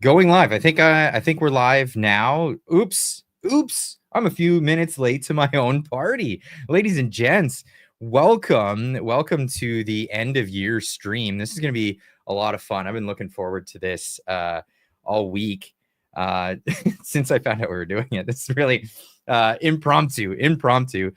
Going live. I think we're live now. Oops. I'm a few minutes late to my own party. Ladies and gents, welcome to the end of year stream. This is going to be a lot of fun. I've been looking forward to this all week since I found out we were doing it. This is really impromptu.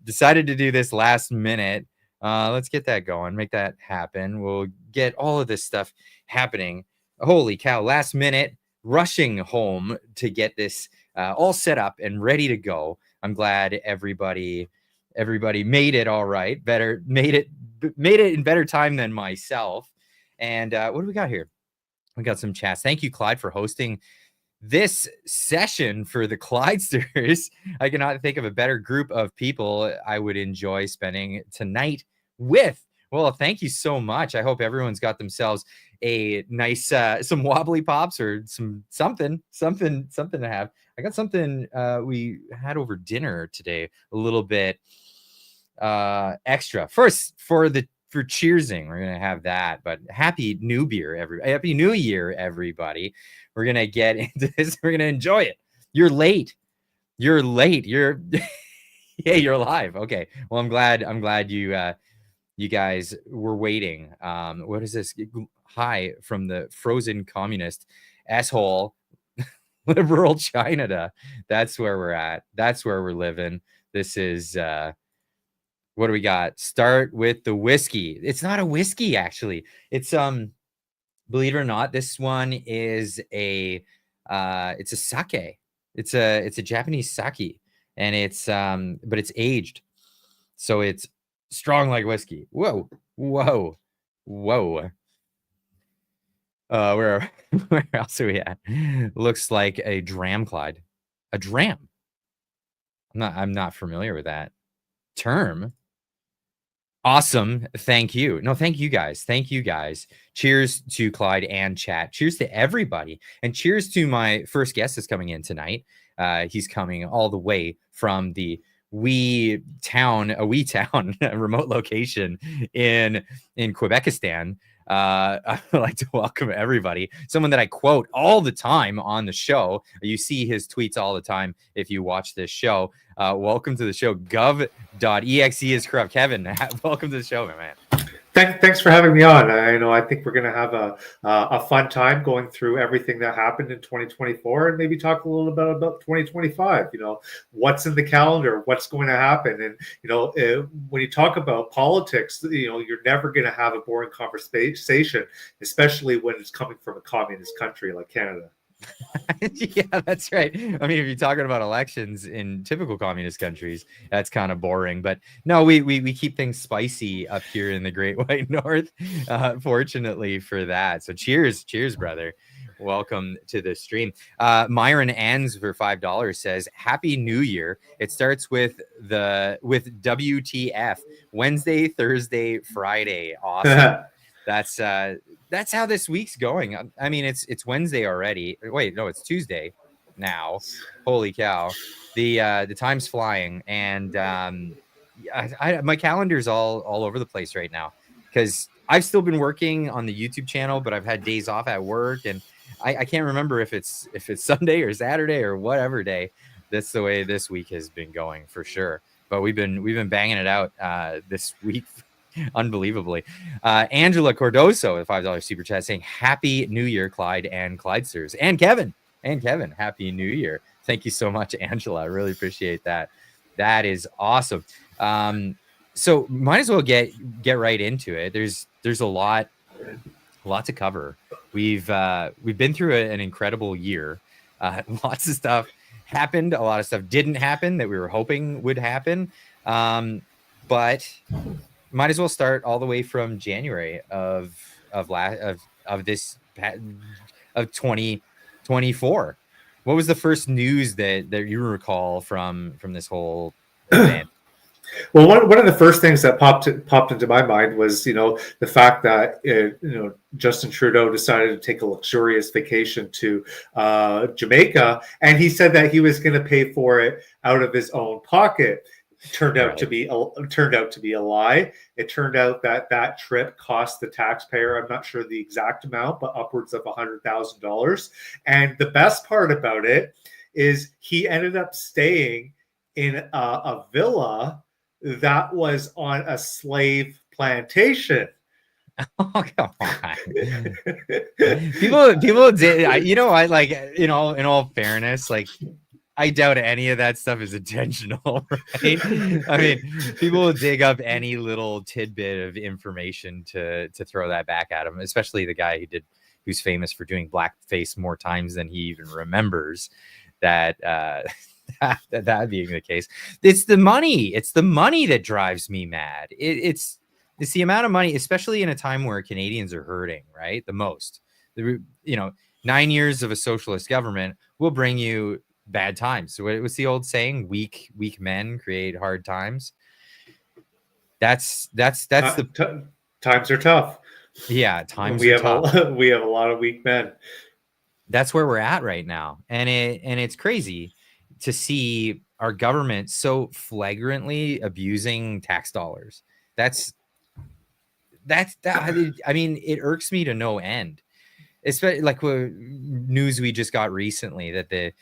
Decided to do this last minute. Let's get that going, make that happen. We'll get all of this stuff happening. Holy cow, last minute, rushing home to get this all set up and ready to go. I'm glad everybody made it all right. Made it in better time than myself. And what do we got here? We got some chats. Thank you, Clyde, for hosting this session for the Clydesters. I cannot think of a better group of people I would enjoy spending tonight with. Well, thank you so much. I hope everyone's got themselves a nice some wobbly pops or something to have. I got something we had over dinner today, a little bit extra. First for cheersing, we're gonna have that. But happy new year, everybody. We're gonna get into this. We're gonna enjoy it. You're late. You're yeah, you're live. Okay. Well, I'm glad you guys were waiting. What is this? Hi from the frozen communist asshole liberal China. That's where we're at. That's where we're living. This is what do we got? Start with the whiskey. It's not a whiskey, actually. It's believe it or not, this one is it's a sake. It's a Japanese sake, and it's but it's aged, so it's strong like whiskey. Whoa. Where else are we at? Looks like a dram, Clyde. A dram. I'm not familiar with that term. Awesome. Thank you. No, thank you guys. Cheers to Clyde and chat. Cheers to everybody. And cheers to my first guest that's coming in tonight. He's coming all the way from the wee town, a remote location in Quebecistan. I would like to welcome everybody. Someone that I quote all the time on the show. You see his tweets all the time if you watch this show. Welcome to the show. Govt.exe is corrupt. Kevin, welcome to the show, my man. Thanks for having me on. I think we're going to have a fun time going through everything that happened in 2024 and maybe talk a little bit about 2025. What's in the calendar, what's going to happen. And, when you talk about politics, you're never going to have a boring conversation, especially when it's coming from a communist country like Canada. Yeah, that's right. I mean, if you're talking about elections in typical communist countries, that's kind of boring. But no, we keep things spicy up here in the Great White North, fortunately for that. So cheers, brother. Welcome to the stream. Myron Ans for $5 says, Happy New Year. It starts with WTF, Wednesday, Thursday, Friday. Awesome. That's how this week's going. I mean, it's Wednesday already. Wait, no, it's Tuesday now. Holy cow. The time's flying, and my calendar's all over the place right now because I've still been working on the YouTube channel, but I've had days off at work, and I can't remember if it's Sunday or Saturday or whatever day. That's the way this week has been going for sure. But we've been banging it out this week. Unbelievably. Angela Cordoso with $5 super chat saying Happy New Year, Clyde and Clydesters. And Kevin, Happy New Year. Thank you so much, Angela. I really appreciate that. That is awesome. So might as well get right into it. There's a lot to cover. We've been through an incredible year. Lots of stuff happened. A lot of stuff didn't happen that we were hoping would happen. But might as well start all the way from January of 2024. What was the first news that you recall from this whole event? Well, one of the first things that popped into my mind was, the fact that Justin Trudeau decided to take a luxurious vacation to Jamaica, and he said that he was going to pay for it out of his own pocket. turned out to Right. be a lie. It turned out that that trip cost the taxpayer, I'm not sure the exact amount, but upwards of $100,000. And the best part about it is he ended up staying in a villa that was on a slave plantation. Oh, come on. People did, I like, in all fairness, like, I doubt any of that stuff is intentional, right? I mean, people will dig up any little tidbit of information to throw that back at him, especially the guy who's famous for doing blackface more times than he even remembers. That that being the case, it's the money. It's the money that drives me mad. It's the amount of money, especially in a time where Canadians are hurting, right? The most. 9 years of a socialist government will bring you bad times. So what's the old saying? Weak men create hard times. That's the times are tough. Yeah, times are tough. We have a lot of weak men. That's where we're at right now, and it's crazy to see our government so flagrantly abusing tax dollars. That. I mean, it irks me to no end. Especially like news we just got recently that the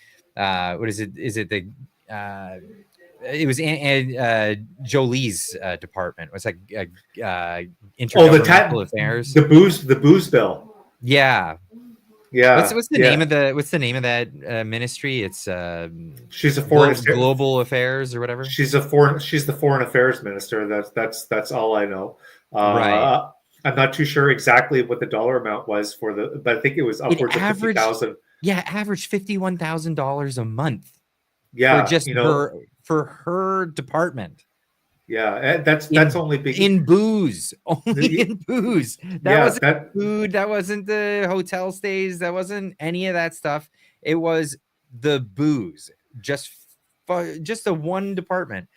what is it? Is it the it was Jolie's department. It was like intergovernmental affairs. The booze bill. Yeah. Yeah. What's the name of that ministry? It's she's a foreign global affairs or whatever. She's the foreign affairs minister. That's all I know. Right. I'm not too sure exactly what the dollar amount was but I think it was upwards of 50,000. Yeah, averaged $51,000 a month. Yeah, for just for her department. Yeah, that's only in booze, only in booze. That wasn't food. That wasn't the hotel stays. That wasn't any of that stuff. It was the booze. Just the one department.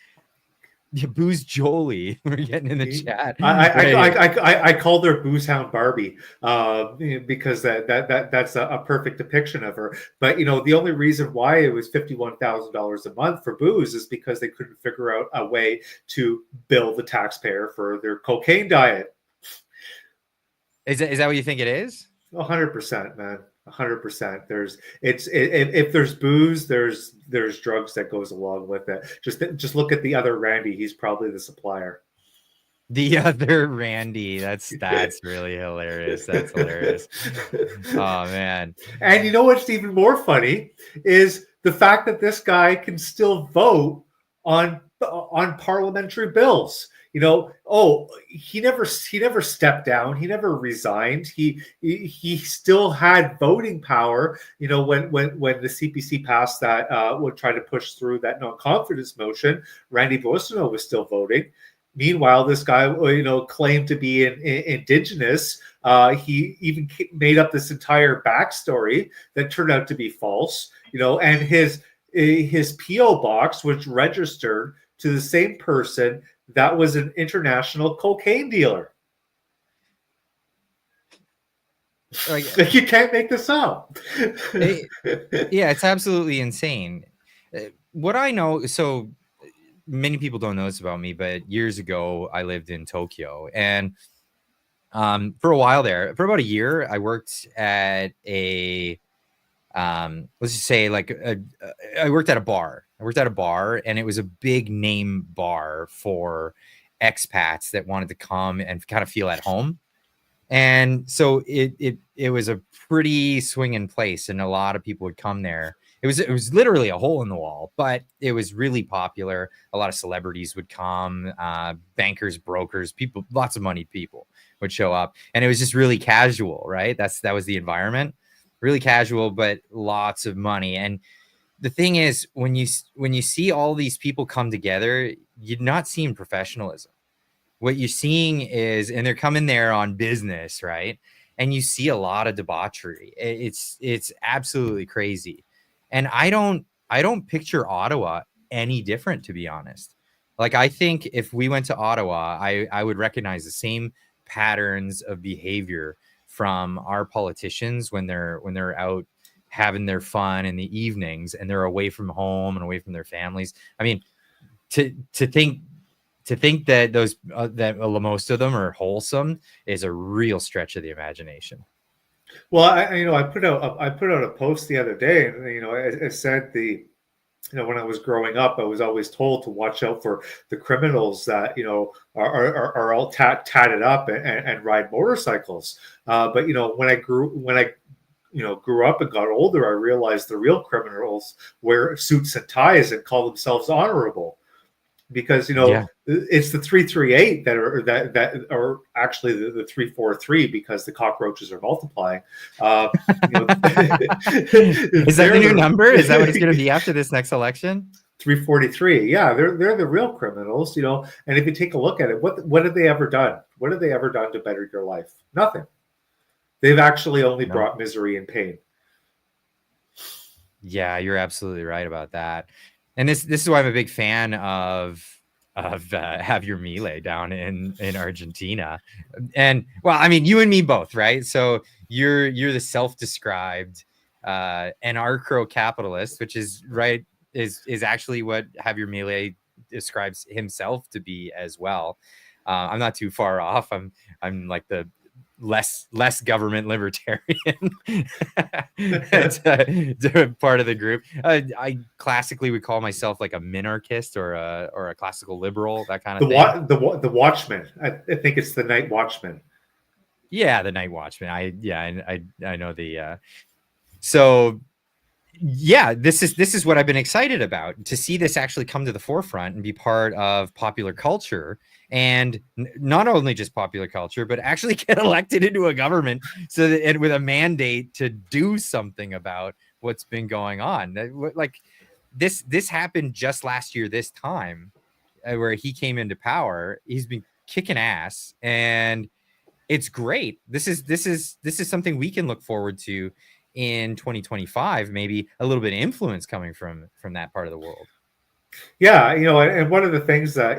Booze Jolie, we're getting in the chat. I called her Booze Hound Barbie because that's a perfect depiction of her. But the only reason why it was $51,000 a month for booze is because they couldn't figure out a way to bill the taxpayer for their cocaine diet. Is that what you think it is? 100%, man. 100%. If there's booze, there's drugs that goes along with it. Just look at the other Randy. He's probably the supplier. The other Randy. That's really hilarious. That's hilarious. Oh man. And you know what's even more funny is the fact that this guy can still vote on parliamentary bills. He never stepped down. He never resigned. He still had voting power. When the CPC passed that, would try to push through that non-confidence motion, Randy Boissonnault was still voting. Meanwhile, this guy, claimed to be Indigenous. He even made up this entire backstory that turned out to be false. And his PO box was registered to the same person that was an international cocaine dealer. Like you can't make this up. Yeah, it's absolutely insane. What I know, so many people don't know this about me, but years ago I lived in Tokyo, and for a while there, for about a year, I worked at a let's just say I worked at a bar. And it was a big name bar for expats that wanted to come and kind of feel at home. And so it was a pretty swinging place, and a lot of people would come there. It was literally a hole in the wall, but it was really popular. A lot of celebrities would come, bankers, brokers, people, lots of money people would show up, and it was just really casual, right? That was the environment. Really casual, but lots of money. And the thing is, when you see all these people come together, you're not seeing professionalism. What you're seeing is, and they're coming there on business, right? And you see a lot of debauchery. It's absolutely crazy. And I don't picture Ottawa any different, to be honest. Like, I think if we went to Ottawa, I would recognize the same patterns of behavior from our politicians when they're out having their fun in the evenings and they're away from home and away from their families. I mean, to think that those that most of them are wholesome is a real stretch of the imagination. Well, I put out a post the other day, and it said when I was growing up, I was always told to watch out for the criminals that are all tatted up and ride motorcycles. But when I grew up and got older, I realized the real criminals wear suits and ties and call themselves honorable, because Yeah. it's the 338 that are actually the 343, because the cockroaches are multiplying. Is that the new number? Is that what it's going to be after this next election? 343. Yeah, they're the real criminals. And if you take a look at it, what have they ever done? What have they ever done to better your life? Nothing. They've actually only brought misery and pain. Yeah, you're absolutely right about that. And this is why I'm a big fan of Javier Milei down in Argentina. And well, I mean, you and me both, right? So you're the self-described anarcho-capitalist, which is right is actually what Javier Milei describes himself to be as well. I'm not too far off. I'm like the less government libertarian. It's part of the group. I classically would call myself like a minarchist or a classical liberal, that kind of thing. The Watchman. I think it's the Night Watchman. Yeah, the Night Watchman. I know the. So yeah, this is what I've been excited about, to see this actually come to the forefront and be part of popular culture, and not only just popular culture, but actually get elected into a government, so that, and with a mandate to do something about what's been going on. Like this happened just last year, this time, where he came into power. He's been kicking ass, and it's great. This is something we can look forward to in 2025, maybe a little bit of influence coming from that part of the world. Yeah, and one of the things that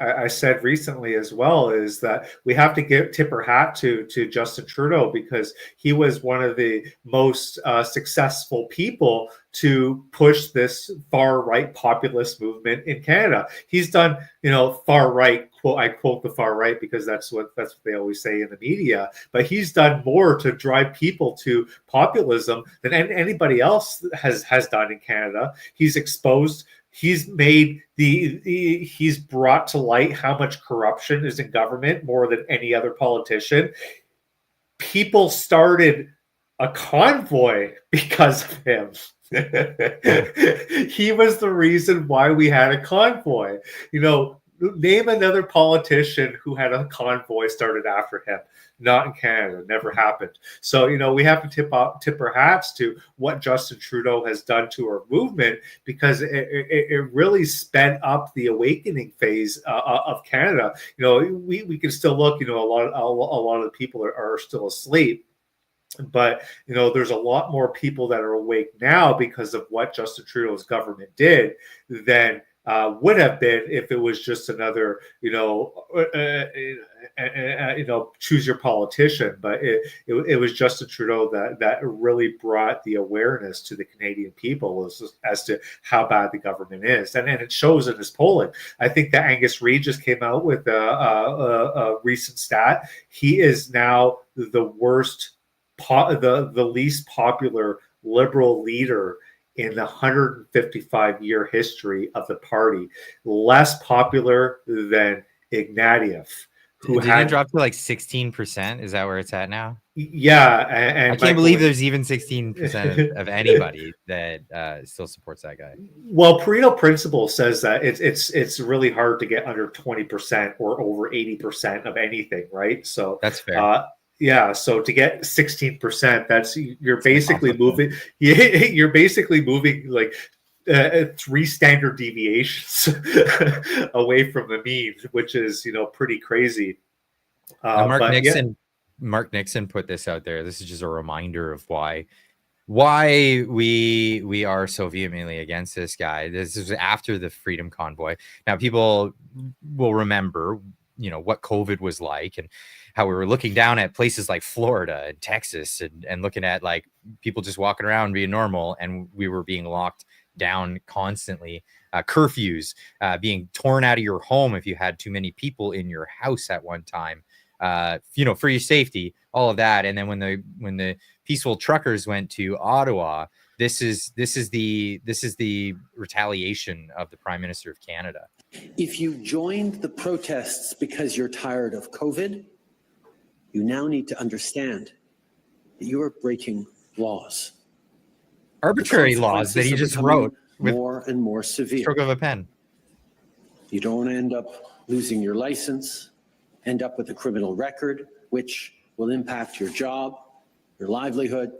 I said recently as well is that we have to tip our hat to Justin Trudeau, because he was one of the most successful people to push this far right populist movement in Canada. He's done, far right, I quote the far right because that's what they always say in the media, but he's done more to drive people to populism than anybody else has done in Canada. He's exposed. He's made he's brought to light how much corruption is in government more than any other politician. People started a convoy because of him. He was the reason why we had a convoy. Name another politician who had a convoy started after him. Not in Canada. Never happened. So, we have to tip our hats to what Justin Trudeau has done to our movement, because it really sped up the awakening phase of Canada. We can still look, a lot of the people are still asleep. But, there's a lot more people that are awake now because of what Justin Trudeau's government did than would have been if it was just another, choose your politician. But it was Justin Trudeau that really brought the awareness to the Canadian people as to how bad the government is, and it shows in his polling. I think that Angus Reid just came out with a recent stat. He is now the worst, the least popular Liberal leader in the 155-year history of the party, less popular than Ignatieff, who Did it drop to like 16%? Is that where it's at now? Yeah, and I can't believe there's even 16% of anybody that still supports that guy. Well, Pareto principle says that it's really hard to get under 20% or over 80% of anything, right? So that's fair. Yeah, so to get 16%, you're basically moving. You're basically moving like 3 standard deviations away from the mean, which is pretty crazy. Mark Nixon put this out there. This is just a reminder of why we are so vehemently against this guy. This is after the Freedom Convoy. Now, people will remember what COVID was like, and how we were looking down at places like Florida and Texas, and looking at like people just walking around being normal, and we were being locked down constantly, curfews, being torn out of your home if you had too many people in your house at one time, for your safety, all of that. And then when the peaceful truckers went to Ottawa, this is the retaliation of the Prime Minister of Canada. If you joined the protests because you're tired of COVID, you now need to understand that you are breaking laws. Arbitrary laws that he just wrote with more and more severe. Stroke of a pen. You don't want to end up losing your license, end up with a criminal record, which will impact your job, your livelihood,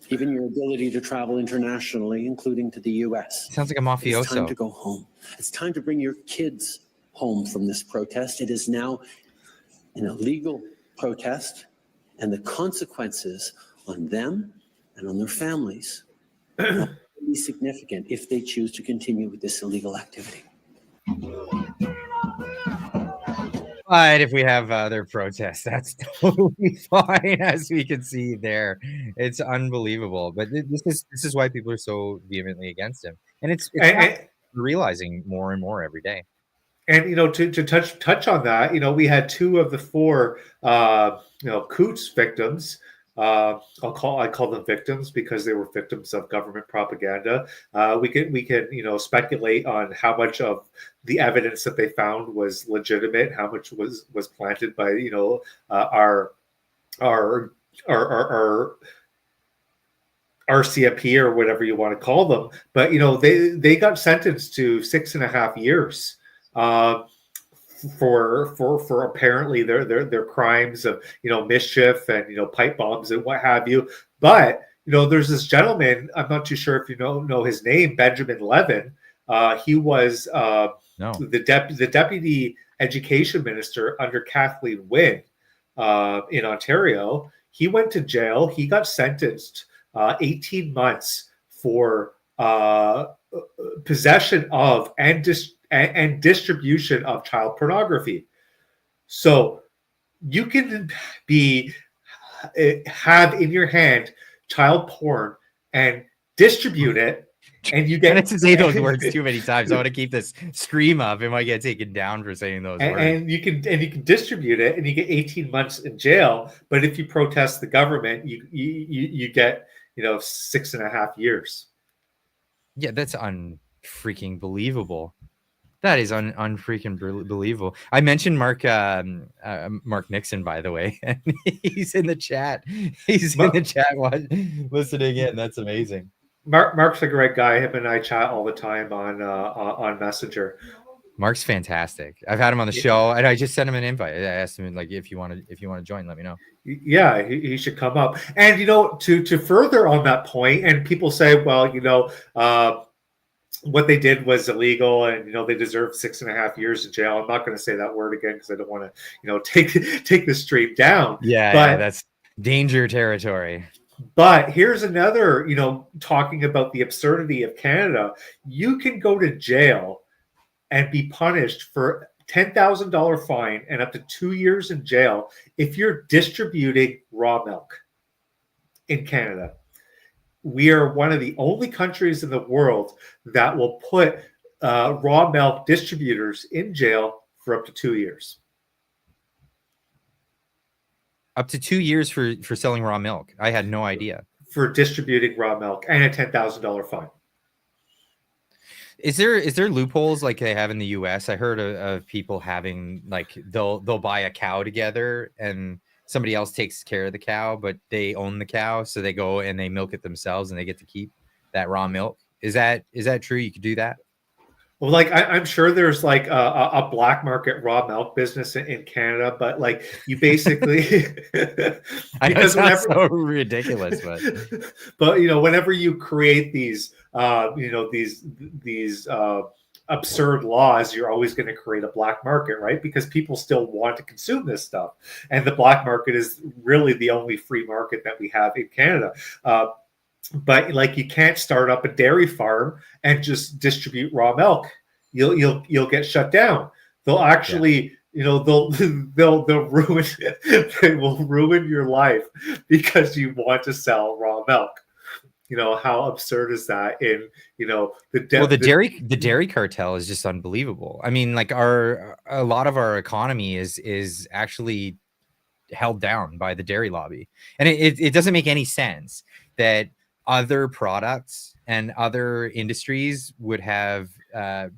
even your ability to travel internationally, including to the US. Sounds like a mafioso. It's time to go home. It's time to bring your kids home from this protest. It is now an illegal protest, and the consequences on them and on their families will be significant if they choose to continue with this illegal activity. But if we have other protests, that's totally fine, as we can see there. It's unbelievable. But this is why people are so vehemently against him, and it's realizing more and more every day. And to touch on that, we had 2 of the 4 Coots victims. I call them victims because they were victims of government propaganda. We can speculate on how much of the evidence that they found was legitimate, how much was planted by our RCMP or whatever you want to call them. But they got sentenced to 6.5 years. For apparently their crimes of mischief and pipe bombs and what have you. But there's this gentleman, I'm not too sure if you know his name, Benjamin Levin. He was the deputy education minister under Kathleen Wynne in Ontario. He went to jail. He got sentenced 18 months for possession of and distribution of child pornography. So you can have in your hand child porn and distribute it, and you get. I to say those words too many times. I want to keep this stream up. It might get taken down for saying those words. And you can distribute it, and you get 18 months in jail. But if you protest the government, you get 6.5 years. Yeah, that's unfreaking believable. That is unfreaking believable. I mentioned Mark Nixon, by the way, and he's in the chat. He's in the chat listening in. That's amazing. Mark's a great guy. Him and I chat all the time on Messenger. Mark's fantastic. I've had him on the show, and I just sent him an invite. I asked him if you want to join, let me know. Yeah, he should come up. And to further on that point, and people say, well, what they did was illegal, and they deserve 6.5 years in jail. I'm not going to say that word again because I don't want to take the stream down. Yeah, that's danger territory. But here's another, talking about the absurdity of Canada. You can go to jail and be punished for $10,000 fine and up to 2 years in jail if you're distributing raw milk in Canada. We are one of the only countries in the world that will put raw milk distributors in jail for up to 2 years. Up to 2 years for selling raw milk. I had no idea. For distributing raw milk and a $10,000 fine. Is there loopholes like they have in the US? I heard of people having they'll buy a cow together and somebody else takes care of the cow, but they own the cow, so they go and they milk it themselves and they get to keep that raw milk. Is that true? You could do that? Well, I'm sure there's a black market raw milk business in Canada, but you basically I know it sounds so ridiculous, but whenever you create these these absurd laws, you're always going to create a black market, right? Because people still want to consume this stuff, and the black market is really the only free market that we have in Canada. But you can't start up a dairy farm and just distribute raw milk. You'll get shut down. They'll actually, they'll ruin they will ruin your life because you want to sell raw milk. You know, how absurd is that? In, you know, the dairy cartel is just unbelievable. I mean, like a lot of our economy is actually held down by the dairy lobby, and it doesn't make any sense that other products and other industries would have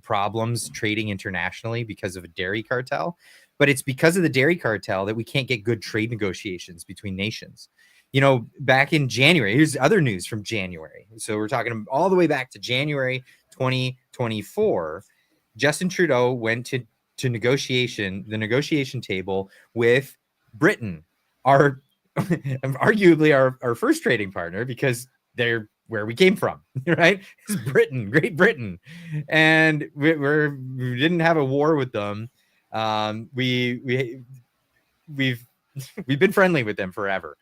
problems trading internationally because of a dairy cartel, but it's because of the dairy cartel that we can't get good trade negotiations between nations. You know, back in January, here's other news from January. So we're talking all the way back to January 2024. Justin Trudeau went to the negotiation table with Britain, our arguably our first trading partner, because they're where we came from, right? It's Britain, Great Britain, and we didn't have a war with them. We've been friendly with them forever,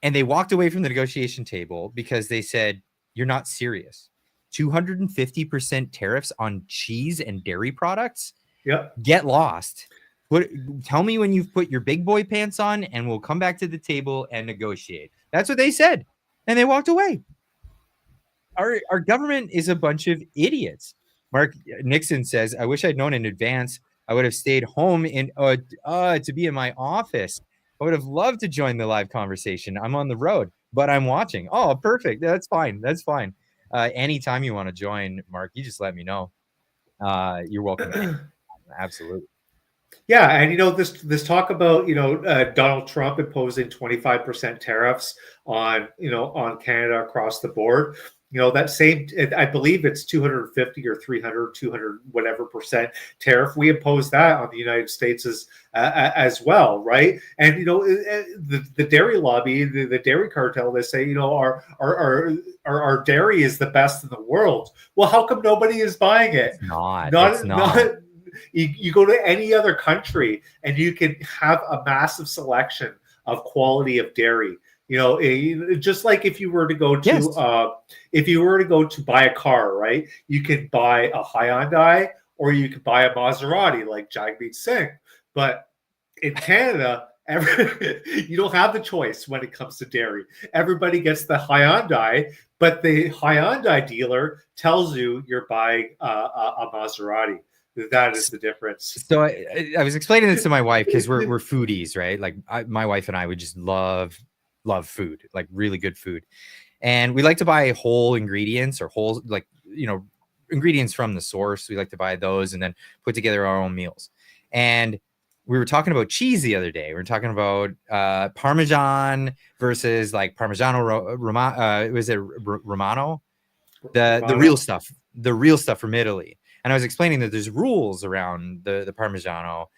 and they walked away from the negotiation table because they said, "You're not serious. 250% tariffs on cheese and dairy products. Yep. Get lost. Tell me when you've put your big boy pants on, and we'll come back to the table and negotiate." That's what they said, and they walked away. Our government is a bunch of idiots. Mark Nixon says, "I wish I'd known in advance. I would have stayed home to be in my office. I would have loved to join the live conversation. I'm on the road, but I'm watching." Oh, perfect. That's fine. That's fine. Anytime you want to join, Mark, you just let me know. You're welcome. Absolutely. Yeah, and you know, this talk about, you know, Donald Trump imposing 25% tariffs on, you know, on Canada across the board. You know, that same, I believe it's 250 or 300, 200 whatever percent tariff. We impose that on the United States as well, right? And you know, the dairy lobby, the dairy cartel, they say, you know, our dairy is the best in the world. Well, how come nobody is buying it? It's not. You go to any other country and you can have a massive selection of quality of dairy. You know, just like if you were to go to if you were to go to buy a car, right? You can buy a Hyundai or you could buy a Maserati like Jagmeet Singh. But in Canada, you don't have the choice when it comes to dairy. Everybody gets the Hyundai, but the Hyundai dealer tells you you're buying a Maserati. That is the difference. So I was explaining this to my wife because we're foodies, right? Like my wife and I would just love food, like really good food, and we like to buy whole ingredients or whole, like, you know, ingredients from the source. We like to buy those and then put together our own meals. And we were talking about cheese the other day. We were talking about Parmesan versus like Parmigiano Romano, the real stuff from Italy. And I was explaining that there's rules around the Parmigiano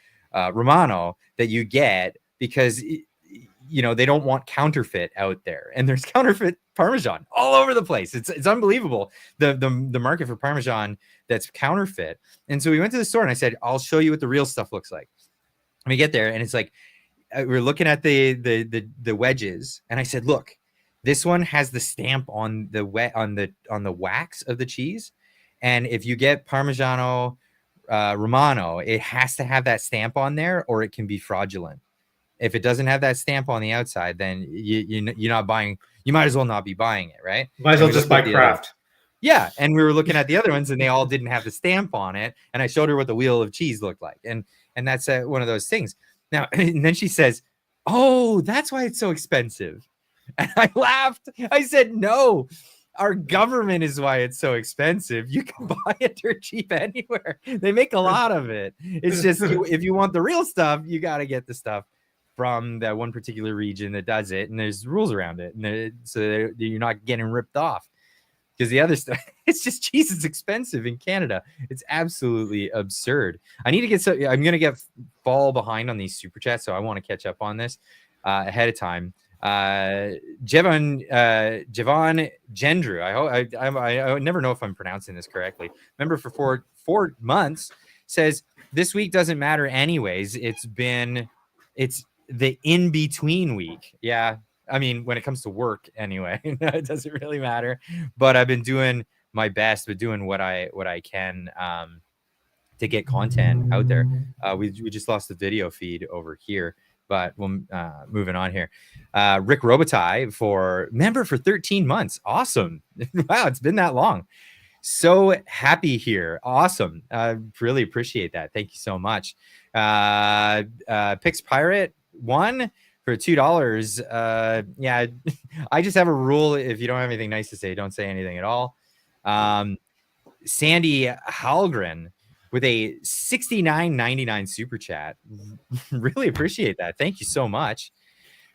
Romano that you get because, you know, they don't want counterfeit out there, and there's counterfeit Parmesan all over the place. It's unbelievable, the market for Parmesan that's counterfeit. And so we went to the store and I said, "I'll show you what the real stuff looks like." And we get there and it's like, we're looking at the wedges, and I said, "Look, this one has the stamp on the wax of the cheese. And if you get Parmigiano Romano, it has to have that stamp on there or it can be fraudulent. If it doesn't have that stamp on the outside, then you're not buying. You might as well not be buying it, right? Might as well just buy Kraft." Yeah, and we were looking at the other ones, and they all didn't have the stamp on it. And I showed her what the wheel of cheese looked like, and that's one of those things. Now, and then she says, "Oh, that's why it's so expensive." And I laughed. I said, "No. Our government is why it's so expensive. You can buy it dirt cheap anywhere. They make a lot of it. It's just if you want the real stuff, you got to get the stuff from that one particular region that does it, and there's rules around it, and so you're not getting ripped off. Because the other stuff, it's just cheese is expensive in Canada. It's absolutely absurd. I need to get I'm gonna fall behind on these super chats, so I want to catch up on this ahead of time. Javon Gendru. I never know if I'm pronouncing this correctly. Member for 4 months says this week doesn't matter anyways. It's the in-between week. Yeah. I mean, when it comes to work anyway, it doesn't really matter, but I've been doing my best with doing what I can to get content out there. We just lost the video feed over here, But we'll moving on here. Rick Robitaille for member for 13 months. Awesome. Wow, it's been that long. So happy here. Awesome. Really appreciate that. Thank you so much. Pix Pirate 1 for $2. Yeah, I just have a rule. If you don't have anything nice to say, don't say anything at all. Sandy Halgren with a $69.99 super chat. Really appreciate that. Thank you so much.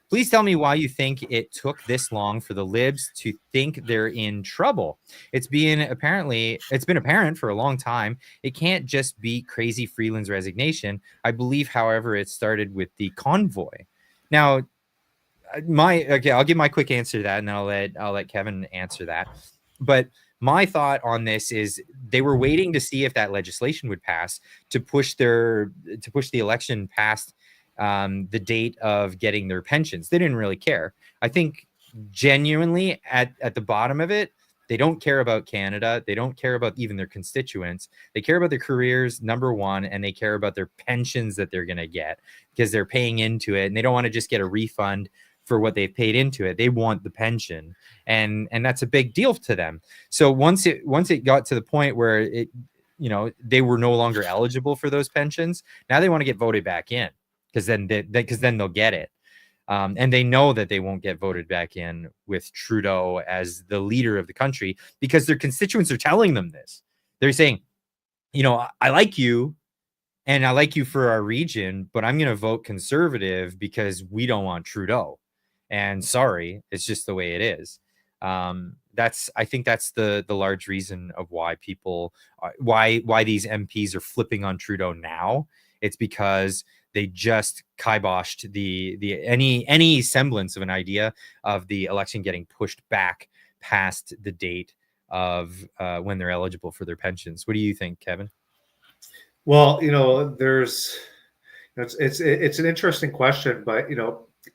Please tell me why you think it took this long for the libs to think they're in trouble. It's been apparent for a long time. It can't just be crazy Freeland's resignation. I believe, however, it started with the convoy. Now, I'll give my quick answer to that, and then I'll let Kevin answer that. But my thought on this is they were waiting to see if that legislation would pass to push the election past the date of getting their pensions. They didn't really care. I think genuinely at the bottom of it, they don't care about Canada. They don't care about even their constituents. They care about their careers, number one, and they care about their pensions that they're going to get because they're paying into it, and they don't want to just get a refund for what they've paid into it. They want the pension, and that's a big deal to them. So once it got to the point where they were no longer eligible for those pensions, now they want to get voted back in. Because then they'll get it. And they know that they won't get voted back in with Trudeau as the leader of the country because their constituents are telling them this. They're saying, I like you and I like you for our region, but I'm going to vote conservative because we don't want Trudeau. And sorry, it's just the way it is. I think that's the large reason of why why these MPs are flipping on Trudeau now. It's because they just kiboshed any semblance of an idea of the election getting pushed back past the date of when they're eligible for their pensions. What do you think, Kevin? Well, it's an interesting question, but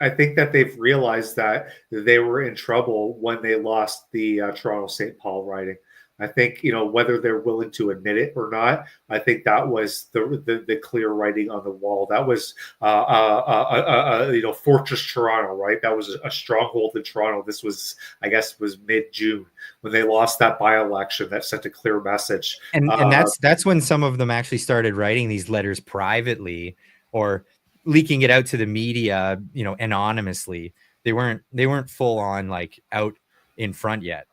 I think that they've realized that they were in trouble when they lost the Toronto St. Paul riding. I think, whether they're willing to admit it or not, I think that was the clear writing on the wall. That was, Fortress Toronto, right? That was a stronghold in Toronto. This was, I guess, was mid-June when they lost that by-election. That sent a clear message. And that's when some of them actually started writing these letters privately or leaking it out to the media, anonymously. They weren't full on out in front yet.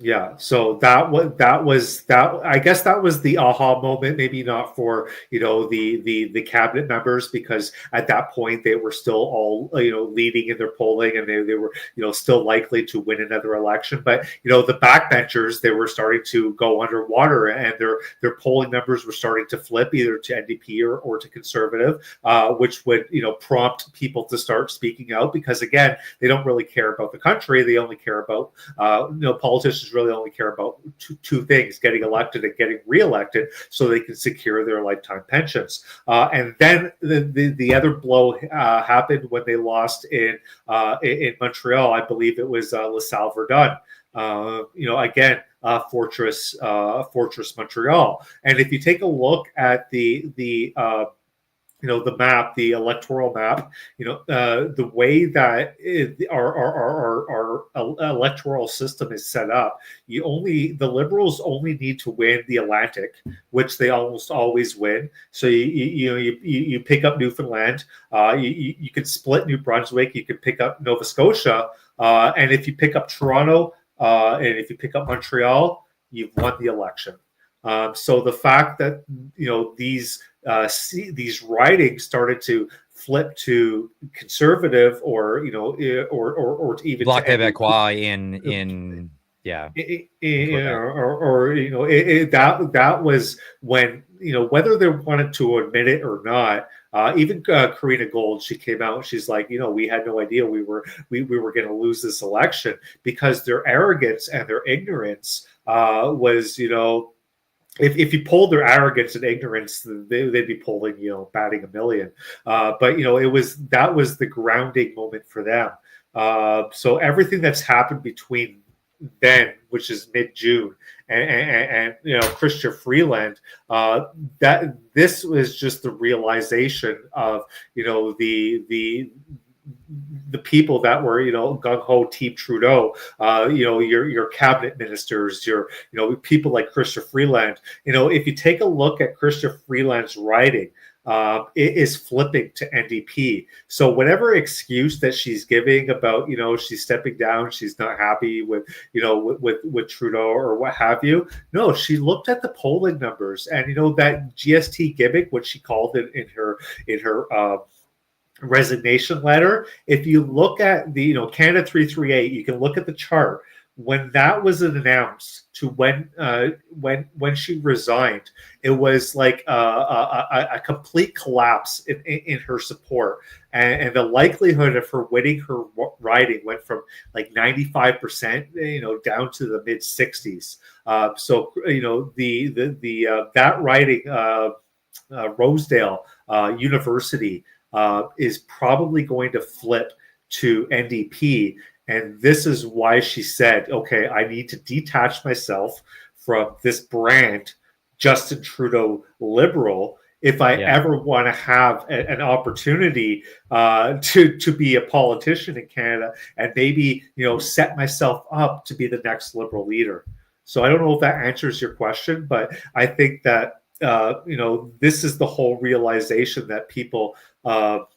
Yeah, so that was I guess that was the aha moment. Maybe not for the cabinet members, because at that point they were still all leading in their polling, and they were still likely to win another election. But the backbenchers, they were starting to go underwater, and their polling numbers were starting to flip either to NDP or to Conservative, which would prompt people to start speaking out, because again, they don't really care about the country. They only care about politicians really only care about two things: getting elected and getting reelected, so they can secure their lifetime pensions. And then the other blow happened when they lost in Montreal. I believe it was LaSalle Verdun. Again, Fortress Montreal. And if you take a look at the map, the electoral map, the way that our electoral system is set up, the Liberals only need to win the Atlantic, which they almost always win. So you pick up Newfoundland, you could split New Brunswick, you could pick up Nova Scotia, and if you pick up Toronto, and if you pick up Montreal, you've won the election. So the fact that these ridings started to flip to Conservative, or to even Bloc Québécois in that was when whether they wanted to admit it or not. Even Karina Gold, she came out. She's like, we had no idea we were going to lose this election, because their arrogance and their ignorance was If you polled their arrogance and ignorance, they'd be polling, batting a million. But that was the grounding moment for them. So everything that's happened between then, which is mid-June, and Chrystia Freeland, that this was just the realization of the people that were gung ho Team Trudeau, your cabinet ministers, your people like Chrystia Freeland. If you take a look at Chrystia Freeland's writing, it is flipping to NDP. So whatever excuse that she's giving about she's stepping down, she's not happy with with Trudeau or what have you. No, she looked at the polling numbers, and that GST gimmick, what she called it in her resignation letter. If you look at the Canada 338, you can look at the chart when that was announced to when she resigned. It was like a complete collapse in her support, and the likelihood of her winning her riding went from like 95% down to the mid 60s. So that riding, Rosedale University, is probably going to flip to NDP. And this is why she said, okay, I need to detach myself from this brand, Justin Trudeau Liberal, if I ever want to have an opportunity to be a politician in Canada, and maybe set myself up to be the next Liberal leader. So I don't know if that answers your question, but I think that this is the whole realization that people that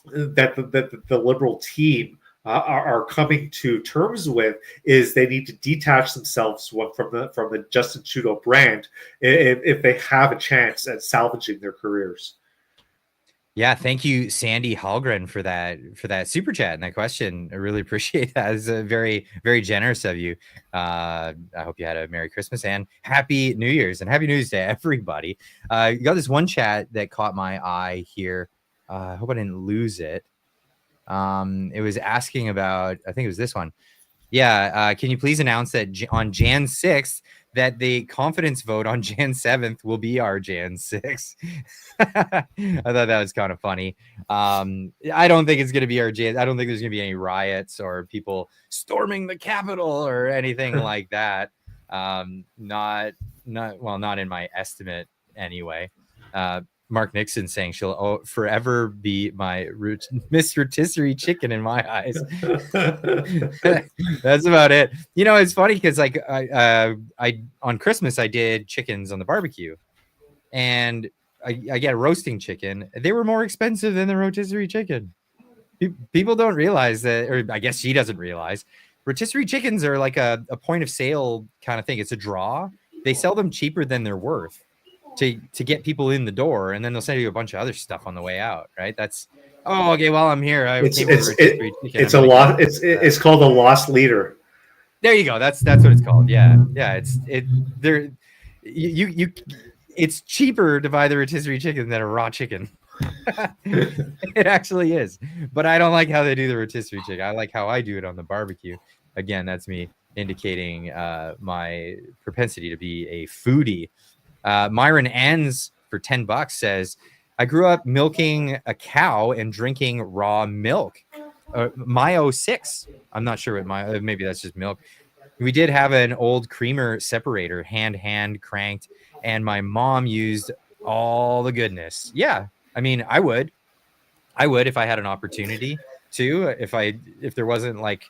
the Liberal team are coming to terms with, is they need to detach themselves from the Justin Trudeau brand if they have a chance at salvaging their careers. Yeah, thank you, Sandy Hallgren, for that super chat and that question. I really appreciate that. It's very, very generous of you. I hope you had a Merry Christmas and Happy New Year's, and Happy New Year's to everybody. You got this one chat that caught my eye here. I hope I didn't lose it. It was asking about, I think it was this one. Yeah, can you please announce that on Jan 6th that the confidence vote on Jan 7th will be our Jan 6th? I thought that was kind of funny. I don't think it's going to be our Jan. I don't think there's going to be any riots or people storming the Capitol or anything like that. Not in my estimate anyway. Mark Nixon saying she'll forever be my Miss Rotisserie Chicken in my eyes. That's about it. It's funny because like I on Christmas I did chickens on the barbecue, and I get a roasting chicken. They were more expensive than the rotisserie chicken. People don't realize that, or I guess she doesn't realize. Rotisserie chickens are like a point of sale kind of thing. It's a draw. They sell them cheaper than they're worth to get people in the door, and then they'll send you a bunch of other stuff on the way out, right? That's okay. While I'm here, it's called a lost leader. There you go. That's what it's called. Yeah. It's cheaper to buy the rotisserie chicken than a raw chicken. It actually is, but I don't like how they do the rotisserie chicken. I like how I do it on the barbecue. Again, that's me indicating my propensity to be a foodie. Myron Ans for $10 says, I grew up milking a cow and drinking raw milk. Myo 6. I'm not sure what maybe that's just milk. We did have an old creamer separator, hand cranked, and my mom used all the goodness. Yeah. I mean, I would if I had an opportunity to, if there wasn't like,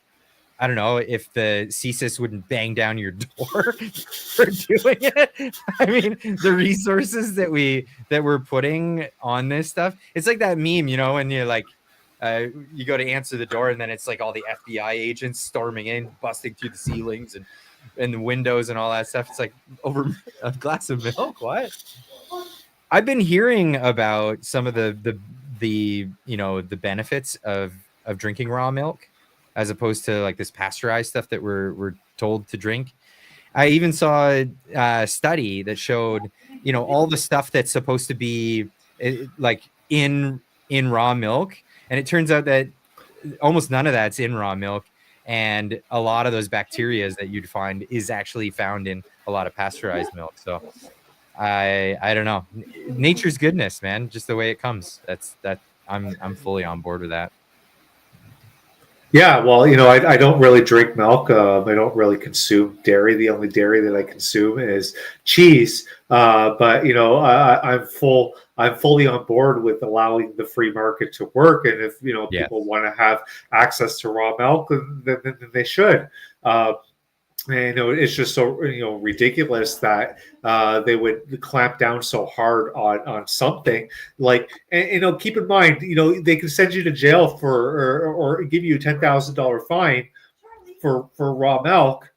I don't know, if the CSIS wouldn't bang down your door for doing it. I mean, the resources that we're putting on this stuff. It's like that meme, when you're like, you go to answer the door and then it's like all the FBI agents storming in, busting through the ceilings and the windows and all that stuff. It's like, over a glass of milk. What? I've been hearing about some of the benefits of drinking raw milk, as opposed to like this pasteurized stuff that we're told to drink. I even saw a study that showed, all the stuff that's supposed to be like in raw milk. And it turns out that almost none of that's in raw milk. And a lot of those bacteria that you'd find is actually found in a lot of pasteurized milk. So I don't know. Nature's goodness, man, just the way it comes. I'm fully on board with that. Yeah, well, I don't really drink milk. I don't really consume dairy. The only dairy that I consume is cheese. But I'm fully on board with allowing the free market to work. And if Yes. people want to have access to raw milk, then they should. And it's just so ridiculous that they would clamp down so hard on something like, and keep in mind, they can send you to jail or give you a $10,000 fine for raw milk,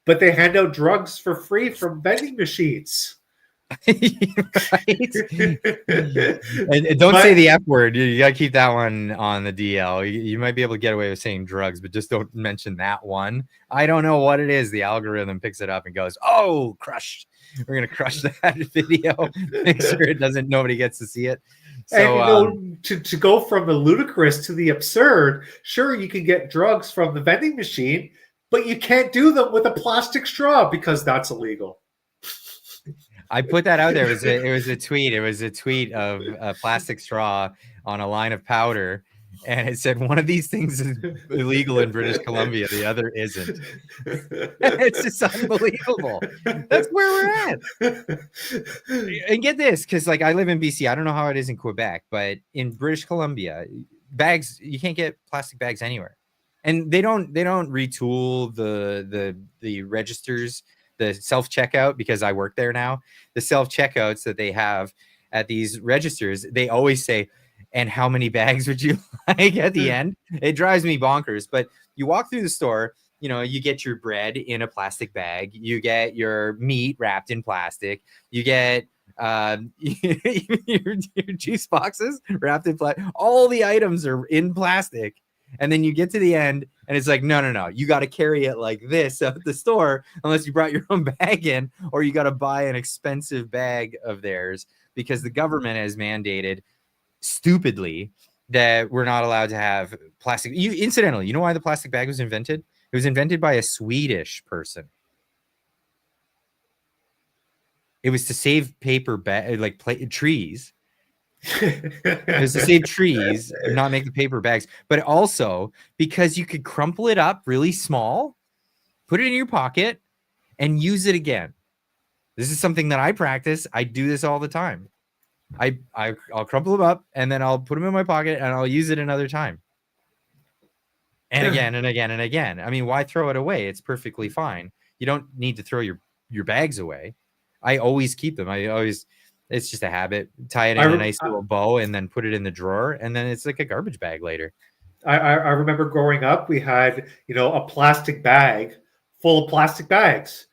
but they hand out drugs for free from vending machines. Right? And don't say the F word. You gotta keep that one on the DL. You might be able to get away with saying drugs, but just don't mention that one. I don't know what it is. The algorithm picks it up and goes, "Oh, crushed. We're gonna crush that video. Make sure nobody gets to see it." So, and to go from the ludicrous to the absurd, sure, you can get drugs from the vending machine, but you can't do them with a plastic straw because that's illegal. I put that out there. It was a tweet. It was a tweet of a plastic straw on a line of powder, and it said one of these things is illegal in British Columbia, the other isn't. It's just unbelievable. That's where we're at. And get this, because like I live in BC. I don't know how it is in Quebec, but in British Columbia, bags, you can't get plastic bags anywhere, and they don't retool the registers. The self-checkout, because I work there now, the self-checkouts that they have at these registers, they always say, "And how many bags would you like?" at the end. It drives me bonkers. But you walk through the store, you get your bread in a plastic bag, you get your meat wrapped in plastic, you get your juice boxes wrapped in plastic. All the items are in plastic. And then you get to the end and it's like, no, you got to carry it like this at the store unless you brought your own bag in, or you got to buy an expensive bag of theirs because the government has mandated stupidly that we're not allowed to have plastic. Incidentally, you know why the plastic bag was invented? It was invented by a Swedish person. It was to save paper trees. It was to save trees and not make the paper bags, but also because you could crumple it up really small, put it in your pocket, and use it again. This is something that I practice. I do this all the time. I'll crumple them up and then I'll put them in my pocket and I'll use it another time. And again and again and again. I mean, why throw it away? It's perfectly fine. You don't need to throw your bags away. I always keep them. It's just a habit. Tie it in a nice little bow and then put it in the drawer. And then it's like a garbage bag later. I remember growing up, we had, a plastic bag full of plastic bags.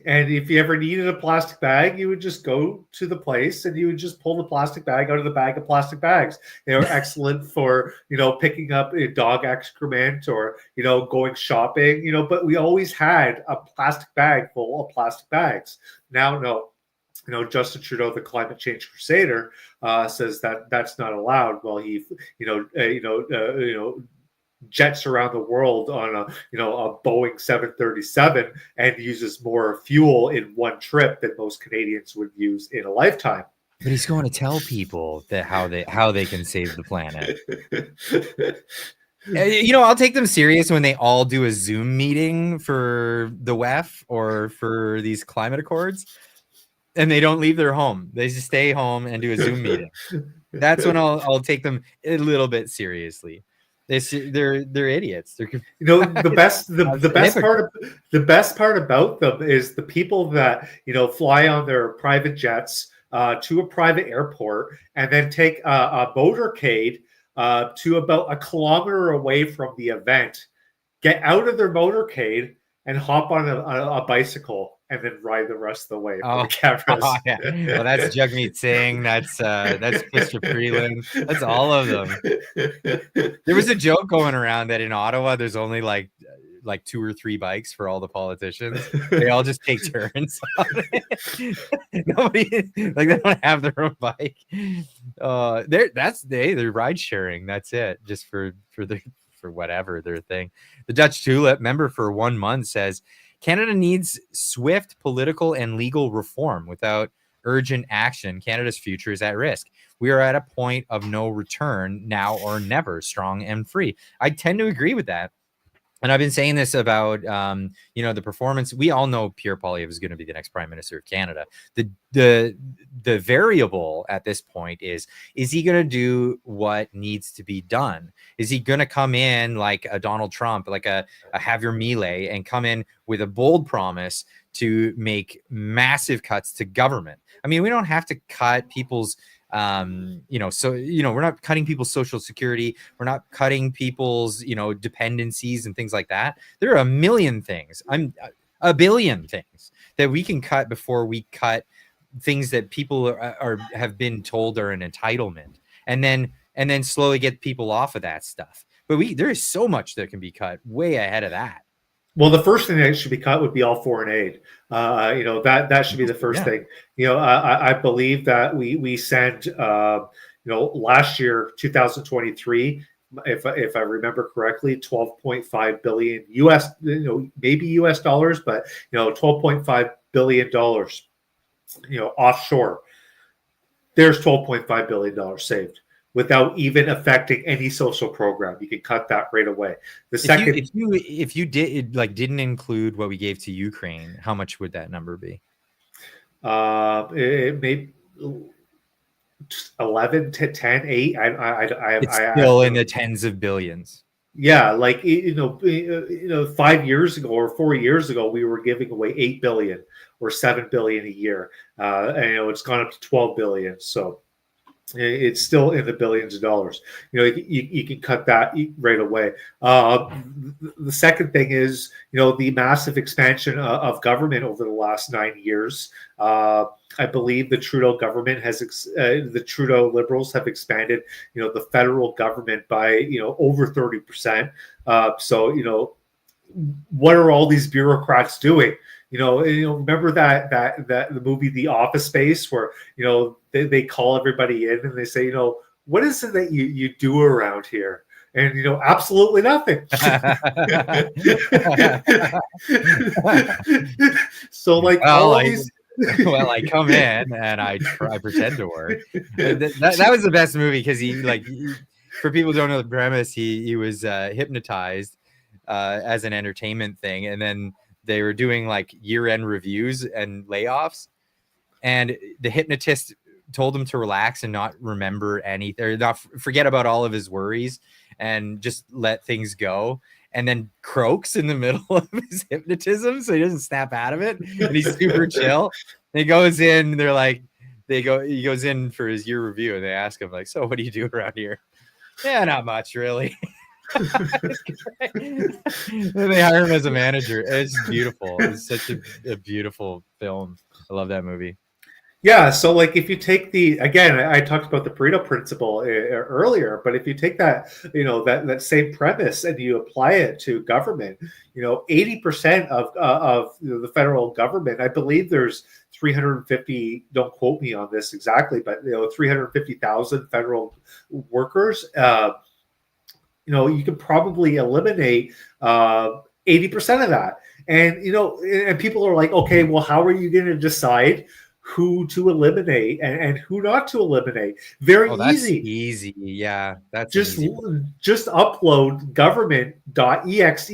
And if you ever needed a plastic bag, you would just go to the place and you would just pull the plastic bag out of the bag of plastic bags. They were excellent for, picking up dog excrement or, going shopping, but we always had a plastic bag full of plastic bags. Now, no. Justin Trudeau, the climate change crusader, says that that's not allowed. Well, he, jets around the world on a Boeing 737 and uses more fuel in one trip than most Canadians would use in a lifetime. But he's going to tell people that how they can save the planet. I'll take them serious when they all do a Zoom meeting for the WEF or for these climate accords. And they don't leave their home. They just stay home and do a Zoom meeting. That's when I'll take them a little bit seriously. They're idiots. They're the best part about them is the people that fly on their private jets to a private airport and then take a motorcade to about a kilometer away from the event, get out of their motorcade and hop on a bicycle and then ride the rest of the way for the cameras. Yeah. Well, that's Jagmeet Singh. That's Christopher Freeland. That's all of them. There was a joke going around that in Ottawa, there's only like 2 or 3 bikes for all the politicians. They all just take turns. Nobody they don't have their own bike. They're ride sharing. That's it. Just for whatever their thing. The Dutch Tulip member for 1 month says Canada needs swift political and legal reform. Without urgent action, Canada's future is at risk. We are at a point of no return, now or never, strong and free. I tend to agree with that. And I've been saying this about, the performance. We all know Pierre Poilievre is going to be the next Prime Minister of Canada. The variable at this point is he going to do what needs to be done? Is he going to come in like a Donald Trump, like a Javier Milei, and come in with a bold promise to make massive cuts to government? I mean, we don't have to cut people's we're not cutting people's social security. We're not cutting people's, dependencies and things like that. There are a million things. A billion things that we can cut before we cut things that people have been told are an entitlement, and then slowly get people off of that stuff. But there is so much that can be cut way ahead of that. Well, the first thing that should be cut would be all foreign aid. That should be the first thing. I believe that we sent, last year, 2023, if I remember correctly, 12.5 billion US, maybe US dollars, but 12.5 billion dollars, offshore. There's 12.5 billion dollars saved, without even affecting any social program. You can cut that right away. The second, if you didn't include what we gave to Ukraine, how much would that number be? It may 11 to 10, 8. It's still in the tens of billions. Yeah, 5 years ago or 4 years ago, we were giving away 8 billion or 7 billion a year, and it's gone up to 12 billion. So it's still in the billions of dollars. You can cut that right away. The second thing is, the massive expansion of government over the last 9 years. I believe the Trudeau government the Trudeau Liberals have expanded, the federal government by, over 30%. So, what are all these bureaucrats doing? Remember that the movie The Office Space, where they call everybody in and they say, what is it that you do around here? And absolutely nothing. So well, I come in and I pretend to work. That was the best movie, because for people who don't know the premise, he was hypnotized as an entertainment thing, and then they were doing year-end reviews and layoffs, and the hypnotist told him to relax and not remember anything, or not forget about all of his worries and just let things go, and then croaks in the middle of his hypnotism so he doesn't snap out of it, and he's super chill. And he goes in, he goes in for his year review, and they ask him so what do you do around here? Yeah, not much really. Then they hire him as a manager. It's beautiful. It's such a beautiful film. I love that movie. Yeah, so if you take again, I talked about the Pareto principle earlier, but if you take that, that same premise and you apply it to government, 80% of the federal government, I believe there's 350, don't quote me on this exactly, but 350,000 federal workers. You could probably eliminate 80% of that. And, and people are like, okay, well, how are you going to decide who to eliminate and who not to eliminate? Very easy. Yeah, that's just upload govt.exe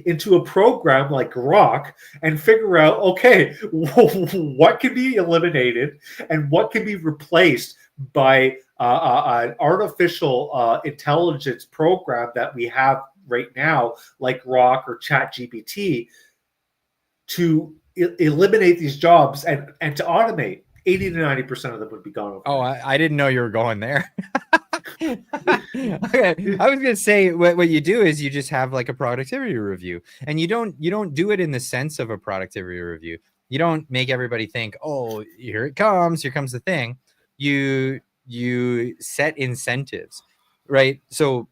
into a program like Grok and figure out, okay, what can be eliminated and what can be replaced by an artificial intelligence program that we have right now, like Grok or ChatGPT, to eliminate these jobs and to automate. 80 to 90% of them would be gone. I didn't know you were going there. Okay. I was gonna say what you do is you just have a productivity review, and you don't do it in the sense of a productivity review. You don't make everybody think, oh, here comes the thing. You set incentives, right? So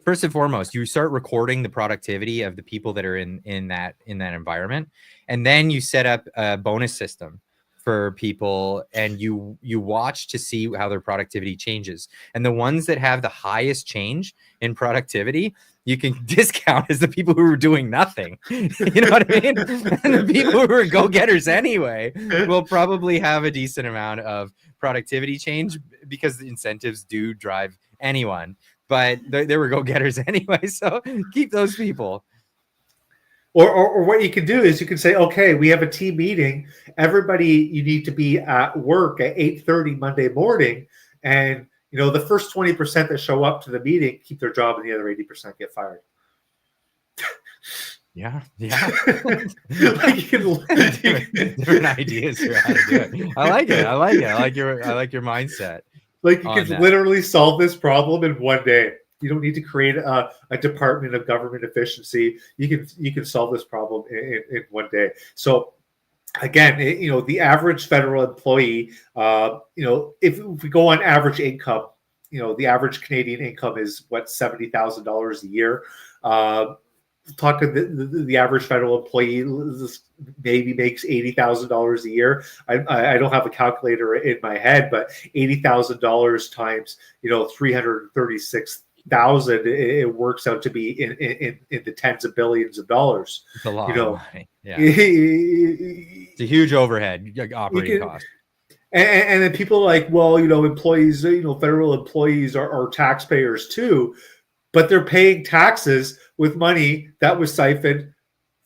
first and foremost, you start recording the productivity of the people that are in that environment, and then you set up a bonus system for people, and you watch to see how their productivity changes. And the ones that have the highest change in productivity, you can discount as the people who are doing nothing. You know what I mean? And the people who are go-getters anyway will probably have a decent amount of productivity change because the incentives do drive anyone. But they were go-getters anyway, so keep those people. Or what you can do is you can say, okay, we have a team meeting. Everybody, you need to be at work at 8:30 Monday morning, and the first 20% that show up to the meeting keep their job, and the other 80% get fired. Yeah. Like different ideas for how to do it. I like it. I like your mindset. Like you can literally solve this problem in one day. You don't need to create a department of government efficiency. You can solve this problem in one day. So again, the average federal employee, if we go on average income, the average Canadian income is what, $70,000 a year. Talking the average federal employee maybe makes $80,000 a year. I don't have a calculator in my head, but $80,000 times 336,000, it works out to be in the tens of billions of dollars. It's a lot of money. Yeah, it's a huge overhead operating cost. And then people are like, well, employees, federal employees are taxpayers too, but they're paying taxes with money that was siphoned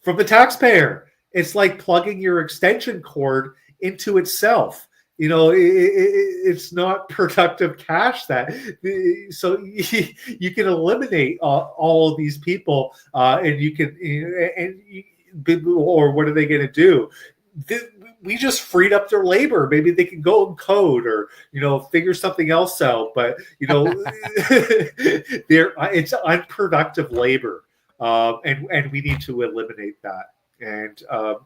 from the taxpayer. It's like plugging your extension cord into itself. It's not productive cash. So you can eliminate all of these people, and you can, or what are they going to do? We just freed up their labor. Maybe they can go and code or, figure something else out. But, it's unproductive labor. And we need to eliminate that. And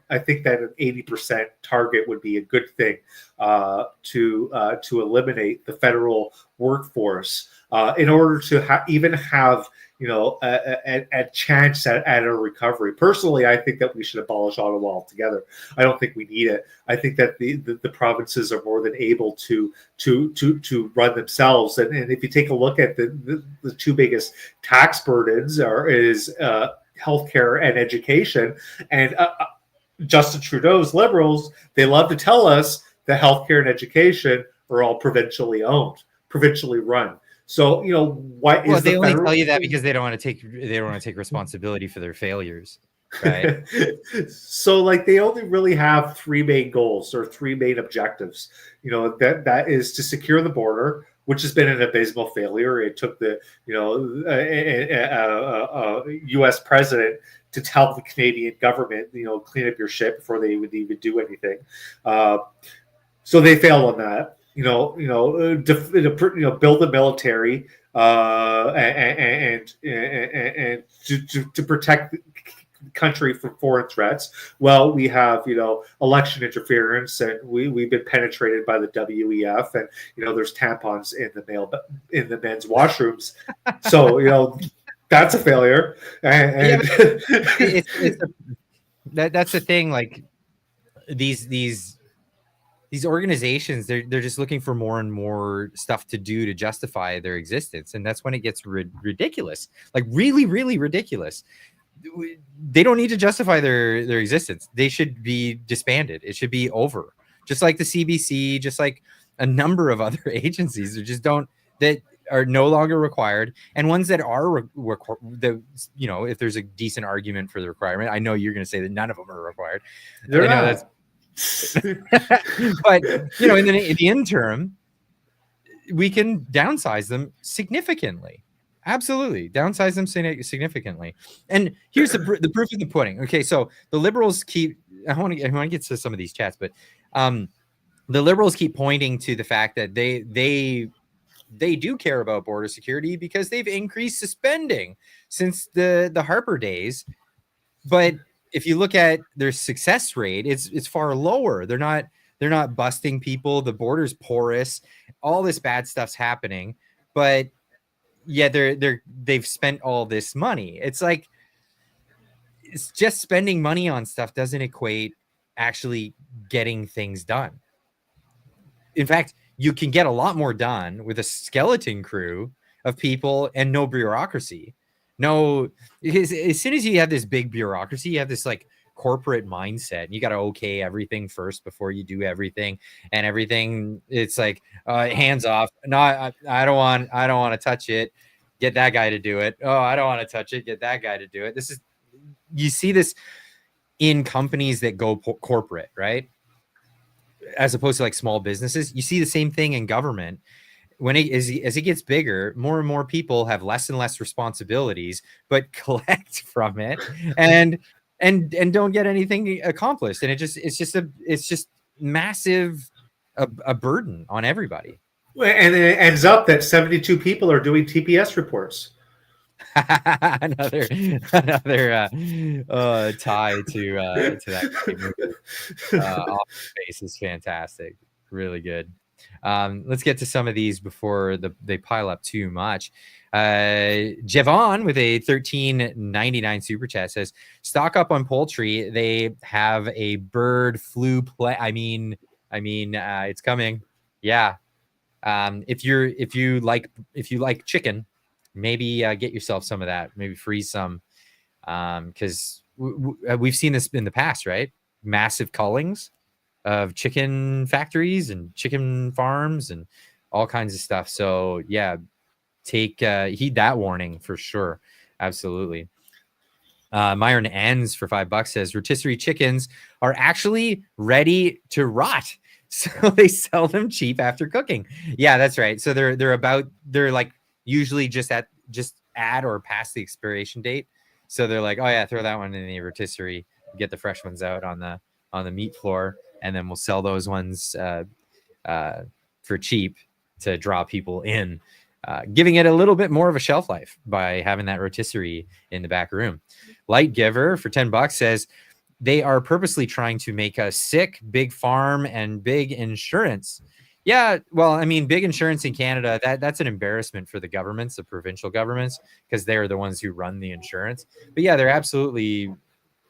I think that an 80% target would be a good thing to eliminate the federal workforce in order to even have a chance at a recovery. Personally, I think that we should abolish Ottawa altogether. I don't think we need it. I think that the provinces are more than able to run themselves. And if you take a look at the two biggest tax burdens is healthcare and education. And Justin Trudeau's Liberals, they love to tell us that healthcare and education are all provincially owned, provincially run. So what is they only tell you that because they don't want to take responsibility for their failures, right? So they only really have three main goals or three main objectives. That is to secure the border, which has been an abysmal failure. It took the U.S. president to tell the Canadian government, clean up your shit before they would even do anything. So they failed on that. Build the military and to protect the country from foreign threats. Well, we have election interference, and we've been penetrated by the WEF, and there's tampons in the men's washrooms. So that's a failure. And that's the thing. Like these organizations, they're just looking for more and more stuff to do to justify their existence, and that's when it gets ridiculous. Like really, really ridiculous. They don't need to justify their existence. They should be disbanded. It should be over. Just like the CBC, just like a number of other agencies that are no longer required, and ones that are if there's a decent argument for the requirement. I know you're going to say that none of them are required. They're not. But in the interim, we can downsize them significantly. Absolutely, downsize them significantly. And here's the proof of the pudding. Okay, so the Liberals keep. I want to get to some of these chats, but the Liberals keep pointing to the fact that they do care about border security because they've increased the spending since the Harper days, but if you look at their success rate, it's far lower. They're not busting people. The border's porous. All this bad stuff's happening, but yeah, they've spent all this money. It's like it's just spending money on stuff doesn't equate actually getting things done. In fact, you can get a lot more done with a skeleton crew of people and no bureaucracy No, because as soon as you have this big bureaucracy, you have this like corporate mindset, and you got to okay everything first before you do everything, and everything. It's like hands off. No, I don't want to touch it. Get that guy to do it. Oh, I don't want to touch it. Get that guy to do it. You see this in companies that go corporate, right? As opposed to like small businesses. You see the same thing in government. As it gets bigger, more and more people have less and less responsibilities, but collect from it and don't get anything accomplished. And it's just massive a burden on everybody. And it ends up that 72 people are doing TPS reports. another tie to that Office Space is fantastic, really good. Let's get to some of these before they pile up too much. Javon with a $13.99 super chat says, stock up on poultry. They have a bird flu play. I mean, it's coming. Yeah. If you like chicken, maybe get yourself some of that. Maybe freeze some, because we've seen this in the past, right? Massive cullings of chicken factories and chicken farms and all kinds of stuff. So yeah, heed that warning for sure. Absolutely. Myron Ends for $5 says rotisserie chickens are actually ready to rot, so they sell them cheap after cooking. Yeah, that's right. So they're like usually just at or past the expiration date. So they're like, oh yeah, throw that one in the rotisserie, get the fresh ones out on the meat floor, and then we'll sell those ones for cheap to draw people in, giving it a little bit more of a shelf life by having that rotisserie in the back room. Light Giver for $10 says they are purposely trying to make us sick, big farm and big insurance. Yeah, well, I mean, big insurance in Canada, that's an embarrassment for the governments, the provincial governments, because they're the ones who run the insurance. But yeah, they're absolutely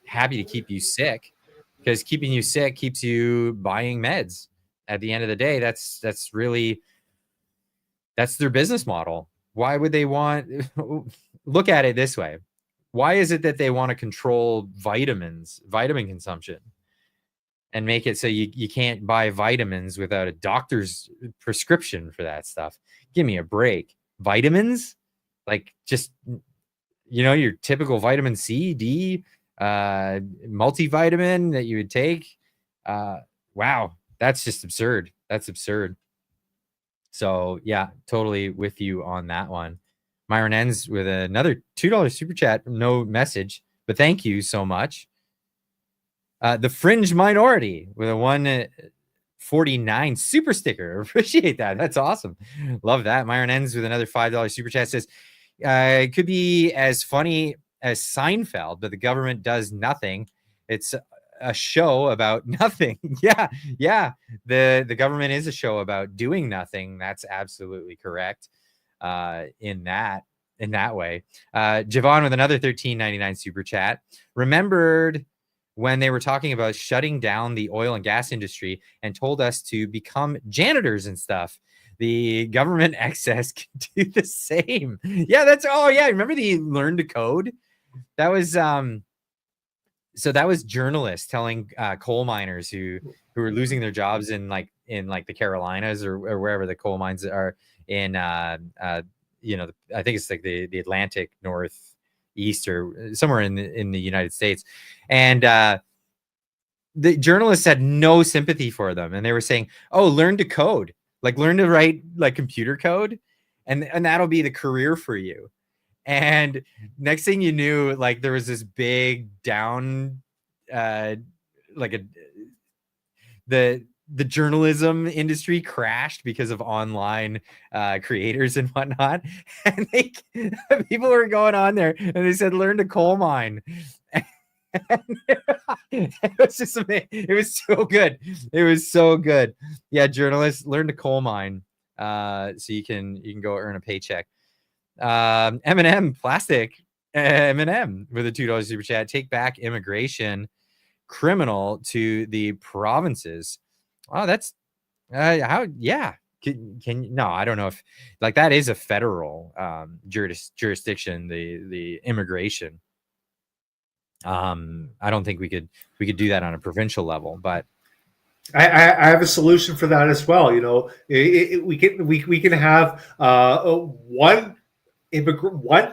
happy to keep you sick, because keeping you sick keeps you buying meds. At the end of the day, that's their business model. Why would they want look at it this way? Why is it that they want to control vitamin consumption and make it so you can't buy vitamins without a doctor's prescription for that stuff? Give me a break. Vitamins? Like just, your typical vitamin C, D, multivitamin that you would take. Wow, that's just absurd. That's absurd. So yeah, totally with you on that one. Myron Ends with another $2 super chat, no message, but thank you so much. The Fringe Minority with a 149 super sticker. Appreciate that. That's awesome. Love that. Myron Ends with another $5 super chat, says it could be as funny as Seinfeld, but the government does nothing. It's a show about nothing. Yeah. The government is a show about doing nothing. That's absolutely correct. In that way. Javon with another $13.99 super chat. Remembered when they were talking about shutting down the oil and gas industry and told us to become janitors and stuff. The government excess can do the same. Yeah, remember the Learn to Code? That was so that was journalists telling coal miners who were losing their jobs in the Carolinas or wherever the coal mines are in I think it's like the Atlantic Northeast or somewhere in the United States. And the journalists had no sympathy for them. And they were saying, oh, learn to code, like learn to write like computer code. And that'll be the career for you. And next thing you knew, like there was this big down, the journalism industry crashed because of online creators and whatnot. And people were going on there and they said, learn to coal mine. It was just amazing. It was so good. It was so good. Yeah, journalists, learn to coal mine so you can go earn a paycheck. Eminem Plastic Eminem with a $2 super chat. Take back immigration criminal to the provinces. Oh, that's Can no, I don't know if like that is a federal jurisdiction, the immigration. I don't think we could do that on a provincial level, but I have a solution for that as well. You know, we can have one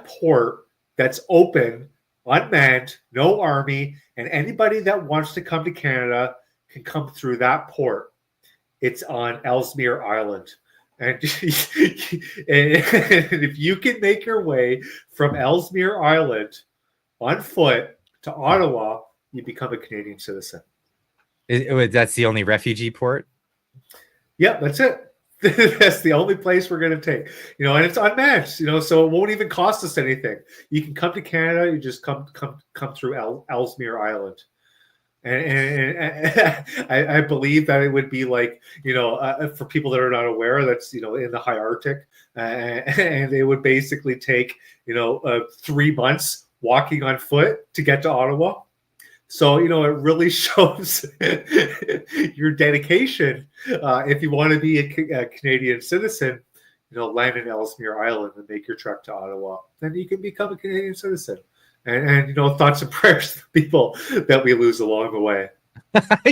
port that's open, unmanned, no army, and anybody that wants to come to Canada can come through that port. It's on Ellesmere Island. And, and if you can make your way from Ellesmere Island on foot to Ottawa, you become a Canadian citizen. That's the only refugee port? Yep, that's it. That's the only place we're going to take. You know, and it's unmanned, you know, so it won't even cost us anything. You can come to Canada, you just come through Ellesmere Island. And I believe that it would be like, you know, for people that are not aware, that's, you know, in the high Arctic, and they would basically take, you know, 3 months walking on foot to get to Ottawa. So, you know, it really shows your dedication. If you want to be a Canadian citizen, you know, land in Ellesmere Island and make your trek to Ottawa, then you can become a Canadian citizen. And you know, thoughts and prayers to the people that we lose along the way. That's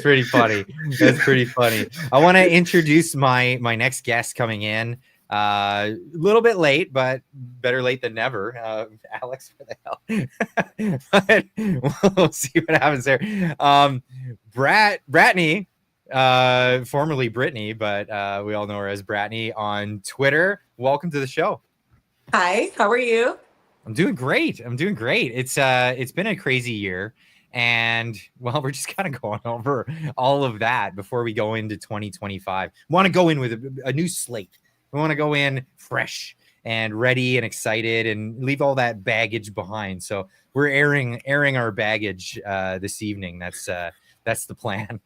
pretty funny. That's pretty funny. I want to introduce my next guest coming in. A little bit late, but better late than never. Alex, where the hell? But we'll see what happens there. Brattani, formerly Brittany, but we all know her as Brattani on Twitter. Welcome to the show. Hi, how are you? I'm doing great. It's been a crazy year. And well, we're just kind of going over all of that before we go into 2025. We want to go in with a new slate. We want to go in fresh and ready and excited and leave all that baggage behind. So we're airing our baggage this evening. That's the plan.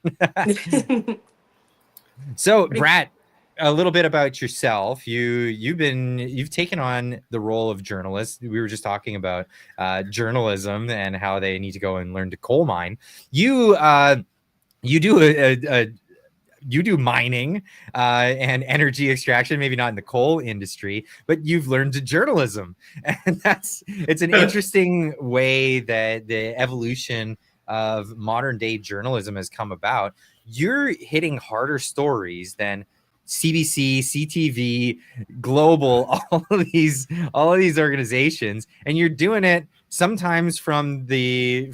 So, Brat, a little bit about yourself. You've taken on the role of journalist. We were just talking about journalism and how they need to go and learn to coal mine. You do mining and energy extraction, maybe not in the coal industry, but you've learned to journalism. And it's an interesting way that the evolution of modern day journalism has come about. You're hitting harder stories than CBC, CTV, Global, all of these organizations, and you're doing it sometimes from the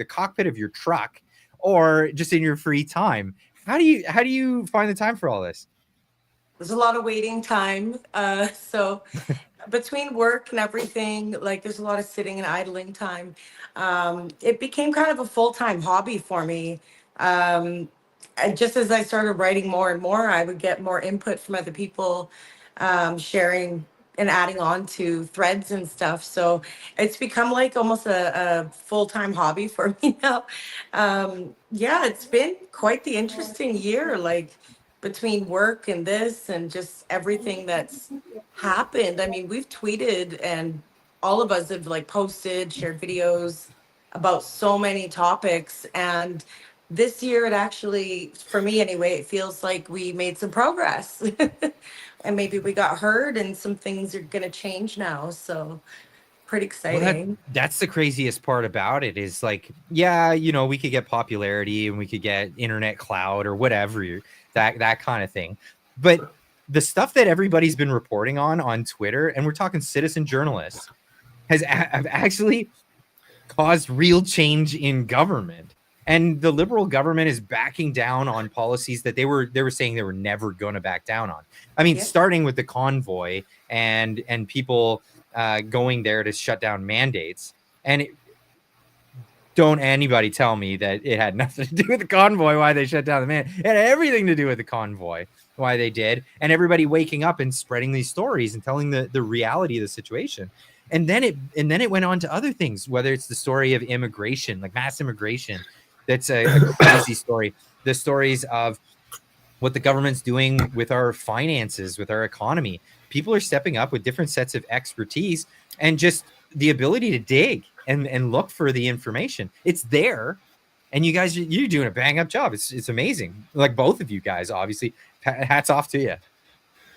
cockpit of your truck or just in your free time. How do you find the time for all this? There's a lot of waiting time. So between work and everything, like there's a lot of sitting and idling time. It became kind of a full-time hobby for me. And just as I started writing more and more, I would get more input from other people, sharing and adding on to threads and stuff. So it's become like almost a full-time hobby for me now. Yeah, it's been quite the interesting year, like between work and this and just everything that's happened. I mean, we've tweeted and all of us have like posted, shared videos about so many topics. And this year, it actually, for me anyway, it feels like we made some progress. And maybe we got heard and some things are going to change now. So pretty exciting. Well, that's the craziest part about it is like, yeah, you know, we could get popularity and we could get internet cloud or whatever, that kind of thing. But the stuff that everybody's been reporting on Twitter, and we're talking citizen journalists, have actually caused real change in government. And the Liberal government is backing down on policies that they were saying they were never going to back down on. I mean, starting with the convoy and people going there to shut down mandates. And don't anybody tell me that it had nothing to do with the convoy, why they shut down the mandate. It had everything to do with the convoy, why they did. And everybody waking up and spreading these stories and telling the reality of the situation. And then it went on to other things, whether it's the story of immigration, like mass immigration. That's a crazy story. The stories of what the government's doing with our finances, with our economy. People are stepping up with different sets of expertise and just the ability to dig and look for the information. It's there. And you guys, you're doing a bang up job. It's amazing. Like both of you guys, obviously, hats off to you.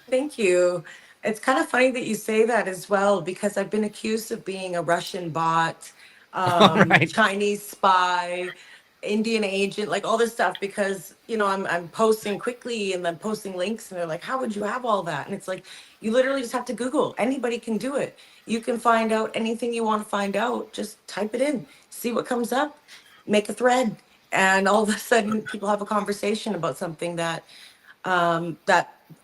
Thank you. It's kind of funny that you say that as well, because I've been accused of being a Russian bot, All right. Chinese spy, Indian agent, like all this stuff, because I'm posting quickly and then posting links, and they're like, "How would you have all that?" And it's like, you literally just have to Google. Anybody can do it. You can find out anything you want to find out. Just type it in, see what comes up, make a thread, and all of a sudden, people have a conversation about something that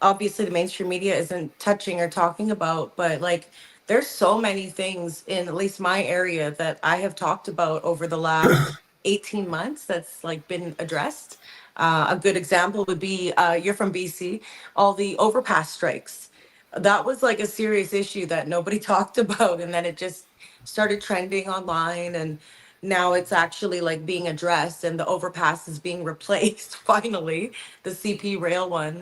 obviously the mainstream media isn't touching or talking about. But like, there's so many things in at least my area that I have talked about over the last 18 months that's like been addressed. A good example would be, you're from BC, all the overpass strikes. That was like a serious issue that nobody talked about, and then it just started trending online, and now it's actually like being addressed, and the overpass is being replaced finally, the CP rail one.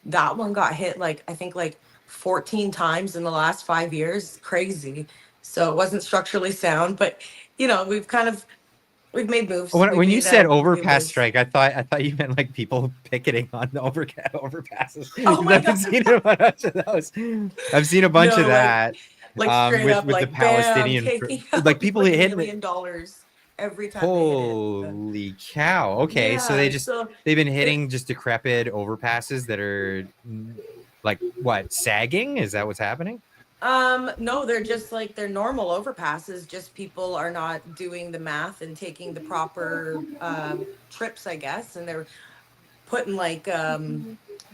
That one got hit like, I think like 14 times in the last 5 years. Crazy. So it wasn't structurally sound, but we've made moves. We've When you made said we've overpass waves. strike, I thought you meant like people picketing on the overpasses. Oh my I've been God. seeing a bunch of those. I've seen a bunch of No, that. like straight up, With the like bam, Palestinian, taking like out people like hitting it. $1 million every time they hit it. Holy cow! Okay, so Yeah, so they've been it, hitting just decrepit overpasses that are like what, sagging? Is that what's happening? no, they're just like they're normal overpasses. Just people are not doing the math and taking the proper trips, I guess, and they're putting like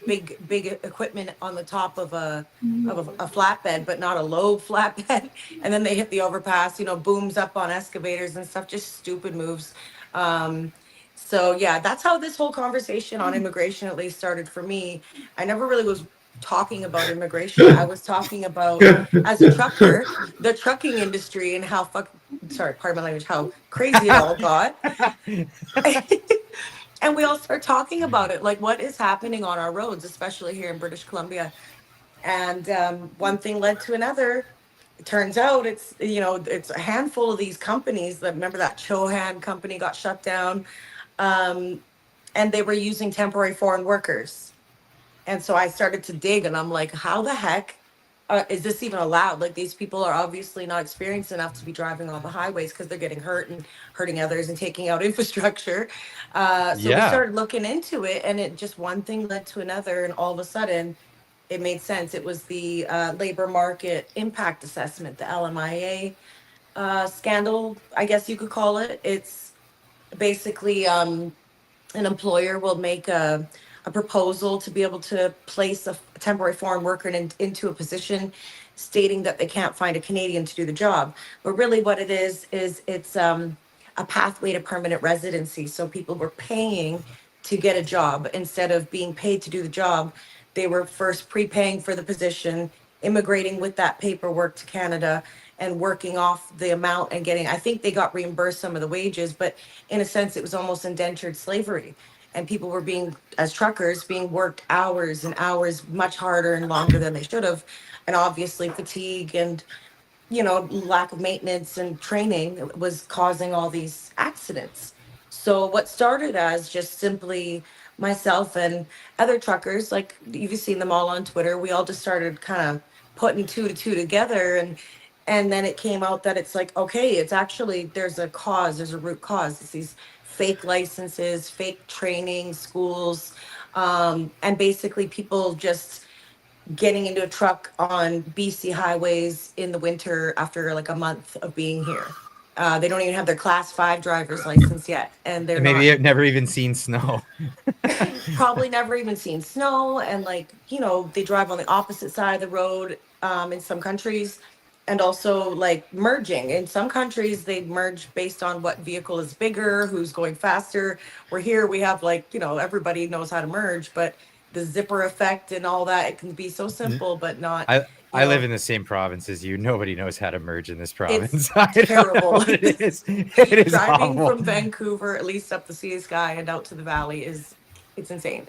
big equipment on the top of a flatbed, but not a low flatbed. And then they hit the overpass, booms up on excavators and stuff. Just stupid moves. Um, so yeah, that's how this whole conversation on immigration at least started for me. I never really was talking about immigration. I was talking about, as a trucker, the trucking industry, and how sorry, pardon my language, how crazy it all got. And we all start talking about it, like what is happening on our roads, especially here in British Columbia. And one thing led to another. It turns out it's a handful of these companies. That remember that Chohan company got shut down, um, and they were using temporary foreign workers. And so I started to dig, and I'm like, how the heck is this even allowed? Like, these people are obviously not experienced enough to be driving on the highways, because they're getting hurt and hurting others and taking out infrastructure. So we Yeah. started looking into it, and it just one thing led to another, and all of a sudden it made sense. It was the labor market impact assessment, the LMIA scandal, I guess you could call it. It's basically an employer will make a proposal to be able to place a temporary foreign worker into a position, stating that they can't find a Canadian to do the job. But really what it is it's a pathway to permanent residency. So people were paying to get a job instead of being paid to do the job. They were first prepaying for the position, immigrating with that paperwork to Canada, and working off the amount and getting, I think they got reimbursed some of the wages, but in a sense, it was almost indentured slavery. And people were being, as truckers, being worked hours and hours, much harder and longer than they should have. And obviously, fatigue and lack of maintenance and training was causing all these accidents. So what started as just simply myself and other truckers, like you've seen them all on Twitter, we all just started kind of putting two to two together, and then it came out that it's like, okay, it's actually there's a root cause. It's these fake licenses, fake training schools, and basically people just getting into a truck on BC highways in the winter after like a month of being here. They don't even have their class 5 driver's license yet, and they're And maybe not I've never even seen snow. probably never even seen snow. And like, they drive on the opposite side of the road in some countries. And also like merging. In some countries, they merge based on what vehicle is bigger, who's going faster. We're here, we have like, everybody knows how to merge, but the zipper effect and all that, it can be so simple, but not, I live in the same province as you. Nobody knows how to merge in this province. it's I don't know terrible. what it is. It is Driving awful. from Vancouver, at least up the Sea Sky and out to the valley, it's insane.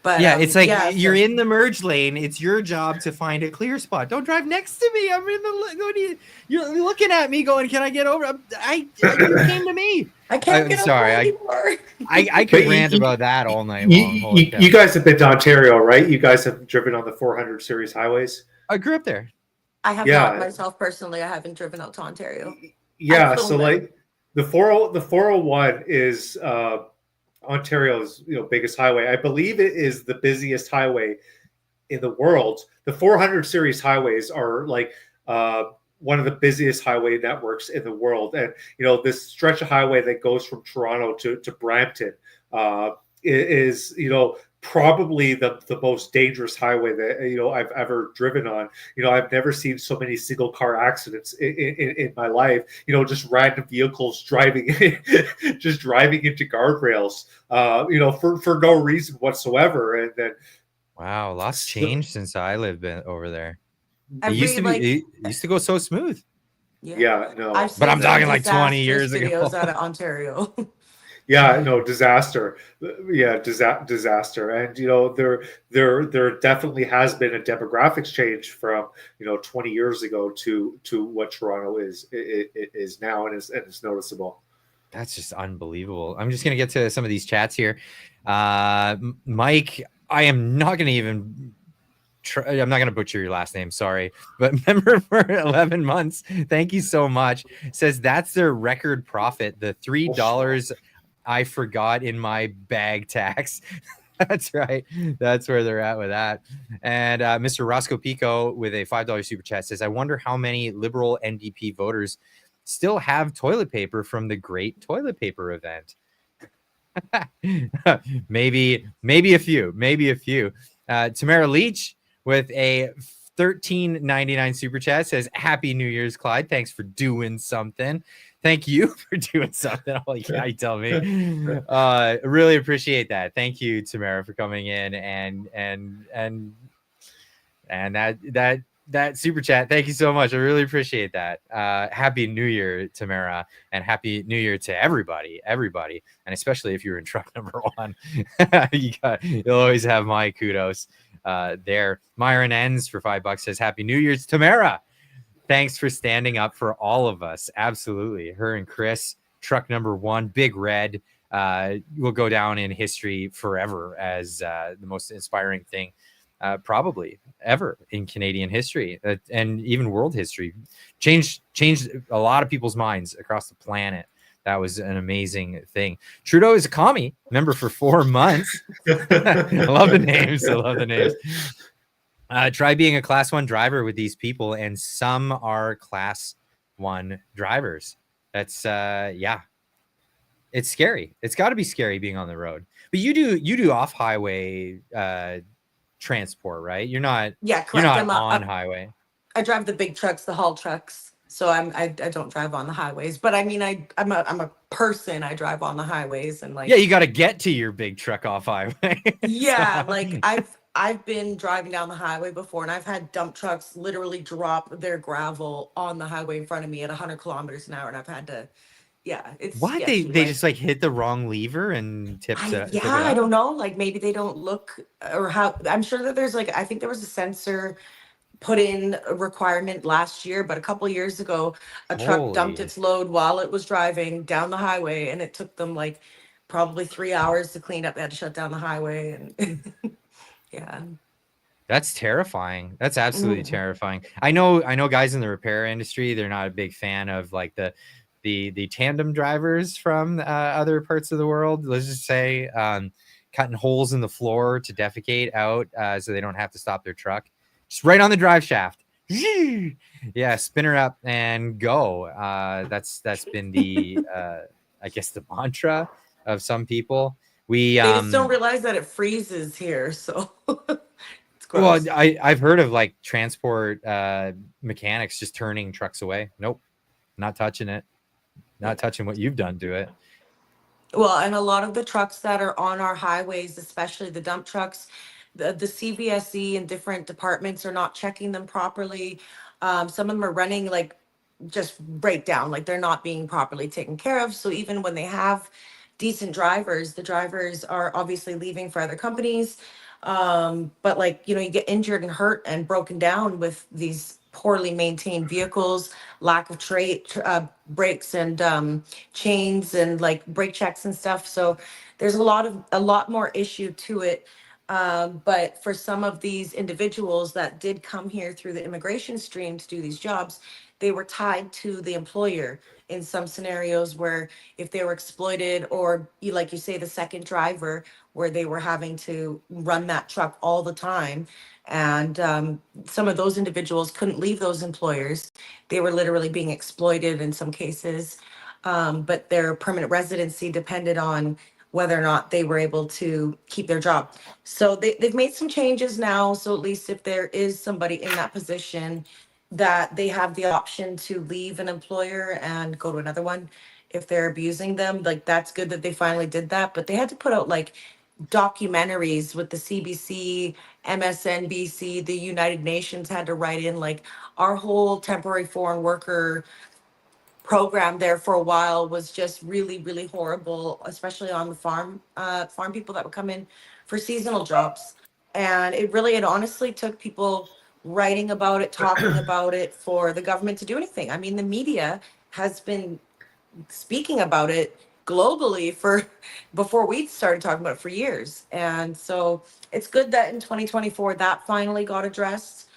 But Yeah, it's like yeah, you're so in the merge lane. It's your job to find a clear spot. Don't drive next to me. I'm in the. You're looking at me, going, "Can I get over?" You came to me. I can't I'm get sorry. over anymore. I could But rant about that all night long. Holy cow. you guys have been to Ontario, right? You guys have driven on the 400 series highways. I grew up there. I have not Yeah, myself personally. I haven't driven out to Ontario. I've yeah. So flown there. like the 401 is Ontario's biggest highway. I believe it is the busiest highway in the world. The 400 series highways are like one of the busiest highway networks in the world, and this stretch of highway that goes from Toronto to Brampton is probably the most dangerous highway that I've ever driven on. I've never seen so many single car accidents in my life. Just random vehicles driving just driving into guardrails for no reason whatsoever. And then Wow, lots changed since I lived over there. It used to go so smooth. Yeah, no. I've But I'm seen some talking like 20 years disastrous ago. videos out of Ontario. Yeah, no, disaster. Yeah, disaster. And there definitely has been a demographics change from 20 years ago to what Toronto is now, and it's noticeable. That's just unbelievable. I'm just gonna get to some of these chats here. Mike, I am not gonna even I'm not going to butcher your last name, sorry, but member for 11 months. Thank you so much. Says that's their record profit, the $3 I forgot in my bag tax. That's right. That's where they're at with that. And Mr. Roscoe Pico with a $5 super chat says, I wonder how many Liberal NDP voters still have toilet paper from the great toilet paper event. maybe a few. Tamara Leach with a $13.99 super chat says, Happy New Year's, Clyde. Thanks for doing something. Thank you for doing something. Oh, yeah, you tell me. Really appreciate that. Thank you, Tamara, for coming in and that super chat. Thank you so much. I really appreciate that. Happy New Year, Tamara, and Happy New Year to everybody, and especially if you're in truck number 1. You'll always have my kudos there. Myron Ends for $5 says, Happy New Year's, Tamara. Thanks for standing up for all of us. Absolutely. Her and Chris, truck number 1, Big Red, will go down in history forever as the most inspiring thing probably ever in Canadian history and even world history. Changed a lot of people's minds across the planet. That was an amazing thing. Trudeau is a commie, member for 4 months. I love the names. Try being a class 1 driver with these people, and some are class 1 drivers. That's it's scary. It's got to be scary being on the road. But you do off highway transport, right? You're not Correct. You're not on highway. I drive the big trucks, the haul trucks. So I don't drive on the highways, but I mean I'm a person. I drive on the highways and you got to get to your big truck off highway. Yeah, like I've been driving down the highway before, and I've had dump trucks literally drop their gravel on the highway in front of me at 100 kilometers an hour, and I've had to. Yeah, it's what sketchy, they just like hit the wrong lever and tipped it. Yeah, I don't know. Like maybe they don't look or how. I'm sure that there's I think there was a sensor put in a requirement last year, but a couple of years ago, a truck dumped its load while it was driving down the highway, and it took them probably 3 hours to clean up. They had to shut down the highway, and yeah. That's terrifying. That's absolutely terrifying. I know guys in the repair industry, they're not a big fan of the tandem drivers from other parts of the world. Let's just say cutting holes in the floor to defecate out so they don't have to stop their truck. Just right on the drive shaft. Yeah, spin her up and go. That's been the I guess the mantra of some people. They just don't realize that it freezes here, so it's gross. Well, I've heard of transport mechanics just turning trucks away. Nope, not touching it. Not touching what you've done to it. Well, and a lot of the trucks that are on our highways, especially the dump trucks, the CVSE and different departments are not checking them properly. Some of them are running just breakdown, they're not being properly taken care of. So even when they have decent drivers, the drivers are obviously leaving for other companies. But like, you get injured and hurt and broken down with these poorly maintained vehicles, lack of brakes and chains and like brake checks and stuff. So there's a lot more issue to it. But for some of these individuals that did come here through the immigration stream to do these jobs, they were tied to the employer in some scenarios where if they were exploited, or like you say, the second driver, where they were having to run that truck all the time. And some of those individuals couldn't leave those employers. They were literally being exploited in some cases. But their permanent residency depended on whether or not they were able to keep their job. So they've made some changes now. So at least if there is somebody in that position, that they have the option to leave an employer and go to another one if they're abusing them. Like, that's good that they finally did that. But they had to put out like documentaries with the CBC, MSNBC, the United Nations had to write in, like, our whole temporary foreign worker program there for a while was just really, really horrible, especially on the farm people that would come in for seasonal jobs. And it honestly took people writing about it, talking about it, for the government to do anything. I mean, the media has been speaking about it globally for before we started talking about it for years. And so it's good that in 2024 that finally got addressed.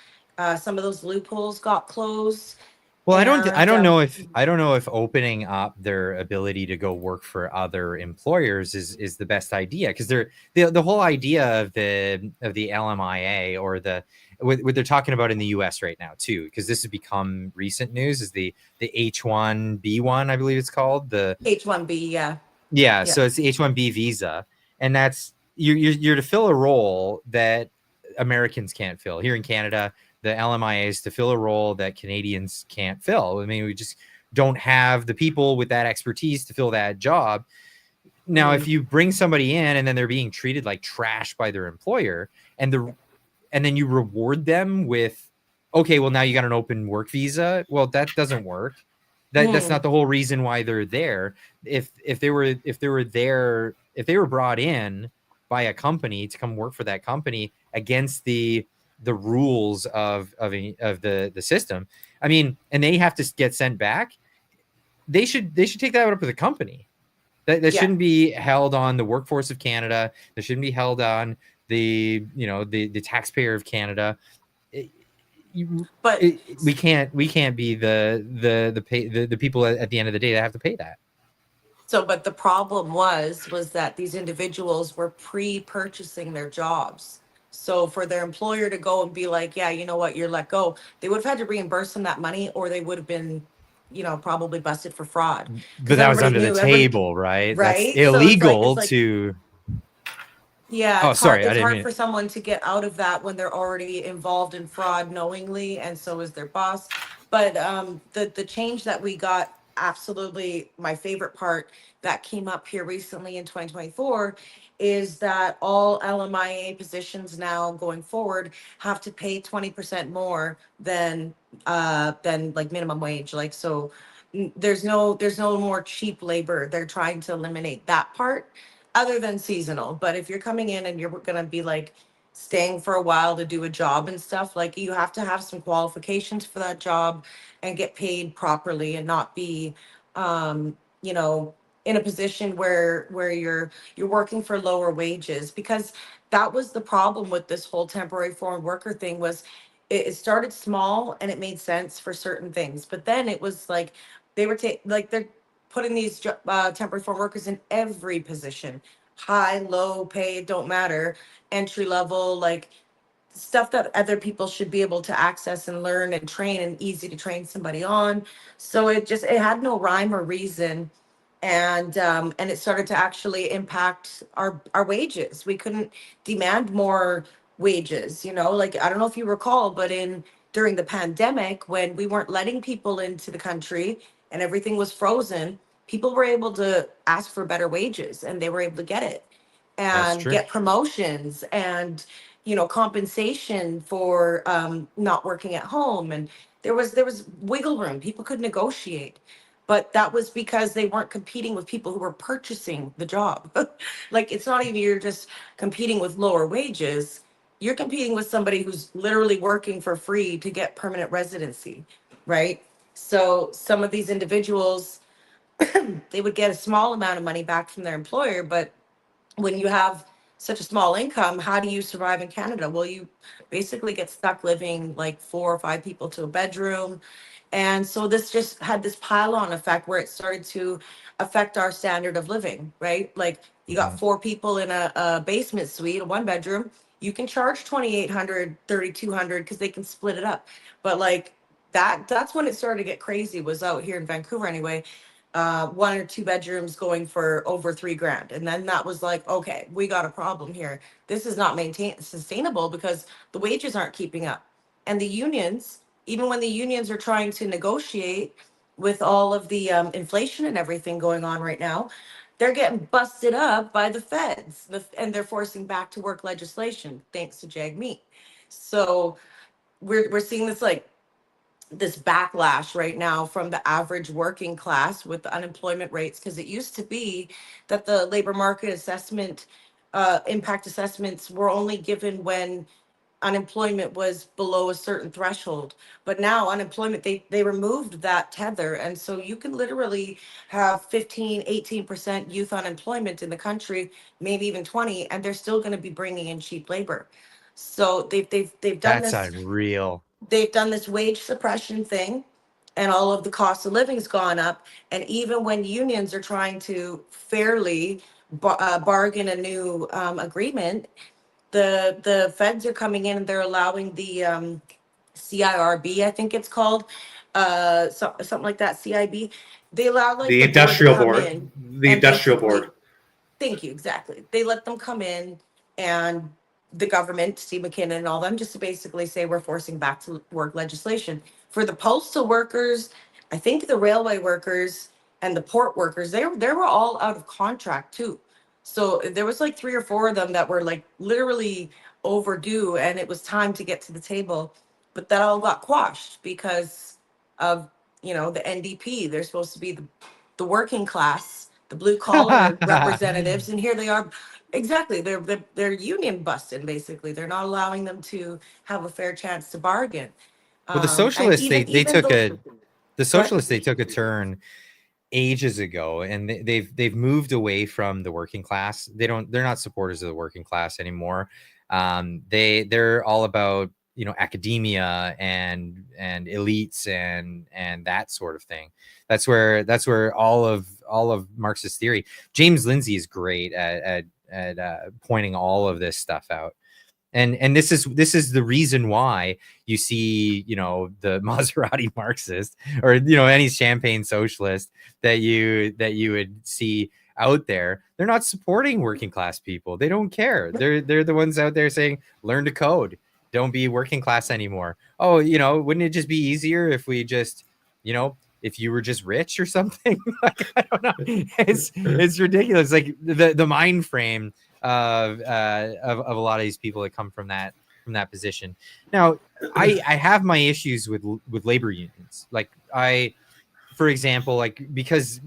Some of those loopholes got closed. Well, I And don't know if opening up their ability to go work for other employers is the best idea, because the whole idea of the LMIA, or what they're talking about in the US right now too, because this has become recent news, is the H1B1, I believe it's called, the H1B, yeah. yeah. So it's the H1B visa, and that's you're to fill a role that Americans can't fill here in Canada. The LMIA is to fill a role that Canadians can't fill. I mean, we just don't have the people with that expertise to fill that job. Now, if you bring somebody in and then they're being treated like trash by their employer, and then you reward them with, okay, well, now you got an open work visa. Well, that doesn't work. That's not the whole reason why they're there. If they were brought in by a company to come work for that company against the rules of the system, I mean, and they have to get sent back, they should take that up with the company. That shouldn't be held on the workforce of Canada. That shouldn't be held on the taxpayer of Canada. But we can't be the people at the end of the day that have to pay that. So, but the problem was that these individuals were pre-purchasing their jobs. So for their employer to go and be like, yeah, you know what, you're let go, they would have had to reimburse them that money, or they would have been, probably busted for fraud. But that was under the table, right? Right? That's illegal it's like, to. Yeah, Oh, it's hard, sorry, I it's didn't hard mean. for someone to get out of that when they're already involved in fraud knowingly, and so is their boss. But the change that we got, absolutely my favorite part that came up here recently in 2024, is that all LMIA positions now going forward have to pay 20% more than like minimum wage. Like, so there's no more cheap labor. They're trying to eliminate that part, other than seasonal. But if you're coming in and you're gonna be like staying for a while to do a job and stuff, like, you have to have some qualifications for that job and get paid properly, and not be in a position where you're working for lower wages. Because that was the problem with this whole temporary foreign worker thing. Was it started small and it made sense for certain things, but then it was like they were like they're putting these temporary foreign workers in every position, high, low pay, it don't matter, entry level, like stuff that other people should be able to access and learn and train, and easy to train somebody on. So it had no rhyme or reason. And it started to actually impact our wages. We couldn't demand more wages, like, I don't know if you recall, but during the pandemic, when we weren't letting people into the country and everything was frozen, people were able to ask for better wages, and they were able to get it, That's and true. get promotions, and compensation for not working at home. And there was wiggle room. People could negotiate. but that was because they weren't competing with people who were purchasing the job. Like, it's not even you're just competing with lower wages, you're competing with somebody who's literally working for free to get permanent residency, right? So some of these individuals, they would get a small amount of money back from their employer, but when you have such a small income, how do you survive in Canada? Well, you basically get stuck living like 4 or 5 people to a bedroom. And so this just had this pile-on effect where it started to affect our standard of living, right? Like, you got 4 people in a basement suite, a 1 bedroom. You can charge 2,800, 3,200 because they can split it up. But like that's when it started to get crazy, was out here in Vancouver anyway. 1 or 2 bedrooms going for over 3 grand. And then that was like, okay, we got a problem here. This is not sustainable because the wages aren't keeping up. And the unions, even when the unions are trying to negotiate with all of the inflation and everything going on right now, they're getting busted up by the feds, and they're forcing back to work legislation thanks to JAG-Me. So we're seeing this backlash right now from the average working class with the unemployment rates, because it used to be that the labor market assessment impact assessments were only given when unemployment was below a certain threshold. But now unemployment, they removed that tether, and so you can literally have 15-18% youth unemployment in the country, maybe even 20, and they're still going to be bringing in cheap labor. So they've done That's this, unreal. wage suppression thing, and all of the cost of living's gone up. And even when unions are trying to fairly bargain a new agreement, the feds are coming in and they're allowing the CIRB, I think it's called, something like that, CIB. They allow like The the board to industrial come board, in the and industrial basically, board. thank you, exactly. They let them come in, and the government, Steve McKinnon and all them, just to basically say we're forcing back to work legislation. For the postal workers, I think the railway workers and the port workers, they were all out of contract too. So there was like 3 or 4 of them that were like literally overdue, and it was time to get to the table. But that all got quashed because of, the NDP. They're supposed to be the working class, the blue collar representatives, and here they are. Exactly, they're union busted basically. They're not allowing them to have a fair chance to bargain. Well, the And socialists, even those. they took a turn ages ago, and they've moved away from the working class. They're not supporters of the working class anymore. They're all about, academia and elites and that sort of thing. That's where all of Marxist theory. James Lindsay is great at pointing all of this stuff out. And this is the reason why you see, the Maserati Marxist, or, any champagne socialist that you would see out there. They're not supporting working class people. They don't care. They're the ones out there saying, learn to code, don't be working class anymore. Oh, wouldn't it just be easier if we just, if you were just rich or something? Like, I don't know. It's ridiculous. Like the mind frame of a lot of these people that come from that position. Now, I have my issues with labor unions. Like, for example, like because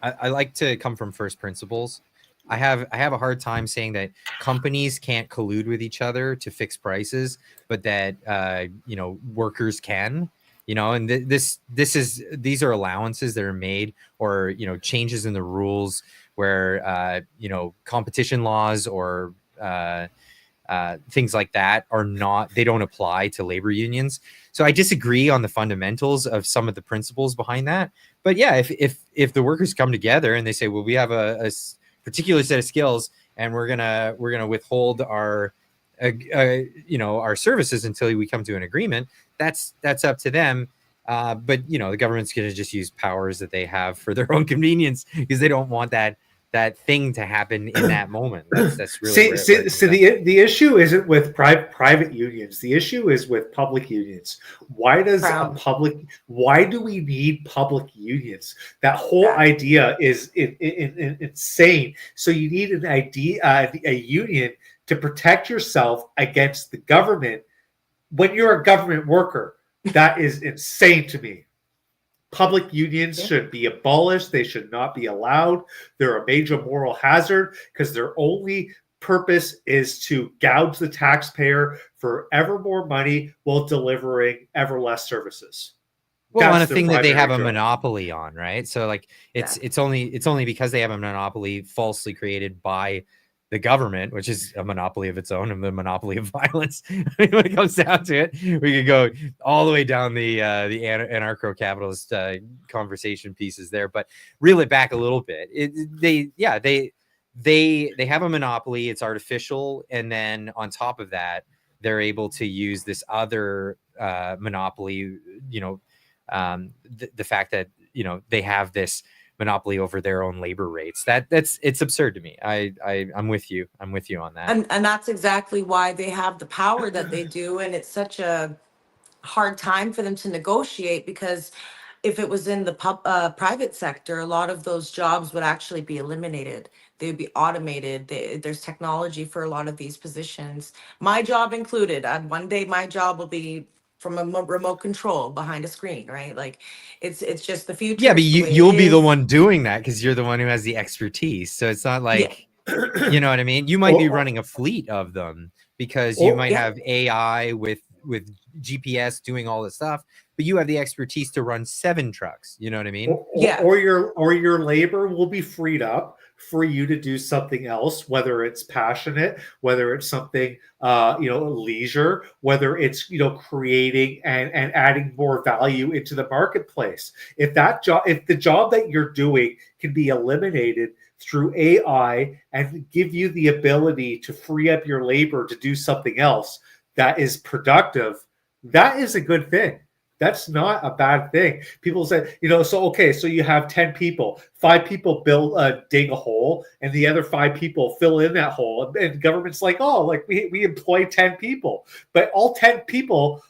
I like to come from first principles. I have a hard time saying that companies can't collude with each other to fix prices, but that workers can. And these are allowances that are made, or changes in the rules where competition laws or things like that they don't apply to labor unions. So I disagree on the fundamentals of some of the principles behind that. But yeah, if the workers come together and they say, well, we have a particular set of skills, and we're gonna withhold our our services until we come to an agreement, that's up to them. But the government's gonna just use powers that they have for their own convenience, because they don't want that thing to happen in that moment. That's really the issue isn't with private unions. The issue is with public unions. Why do we need public unions? That whole idea is insane. So you need a union to protect yourself against the government when you're a government worker. That is insane to me. Public unions should be abolished. They should not be allowed. They're a major moral hazard because their only purpose is to gouge the taxpayer for ever more money while delivering ever less services. Well, on a their thing that they have a primary job. monopoly on, right? So like it's only because they have a monopoly falsely created by the government, which is a monopoly of its own, and the monopoly of violence. I mean, when it comes down to it, we could go all the way down the anarcho-capitalist conversation pieces there, but reel it back a little bit. They have a monopoly. It's artificial, and then on top of that, they're able to use this other monopoly. You know, the fact that they have this monopoly over their own labor rates. It's absurd to me. I'm with you on that. And that's exactly why they have the power that they do, and it's such a hard time for them to negotiate, because if it was in the private sector, a lot of those jobs would actually be eliminated. They'd be automated. There's technology for a lot of these positions, my job included. One day my job will be from a remote control behind a screen, right? Like it's just the future. Yeah, but you'll be the one doing that because you're the one who has the expertise. So it's not like, you know what I mean? You might be running a fleet of them because you might have AI with GPS doing all this stuff, but you have the expertise to run 7 trucks. You know what I mean? Or your labor will be freed up for you to do something else, whether it's passionate, whether it's something leisure, whether it's creating and adding more value into the marketplace. If the job that you're doing can be eliminated through AI and give you the ability to free up your labor to do something else that is productive, that is a good thing. That's not a bad thing. People say, so you have 10 people, 5 people dig a hole, and the other 5 people fill in that hole. And the government's like, we employ 10 people, but all 10 people,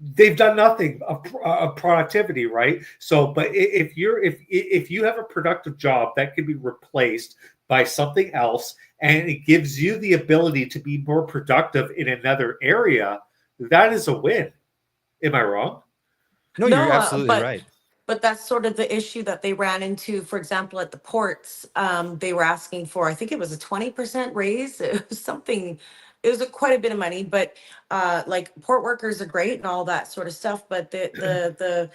they've done nothing of productivity, right? So, but if you have a productive job that can be replaced by something else, and it gives you the ability to be more productive in another area, that is a win. Am I wrong? No, you're absolutely right. But that's sort of the issue that they ran into. For example, at the ports, they were asking for, I think it was a 20% raise. It was something, it was quite a bit of money, but like port workers are great and all that sort of stuff. But the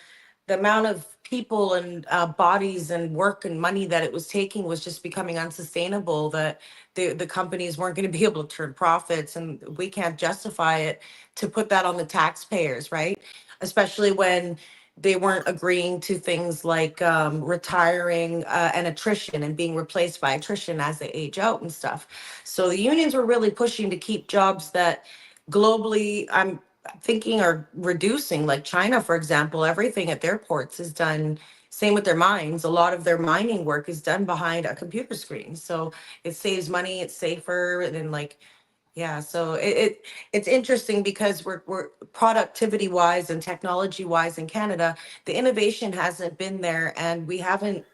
amount of people and bodies and work and money that it was taking was just becoming unsustainable, that the companies weren't going to be able to turn profits, and we can't justify it to put that on the taxpayers, right? Especially when they weren't agreeing to things like retiring and attrition and being replaced by attrition as they age out and stuff. So the unions were really pushing to keep jobs that globally I'm thinking are reducing, like China, for example. Everything at their ports is done. Same with their mines. A lot of their mining work is done behind a computer screen. So it saves money, it's safer, and then so it's interesting because we're productivity wise and technology wise in Canada, the innovation hasn't been there, and we haven't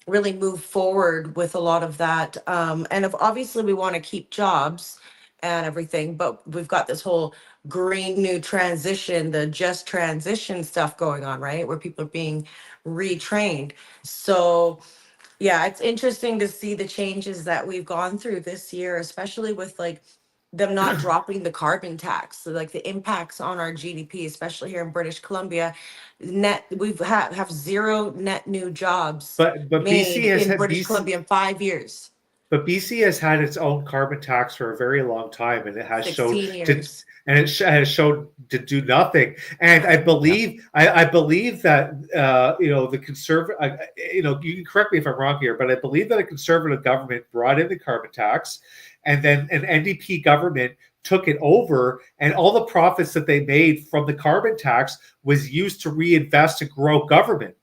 really moved forward with a lot of that. And if obviously we want to keep jobs and everything, but we've got this whole green new transition, the just transition stuff going on, right? Where people are being retrained. So yeah, it's interesting to see the changes that we've gone through this year, especially with them not dropping the carbon tax. So the impacts on our GDP, especially here in British Columbia, we've have 0 net new jobs but made BC has in had British Columbia in 5 years. But BC has had its own carbon tax for a very long time, and it has shown years. has shown to do nothing. And I believe that the conservative, you can correct me if I'm wrong here, but I believe that a conservative government brought in the carbon tax, and then an NDP government took it over, and all the profits that they made from the carbon tax was used to reinvest to grow government.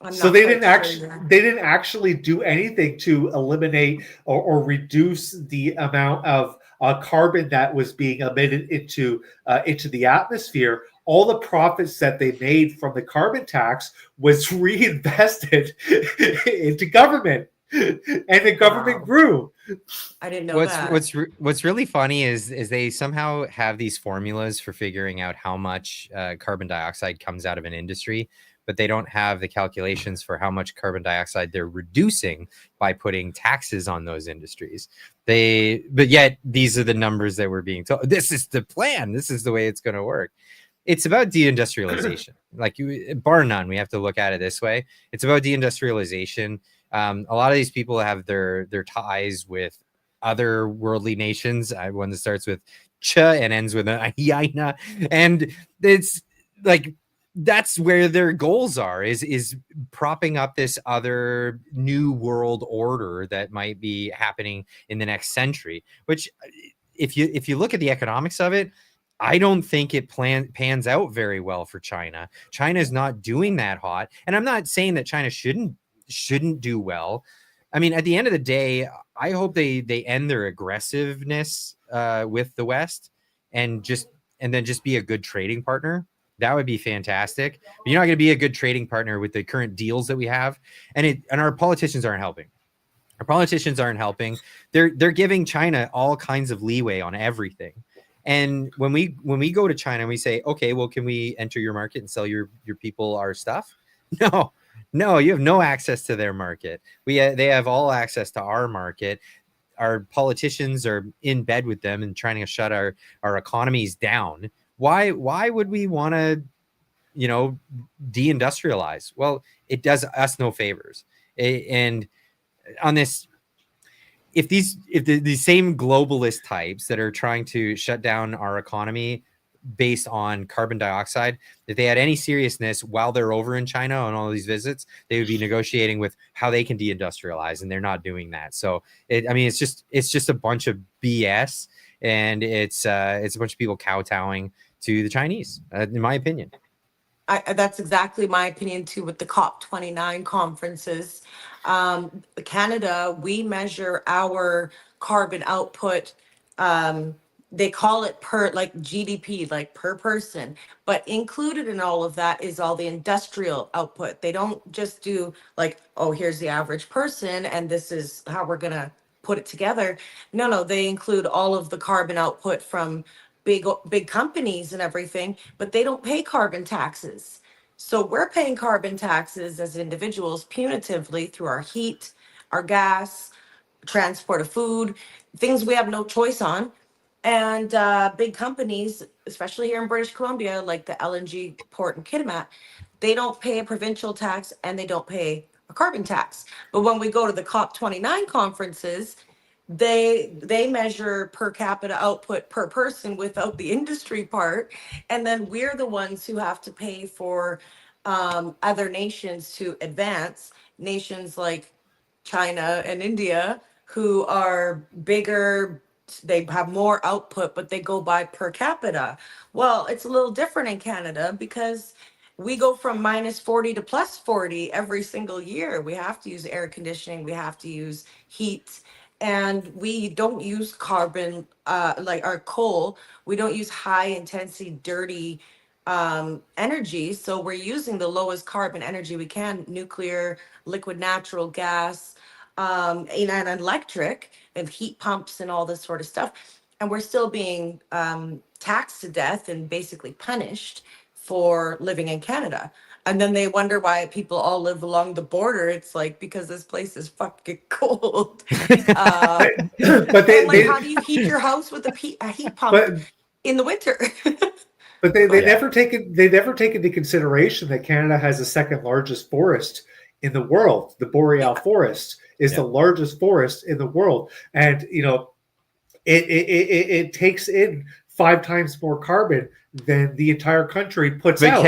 So they didn't actually do anything to eliminate or reduce the amount of carbon that was being emitted into the atmosphere. All the profits that they made from the carbon tax was reinvested into government. and the government Wow. grew. I didn't know that. What's really funny is they somehow have these formulas for figuring out how much carbon dioxide comes out of an industry, but they don't have the calculations for how much carbon dioxide they're reducing by putting taxes on those industries. But yet these are the numbers that we're being told. This is the plan. This is the way it's going to work. It's about deindustrialization. Like, bar none, we have to look at it this way. It's about deindustrialization. A lot of these people have their ties with other worldly nations. One that starts with ch and ends with an yaina, and it's like that's where their goals are, is propping up this other new world order that might be happening in the next century. Which, if you look at the economics of it, I don't think it pans out very well for China. China is not doing that hot, and I'm not saying that China shouldn't do well. I mean, at the end of the day, I hope they end their aggressiveness with the West and then just be a good trading partner. That would be fantastic. But you're not going to be a good trading partner with the current deals that we have, and our politicians aren't helping. Our politicians aren't helping. They're giving China all kinds of leeway on everything. And when we go to China and we say, okay, well, can we enter your market and sell your people our stuff? No, you have no access to their market. They have all access to our market. Our politicians are in bed with them and trying to shut our economies down. Why would we want to, deindustrialize? Well, it does us no favors. And on this, if the same globalist types that are trying to shut down our economy based on carbon dioxide, if they had any seriousness while they're over in China on all these visits, they would be negotiating with how they can deindustrialize, and they're not doing that. So it's just a bunch of BS, and it's a bunch of people kowtowing to the Chinese, in my opinion. That's exactly my opinion too with the COP29 conferences. Canada, we measure our carbon output. They call it per like GDP, like per person, but included in all of that is all the industrial output. They don't just do like, oh, here's the average person and this is how we're going to put it together. No, they include all of the carbon output from big companies and everything, but they don't pay carbon taxes. So we're paying carbon taxes as individuals punitively through our heat, our gas, transport of food, things we have no choice on. And big companies, especially here in British Columbia, like the LNG port in Kitimat, they don't pay a provincial tax and they don't pay a carbon tax. But when we go to the COP29 conferences, they measure per capita output per person without the industry part, and then we're the ones who have to pay for other nations to advance, nations like China and India, who are bigger, they have more output, but they go by per capita. Well, it's a little different in Canada because we go from minus 40 to plus 40 every single year. We have to use air conditioning, we have to use heat, and we don't use carbon, like our coal. We don't use high intensity, dirty energy. So we're using the lowest carbon energy we can, nuclear, liquid natural gas, and electric and heat pumps and all this sort of stuff. And we're still being taxed to death and basically punished for living in Canada. And then they wonder why people all live along the border. It's like, because this place is fucking cold. But And like, how do you heat your house with a heat pump but in the winter? but they Yeah. never take into consideration that Canada has the second largest forest in the world. The boreal forest is the largest forest in the world, and it takes in 5 times more carbon than the entire country puts out.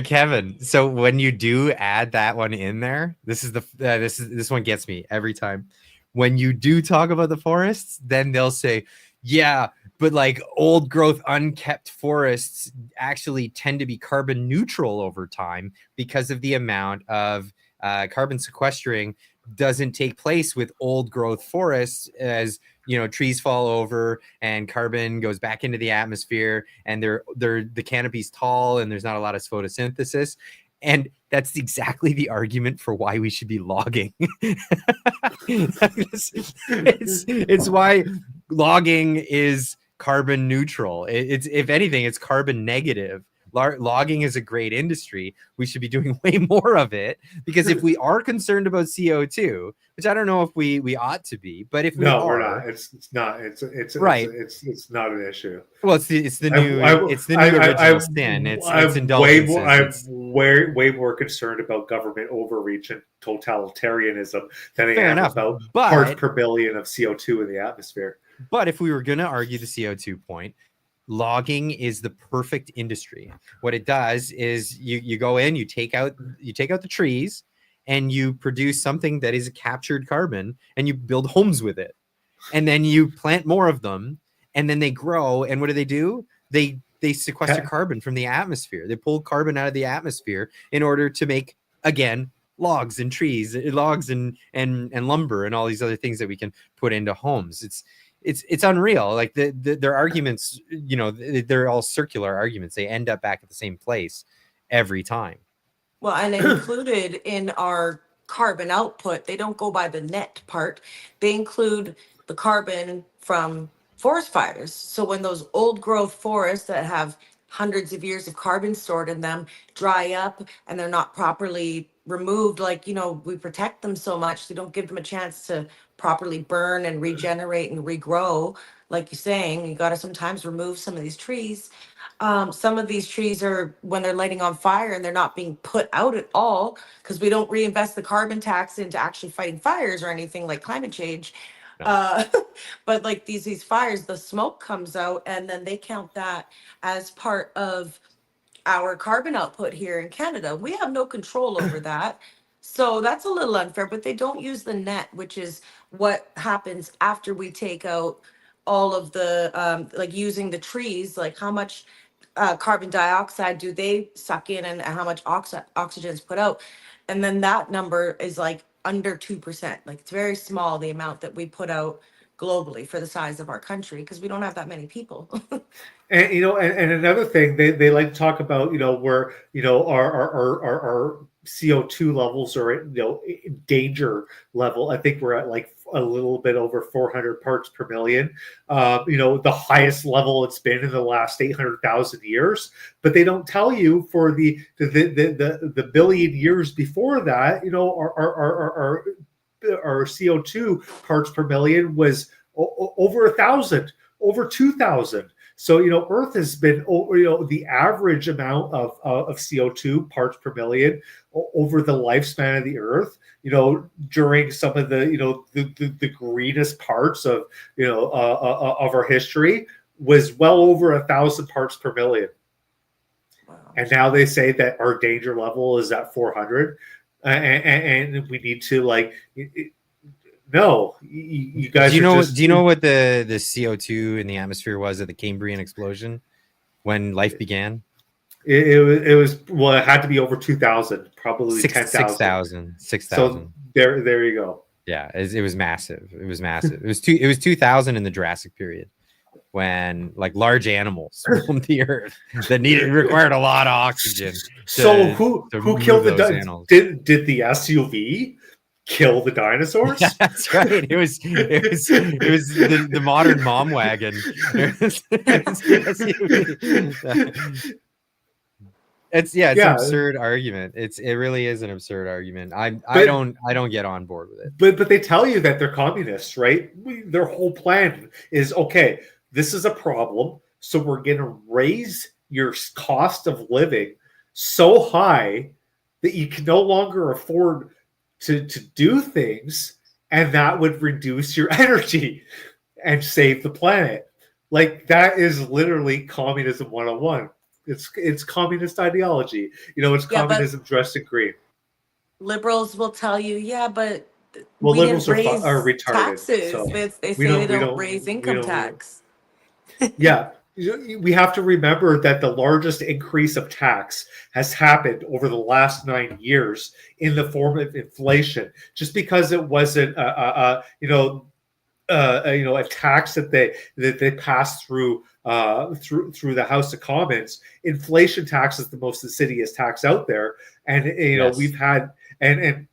Kevin, so when you do add that one in there, this one gets me every time. When you do talk about the forests, then they'll say, yeah, but like old growth unkept forests actually tend to be carbon neutral over time because of the amount of carbon sequestering doesn't take place with old growth forests, as trees fall over and carbon goes back into the atmosphere, and the canopy's tall and there's not a lot of photosynthesis. And that's exactly the argument for why we should be logging. it's why logging is carbon neutral. It's, if anything, it's carbon negative. Logging is a great industry. We should be doing way more of it, because if we are concerned about CO2, which I don't know if we ought to be, but if we are, we're not. It's not. It's right. It's not an issue. Well, it's the new original sin. It's indulgences. I'm way more concerned about government overreach and totalitarianism than I am about parts per billion of CO2 in the atmosphere. But if we were going to argue the CO2 point, logging is the perfect industry. What it does is you go in, you take out the trees, and you produce something that is a captured carbon, and you build homes with it, and then you plant more of them, and then they grow. And what do? They sequester carbon from the atmosphere. They pull carbon out of the atmosphere in order to make, again, logs and trees, logs and lumber and all these other things that we can put into homes. It's unreal. Like their arguments, they're all circular arguments. They end up back at the same place every time. Well, and included in our carbon output, they don't go by the net part. They include the carbon from forest fires. So when those old growth forests that have hundreds of years of carbon stored in them dry up and they're not properly removed, we protect them so much, they don't give them a chance to properly burn and regenerate and regrow. Like you're saying, you got to sometimes remove some of these trees. Some of these trees are, when they're lighting on fire and they're not being put out at all, because we don't reinvest the carbon tax into actually fighting fires or anything like climate change. No. But like these fires, the smoke comes out, and then they count that as part of our carbon output here in Canada. We have no control over that. So that's a little unfair, but they don't use the net, which is what happens after we take out all of the, using the trees, like how much carbon dioxide do they suck in and how much oxygen is put out. And then that number is like under 2%. Like it's very small, the amount that we put out globally for the size of our country, because we don't have that many people. And and another thing they like to talk about, where our CO2 levels are at danger level. I think we're at like a little bit over 400 parts per million. The highest level it's been in the last 800,000 years. But they don't tell you for the billion years before that, our CO2 parts per million was over 1,000, over 2,000. So, Earth has been, the average amount of CO2 parts per million over the lifespan of the Earth, during some of the greenest parts of our history was well over 1,000 parts per million. Wow. And now they say that our danger level is at 400, and we need to no, you guys. Do you know what the CO2 in the atmosphere was at the Cambrian explosion when life began? It was it had to be over 2,000, probably 10,000. 6,000. So there you go. Yeah, it was massive. It was 2,000 in the Jurassic period, when large animals roamed the earth that required a lot of oxygen. So who killed the did the SUV kill the dinosaurs? Yeah, that's right. It was the modern mom wagon. It's an absurd argument. It really is an absurd argument. I don't get on board with it. But they tell you that they're communists, right? Their whole plan is, okay, this is a problem, so we're going to raise your cost of living so high that you can no longer afford to do things, and that would reduce your energy and save the planet. That is literally communism 101. It's communist ideology. It's communism dressed in green. Liberals will tell you, but liberals are retarded. Taxes. So they say they don't raise income tax. Yeah. We have to remember that the largest increase of tax has happened over the last 9 years in the form of inflation. Just because it wasn't, a tax that they pass through the House of Commons. Inflation tax is the most insidious tax out there, and Yes. we've had and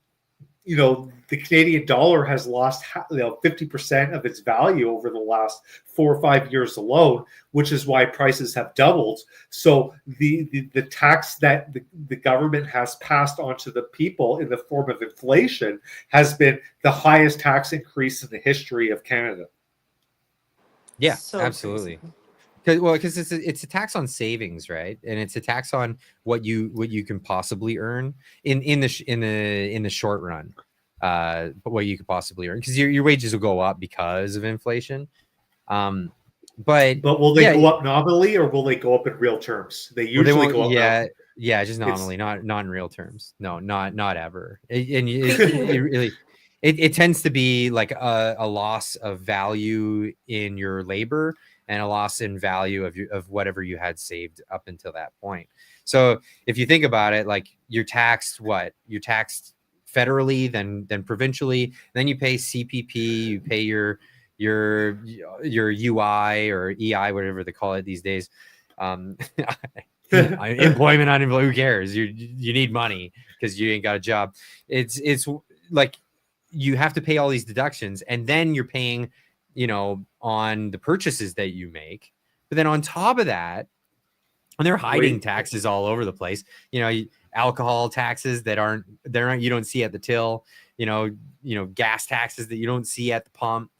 the Canadian dollar has lost 50% of its value over the last 4 or 5 years alone, which is why prices have doubled. So the tax that the government has passed on to the people in the form of inflation has been the highest tax increase in the history of Canada. Yeah, So absolutely. crazy. Because it's a tax on savings, right? And it's a tax on what you can possibly earn in the short run, but what you could possibly earn, because your wages will go up because of inflation. But will they yeah, go up nominally, or will they go up in real terms? They well, they usually won't. go up nominally. Yeah, just It's nominally, not in real terms. No, not ever. It really. It tends to be like a loss of value in your labor and a loss in value of whatever you had saved up until that point. So if you think about it, like you're taxed federally, then provincially, then you pay CPP, you pay your UI or EI, whatever they call it these days. Employment, unemployment, who cares? You need money because you ain't got a job. It's like you have to pay all these deductions, and then you're paying, on the purchases that you make. But then on top of that, and they're hiding taxes all over the place. Alcohol taxes that aren't you don't see at the till. Gas taxes that you don't see at the pump.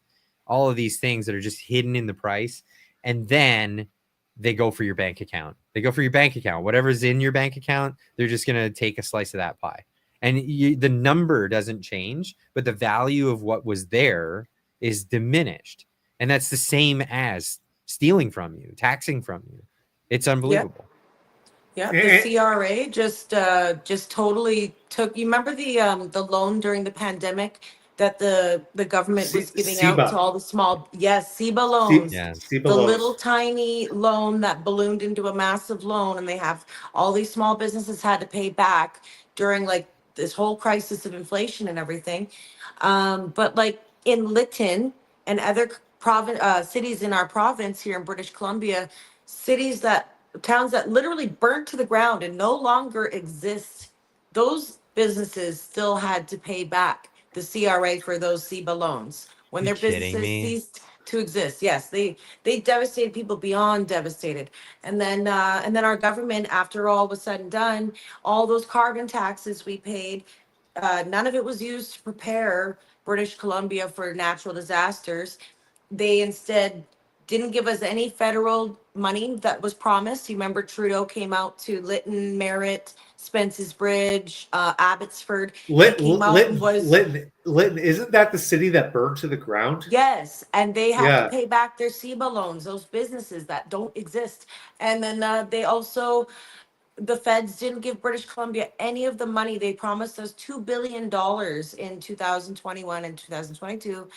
All of these things that are just hidden in the price, and then they go for your bank account. Whatever's in your bank account, they're just going to take a slice of that pie. And the number doesn't change, but the value of what was there is diminished. And that's the same as stealing from you, taxing from you. It's unbelievable. Yeah, the CRA just totally took. You remember the loan during the pandemic that the government was giving out to all the small, SEBA loans. SEBA The loans. little tiny loan that ballooned into a massive loan, and they have all these small businesses had to pay back during like this whole crisis of inflation and everything. But like in Lytton and other cities in our province here in British Columbia, towns that literally burnt to the ground and no longer exist, those businesses still had to pay back the CRA for those SEBA loans when their businesses ceased to exist. Yes, they devastated people beyond devastated. And then our government, after all was said and done, all those carbon taxes we paid, none of it was used to prepare British Columbia for natural disasters. They instead didn't give us any federal money that was promised. You remember Trudeau came out to Lytton, Merritt, Spence's Bridge, Abbotsford. Lytton, isn't that the city that burned to the ground? Yes, and they have to pay back their SEBA loans, those businesses that don't exist. And then the feds didn't give British Columbia any of the money. They promised us $2 billion in 2021 and 2022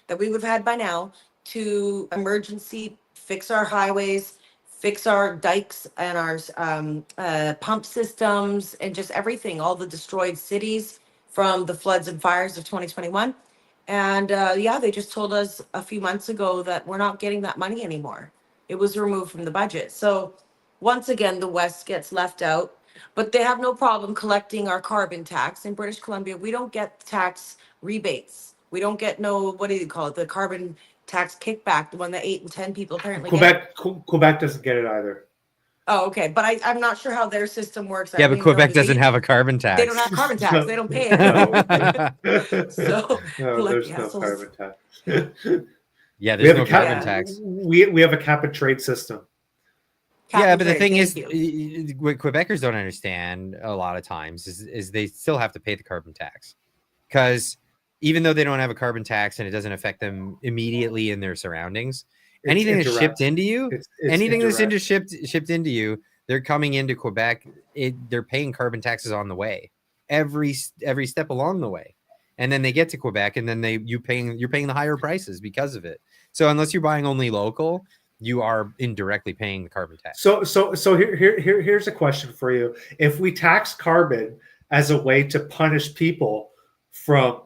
that we would have had by now to emergency fix our highways, fix our dikes and our pump systems and just everything, all the destroyed cities from the floods and fires of 2021. And they just told us a few months ago that we're not getting that money anymore. It was removed from the budget. So once again, the West gets left out, but they have no problem collecting our carbon tax. In British Columbia, we don't get tax rebates. We don't get what do you call it? The carbon tax kickback, the one that 8 and 10 people apparently get. Quebec doesn't get it either. Oh, okay. But I'm not sure how their system works. Yeah, but Quebec doesn't have a carbon tax. They don't have carbon tax. They don't pay it. There's no carbon tax. Yeah, there's no carbon tax. We have a cap and trade system. But the thing is, what Quebecers don't understand a lot of times is they still have to pay the carbon tax, because even though they don't have a carbon tax and it doesn't affect them immediately in their surroundings, anything that's shipped into you, shipped into you, they're coming into Quebec. They're paying carbon taxes on the way, every step along the way, and then they get to Quebec, and then you're paying the higher prices because of it. So unless you're buying only local, you are indirectly paying the carbon tax. So here's a question for you. If we tax carbon as a way to punish people from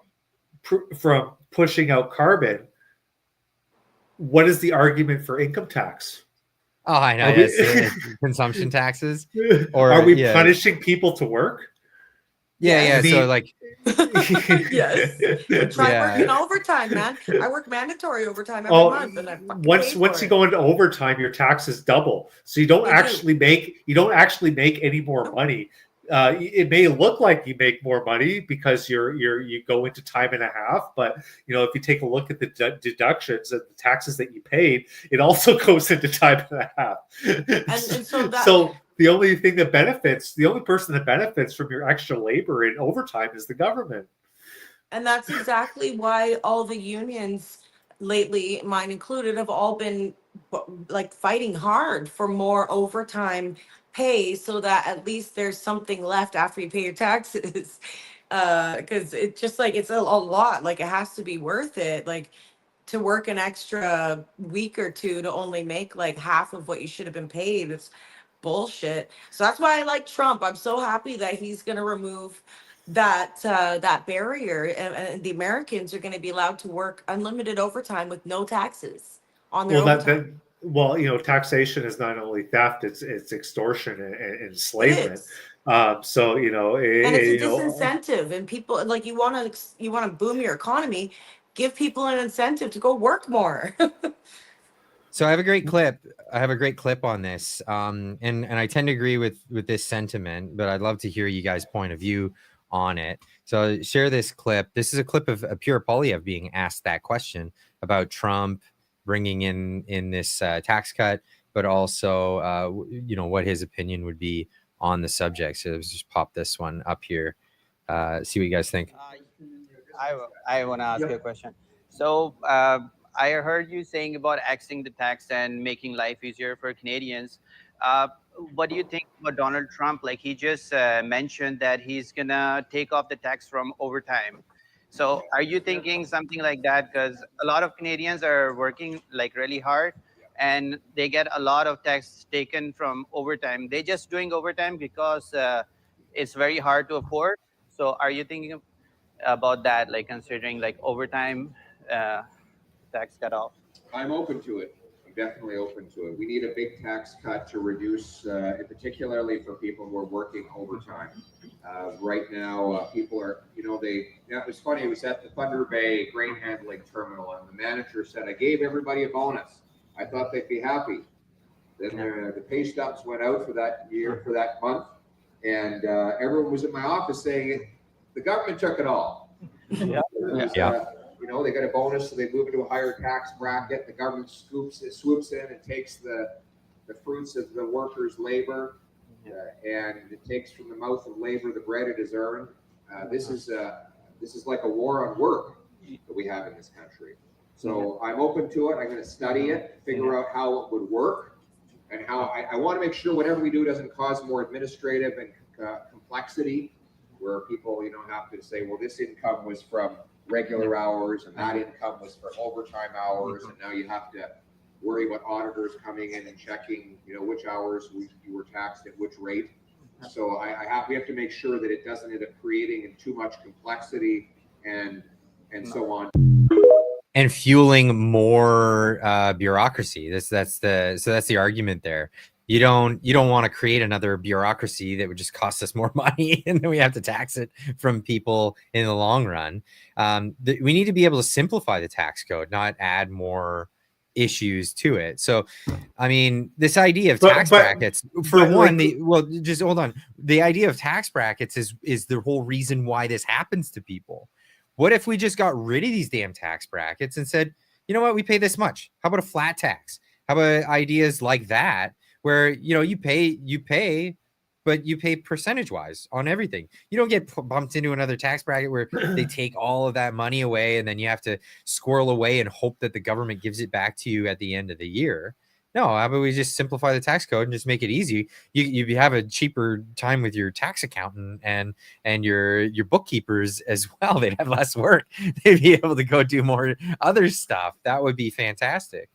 pushing out carbon, what is the argument for income tax? Oh, I know. Are we, Yes, consumption taxes, or are we yeah, punishing people to work? yeah, Yes. yeah. I So mean, like, Yes. Try working yeah. overtime, man. I work mandatory overtime every oh, month and I fucking pay once for you it. go into overtime, your taxes double. So you don't They do. actually make any more money. It may look like you make more money because you go into time and a half, but if you take a look at the deductions and the taxes that you paid, it also goes into time and a half. And so that So the only person that benefits from your extra labor in overtime is the government. And that's exactly why all the unions lately, mine included, have all been like fighting hard for more overtime pay so that at least there's something left after you pay your taxes. Because it just like it's a lot. Like it has to be worth it. Like to work an extra week or two to only make like half of what you should have been paid. It's bullshit. So that's why I like Trump. I'm so happy that he's going to remove that barrier, and the Americans are going to be allowed to work unlimited overtime with no taxes on their Well, overtime. taxation is not only theft; it's extortion and It enslavement. is. So And it's a disincentive, and people like you want to boom your economy, give people an incentive to go work more. So I have a great clip. I have a great clip on this, and I tend to agree with this sentiment, but I'd love to hear you guys' point of view on it. So share this clip. This is a clip of Pure Polyev being asked that question about Trump bringing in this tax cut, but also what his opinion would be on the subject. So let's just pop this one up here. See what you guys think. I want to ask you a question. So I heard you saying about axing the tax and making life easier for Canadians. Uh, what do you think about Donald Trump? Like he just mentioned that he's gonna take off the tax from overtime. So are you thinking something like that? Because a lot of Canadians are working like really hard, and they get a lot of tax taken from overtime. They're just doing overtime because it's very hard to afford. So are you thinking about that, like considering like overtime tax cutoff? I'm open to it. I'm definitely open to it. We need a big tax cut to reduce, particularly for people who are working overtime. Right now, people are, it was funny. It was at the Thunder Bay grain handling terminal, and the manager said, I gave everybody a bonus. I thought they'd be happy. Then the pay stubs went out for that year, for that month, and everyone was in my office saying, the government took it all. Yeah. They got a bonus, so they move into a higher tax bracket. The government swoops in and takes the fruits of the workers' labor, and it takes from the mouth of labor the bread it has earned. This is like a war on work that we have in this country. So I'm open to it. I'm going to study it, figure out how it would work, and how I want to make sure whatever we do doesn't cause more administrative and complexity, where people have to say, well, this income was from regular hours and that income was for overtime hours, and now you have to worry about auditors coming in and checking which hours you were taxed at which rate. So we have to make sure that it doesn't end up creating too much complexity and so on, and fueling more bureaucracy. That's the argument there. You don't want to create another bureaucracy that would just cost us more money, and then we have to tax it from people in the long run. We need to be able to simplify the tax code, not add more issues to it. So, I mean, this idea of tax brackets, just hold on. The idea of tax brackets is the whole reason why this happens to people. What if we just got rid of these damn tax brackets and said, you know what, we pay this much? How about a flat tax? How about ideas like that, where you pay, but you pay percentage wise on everything. You don't get bumped into another tax bracket where they take all of that money away and then you have to squirrel away and hope that the government gives it back to you at the end of the year. No, how about we just simplify the tax code and just make it easy? You have a cheaper time with your tax accountant and your bookkeepers as well. They'd have less work. They'd be able to go do more other stuff. That would be fantastic.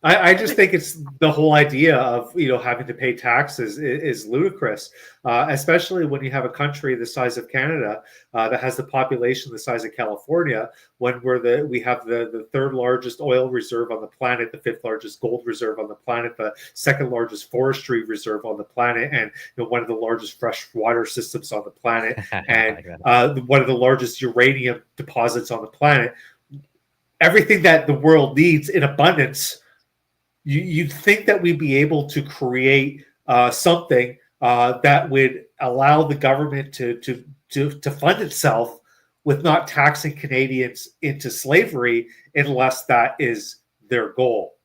I just think it's the whole idea of having to pay taxes is ludicrous, especially when you have a country the size of Canada that has the population the size of California. When we have the third largest oil reserve on the planet, the fifth largest gold reserve on the planet, the second largest forestry reserve on the planet, and one of the largest fresh water systems on the planet, and one of the largest uranium deposits on the planet. Everything that the world needs in abundance. You'd think that we'd be able to create something that would allow the government to fund itself with not taxing Canadians into slavery unless that is their goal.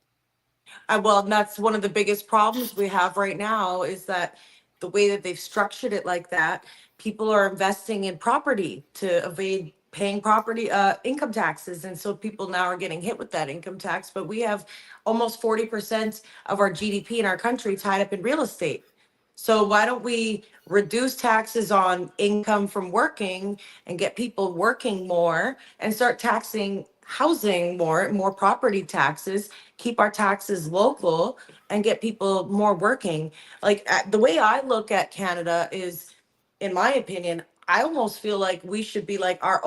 Well, that's one of the biggest problems we have right now is that the way that they've structured it like that, people are investing in property to evade paying property income taxes, and so people now are getting hit with that income tax. But we have almost 40% of our GDP in our country tied up in real estate. So why don't we reduce taxes on income from working and get people working more and start taxing housing more property taxes, keep our taxes local and get people more working. Like the way I look at Canada is, in my opinion, I almost feel like we should be like our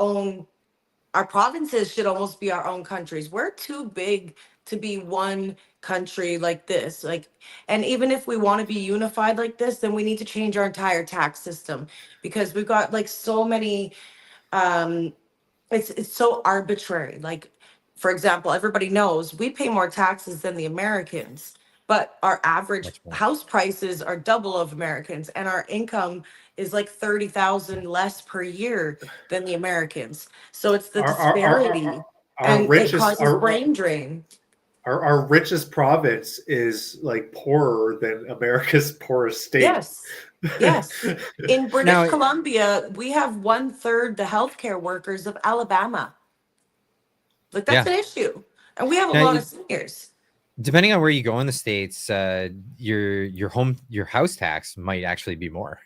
provinces should almost be our own countries. We're too big to be one country like this. Like, and even if we want to be unified like this, then we need to change our entire tax system because we've got like so many, it's so arbitrary. Like, for example, everybody knows we pay more taxes than the Americans, but our average house prices are double of Americans, and our income is like 30,000 less per year than the Americans. So it's the disparity, and it causes brain drain. Our richest province is like poorer than America's poorest state. Yes. In British Columbia, we have 1/3 the healthcare workers of Alabama. Like that's an issue, and we have a lot of seniors. Depending on where you go in the States, your house tax might actually be more.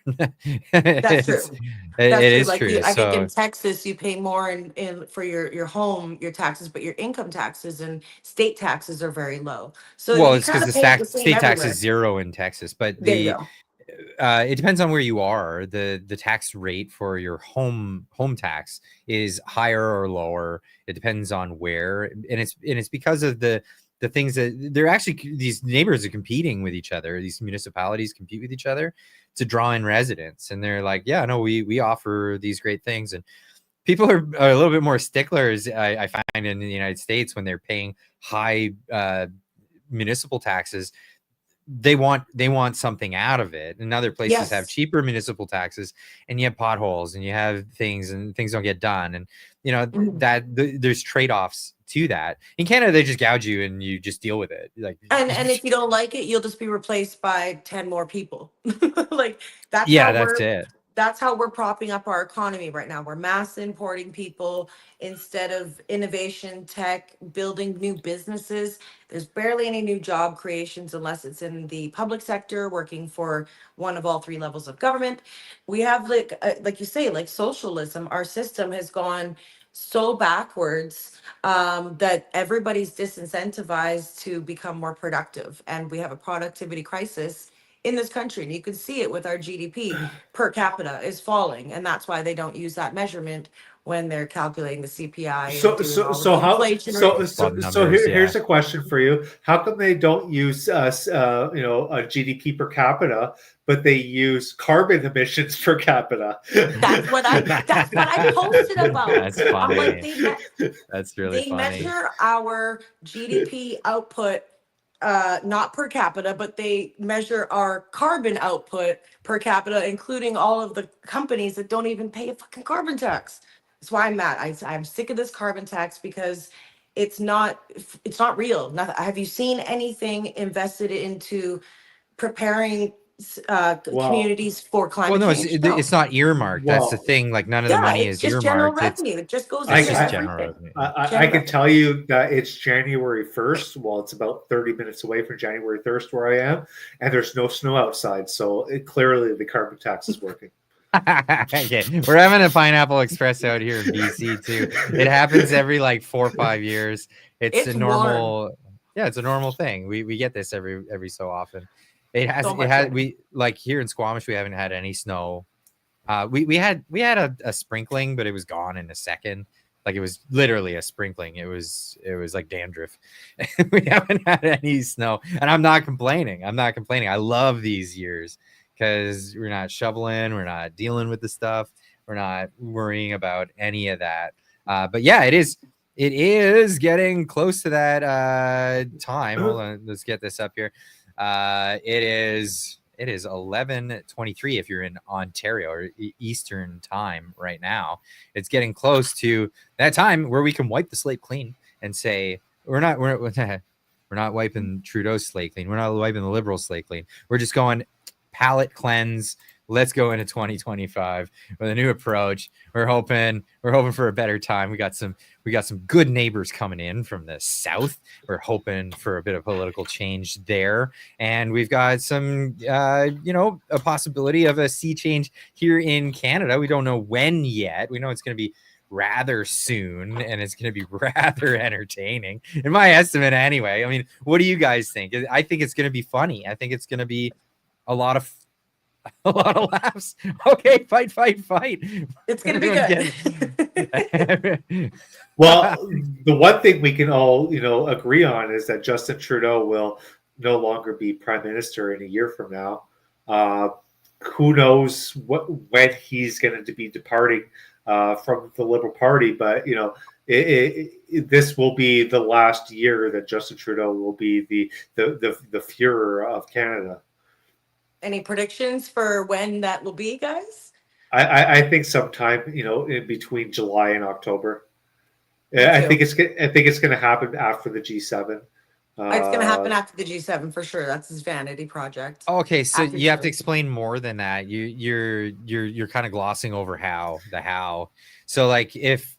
That's true. It is like true. I think in Texas you pay more in for your home, your taxes, but your income taxes and state taxes are very low. So well, it's because the state tax is zero in Texas, but it depends on where you are. The tax rate for your home tax is higher or lower. It depends on where, and it's because of the things that they're actually, these neighbors are competing with each other. These municipalities compete with each other to draw in residents, and they're like, yeah, no, we offer these great things, and people are a little bit more sticklers. I find in the United States when they're paying high municipal taxes. They want something out of it, and other places have cheaper municipal taxes, and you have potholes, and you have things, and things don't get done, and that there's trade-offs to that. In Canada, they just gouge you, and you just deal with it. Like, and if you don't like it, you'll just be replaced by 10 more people. Like that's it. That's how we're propping up our economy right now. We're mass importing people instead of innovation, tech, building new businesses. There's barely any new job creations unless it's in the public sector, working for one of all three levels of government. We have like you say, like socialism. Our system has gone so backwards that everybody's disincentivized to become more productive. And we have a productivity crisis in this country, and you can see it with our GDP per capita is falling, and that's why they don't use that measurement when they're calculating the CPI. Here's a question for you: how come they don't use a GDP per capita, but they use carbon emissions per capita? That's what I posted about. That's funny. That's really funny. They measure our GDP output not per capita, but they measure our carbon output per capita, including all of the companies that don't even pay a fucking carbon tax. That's why I'm mad. I'm sick of this carbon tax because it's not real. Have you seen anything invested into preparing communities for climate change? It's not earmarked. That's the thing. Like none of the money is earmarked. General revenue. It just goes. It's just general revenue. I can tell you that it's January 1st. Well, it's about 30 minutes away from January 1st where I am, and there's no snow outside. So clearly the carbon tax is working. Okay. We're having a Pineapple Express out here in BC too. It happens every like 4 or 5 years. It's a normal. Warm. Yeah, it's a normal thing. We get this every so often. So It much has rain. we like here in Squamish we haven't had any snow. We had a sprinkling, but it was gone in a second. Like it was literally a sprinkling. It was like dandruff. We haven't had any snow, and I'm not complaining. I love these years because we're not shoveling, we're not dealing with the stuff, we're not worrying about any of that. But yeah, it is getting close to that time. Hold on, let's get this up here. It is 11:23 if you're in Ontario or Eastern time right now. It's getting close to that time where we can wipe the slate clean and say we're not wiping Trudeau's slate clean. We're not wiping the Liberals' slate clean. We're just going palate cleanse. Let's go into 2025 with a new approach. We're hoping for a better time. We got some good neighbors coming in from the south. We're hoping for a bit of political change there, and we've got some a possibility of a sea change here in Canada. We don't know when yet. We know it's going to be rather soon, and it's going to be rather entertaining in my estimate anyway. I mean, what do you guys think? I think it's going to be funny. I think it's going to be a lot of laughs. Okay, fight. It's gonna be good. Well, the one thing we can all, agree on is that Justin Trudeau will no longer be prime minister in a year from now. Who knows when he's going to be departing from the Liberal Party, but this will be the last year that Justin Trudeau will be the Führer of Canada. Any predictions for when that will be, guys? I think sometime in between July and October. I think it's going to happen after the G7. It's going to happen after the G7 for sure. That's his vanity project. Okay, so After you have to G7. explain more than that. You're kind of glossing over how. So like if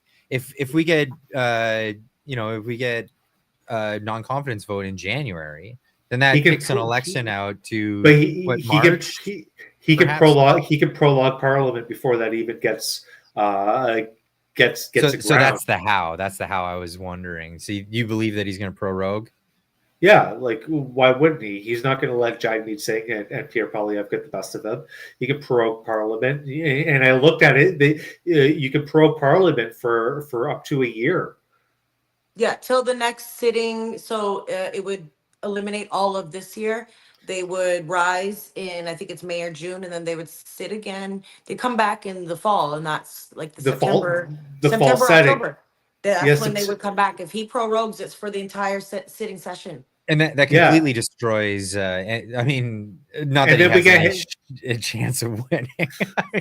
we get a non-confidence vote in January, then that kicks an election out to March. He can prologue Parliament before that even gets so aground. that's the how. That's the how I was wondering. So you believe that he's going to prorogue? Yeah, like why wouldn't he? He's not going to let Jagmeet Singh and Pierre Poilievre get the best of him. He can prorogue Parliament, and I looked at it. You can prorogue Parliament for up to a year. Yeah, till the next sitting. So it would eliminate all of this year. They would rise in, I think it's May or June, and then they would sit again. They come back in the fall, and that's like the September, fall setting. October. That's when they would come back. If he prorogues, it's for the entire sitting session. And that completely destroys. I mean, not that he has a chance of winning.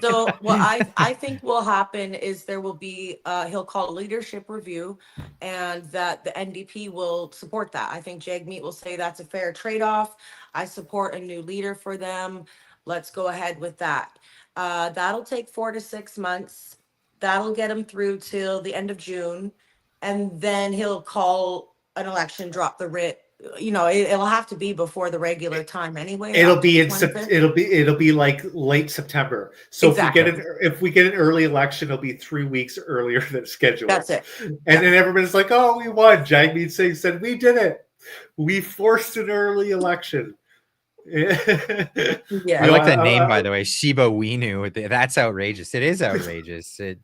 So what I think will happen is there will be he'll call a leadership review, and that the NDP will support that. I think Jagmeet will say that's a fair trade-off. I support a new leader for them. Let's go ahead with that. That'll take 4 to 6 months. That'll get him through till the end of June, and then he'll call an election, drop the writ. It'll have to be before the regular time anyway. It'll be like late September. So exactly. if we get an early election, it'll be 3 weeks earlier than scheduled. That's it. And then everybody's like, "Oh, we won." Jagmeet Singh said, "We did it. We forced an early election." Yeah, I like that name, by the way, Shiba Winu. That's outrageous. It is outrageous. It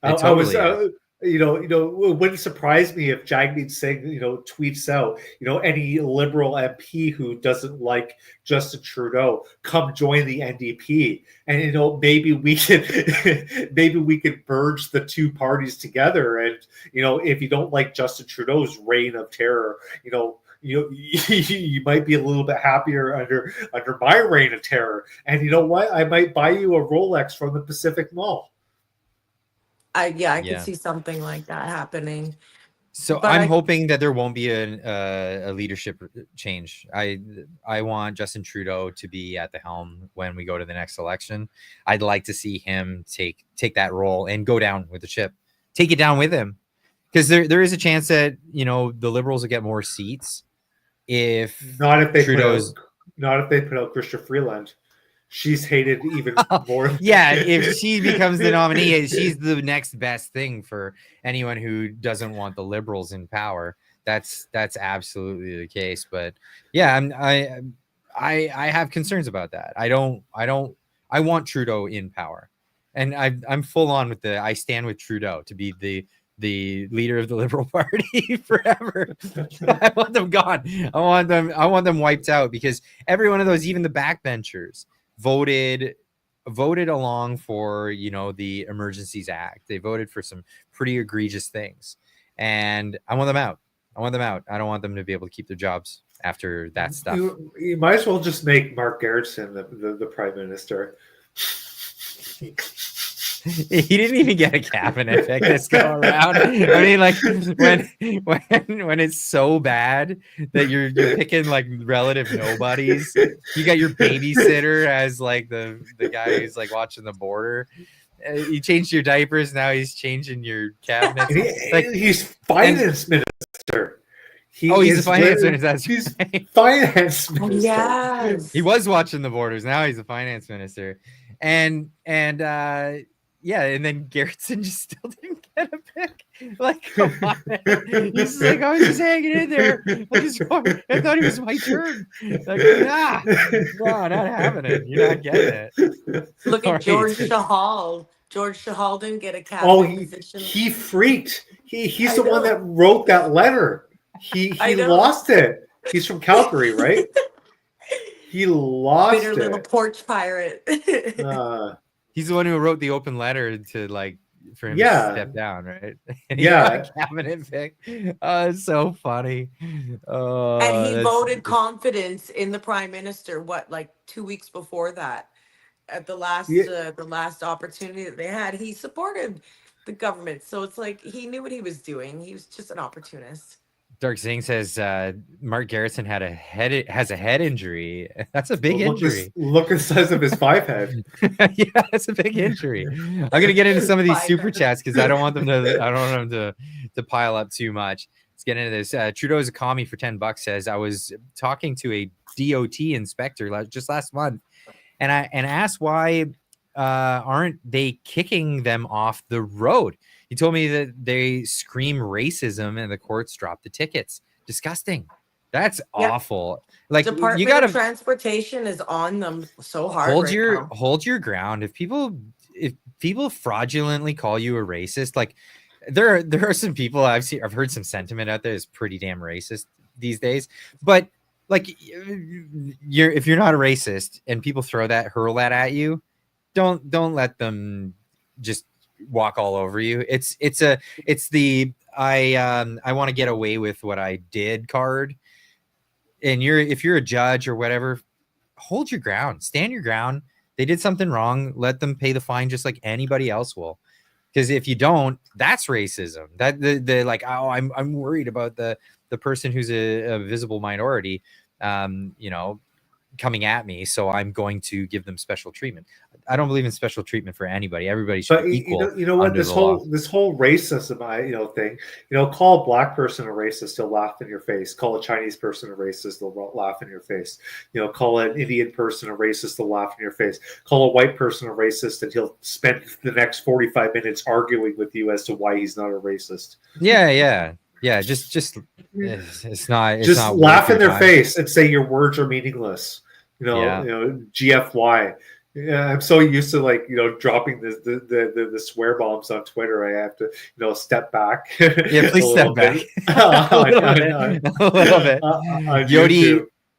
totally is. It wouldn't surprise me if Jagmeet Singh, tweets out, any Liberal MP who doesn't like Justin Trudeau, come join the NDP, and maybe we can merge the two parties together, and if you don't like Justin Trudeau's reign of terror, you might be a little bit happier under my reign of terror, and you know what? I might buy you a Rolex from the Pacific Mall. I could see something like that happening. So I'm hoping that there won't be a leadership change. I want Justin Trudeau to be at the helm when we go to the next election. I'd like to see him take that role and go down with the ship, take it down with him, because there is a chance that the Liberals will get more seats if not if they put out Chrystia Freeland. She's hated even more. Yeah, if she becomes the nominee, she's the next best thing for anyone who doesn't want the Liberals in power. That's absolutely the case. But yeah, I have concerns about that. I want Trudeau in power, and I'm full on with I stand with Trudeau to be the leader of the Liberal Party forever. I want them gone. I want them wiped out, because every one of those, even the backbenchers, voted along for, you know, the Emergencies Act. They voted for some pretty egregious things, and I want them out. I don't want them to be able to keep their jobs after that stuff. You might as well just make Mark Garretson the prime minister. He didn't even get a cabinet pick this go around. I mean, like, when it's so bad that you're picking like relative nobodies. You got your babysitter as like the guy who's like watching the border. You changed your diapers, now he's changing your cabinets. He's finance minister. He's a finance minister. He's finance minister. Yes. He was watching the borders. Now he's a finance minister, and yeah, and then Garretson just still didn't get a pick. Like, come on. He's like, I was just hanging in there. I thought it was my turn. Like, nah, no, not having it. You're not getting it. Look All at right. George Shahal. George Shahal didn't get a cabinet position. He freaked. He's I the one know. that wrote that letter. He I know. lost it. He's from Calgary, right? He lost Bitter little it. porch pirate. He's the one who wrote the open letter to like for him to step down, right? And he got a cabinet pick. Oh, it's so funny. Oh, And he voted confidence in the prime minister. What, like 2 weeks before that, at the last opportunity that they had, he supported the government. So it's like he knew what he was doing. He was just an opportunist. Dark Singh says Mark Garretson has a head injury. That's a big injury. Look at the size of his five head. Yeah, that's a big injury. I'm gonna get into some of these super chats because I don't want them to pile up too much. Let's get into this. Trudeau is a commie for $10 says, I was talking to a DOT inspector just last month, and I asked why aren't they kicking them off the road. He told me that they scream racism and the courts drop the tickets. Disgusting. That's awful. Like, Department you gotta of Transportation is on them so hard. Hold your ground. If people fraudulently call you a racist, like there are some people I've heard some sentiment out there is pretty damn racist these days. But like, if you're not a racist and people hurl that at you, don't let them just walk all over you. It's the I want to get away with what I did card. And if you're a judge or whatever, hold your ground, stand your ground. They did something wrong, let them pay the fine just like anybody else will. Because if you don't, that's racism. That the like, oh, I'm worried about the person who's a visible minority, coming at me, so I'm going to give them special treatment. I don't believe in special treatment for anybody. Everybody should be equal. You know what? This whole racism thing. Call a black person a racist, he'll laugh in your face. Call a Chinese person a racist, they'll laugh in your face. Call an Indian person a racist, they'll laugh in your face. Call a white person a racist, and he'll spend the next 45 minutes arguing with you as to why he's not a racist. Yeah. Just it's not. Just laugh in their face and say your words are meaningless. GFY. Yeah, I'm so used to dropping the swear bombs on Twitter. I have to step back. Yeah, please step back. A little bit.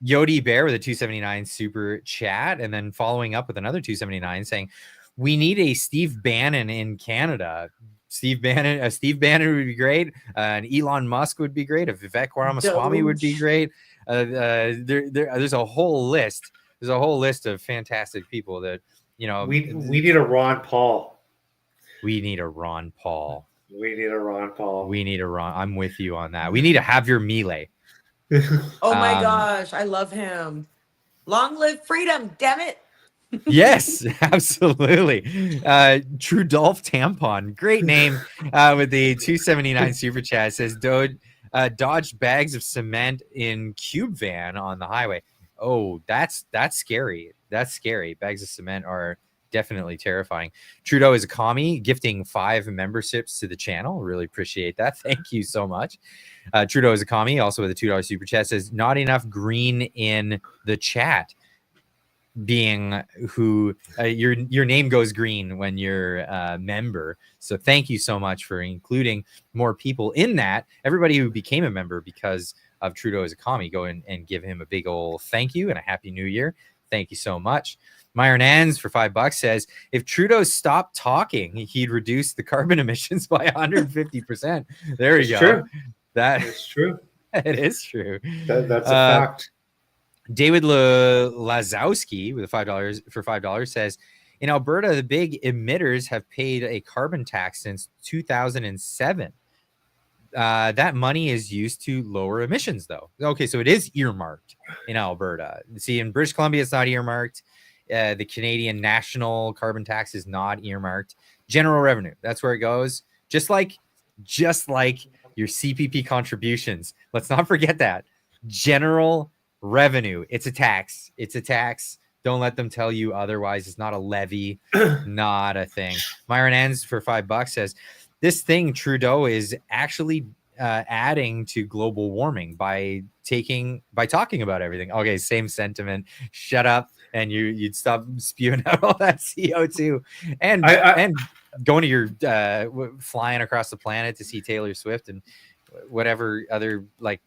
Yodi Bear with a 279 super chat, and then following up with another 279 saying, "We need a Steve Bannon in Canada." Steve Bannon would be great. An Elon Musk would be great. A Vivek Ramaswamy would be great. There's a whole list. There's a whole list of fantastic people that we need a Ron Paul. We need a Ron Paul. We need a Ron Paul. We need a Ron. I'm with you on that. We need to have your Melee. Oh my gosh, I love him. Long live freedom, damn it. Yes, absolutely. Trudeau Tampon, great name. With the 279 super chat says dodged bags of cement in cube van on the highway. Oh, that's scary. That's scary. Bags of cement are definitely terrifying. Trudeau is a commie, gifting 5 memberships to the channel. Really appreciate that. Thank you so much. Trudeau is a commie, also with a $2 super chat, says not enough green in the chat. Being who your name goes green when you're a member. So thank you so much for including more people in that. Everybody who became a member because of Trudeau as a commie, go in and give him a big old thank you and a happy new year. Thank you so much. Myron Ans for $5 says if Trudeau stopped talking, he'd reduce the carbon emissions by 150%. There you go. True. That It's true. it is true. That's a fact. David Lazowski with $5 says in Alberta, the big emitters have paid a carbon tax since 2007. That money is used to lower emissions, though. Okay, so it is earmarked in Alberta. See, in British Columbia, it's not earmarked. The Canadian national carbon tax is not earmarked. General revenue, that's where it goes. Just like your CPP contributions. Let's not forget that. General revenue. It's a tax. It's a tax. Don't let them tell you otherwise. It's not a levy, not a thing. Myron Ends for $5 says this thing Trudeau is actually adding to global warming by talking about everything. Okay, same sentiment. Shut up, and you'd stop spewing out all that CO2 and going to your flying across the planet to see Taylor Swift and whatever other like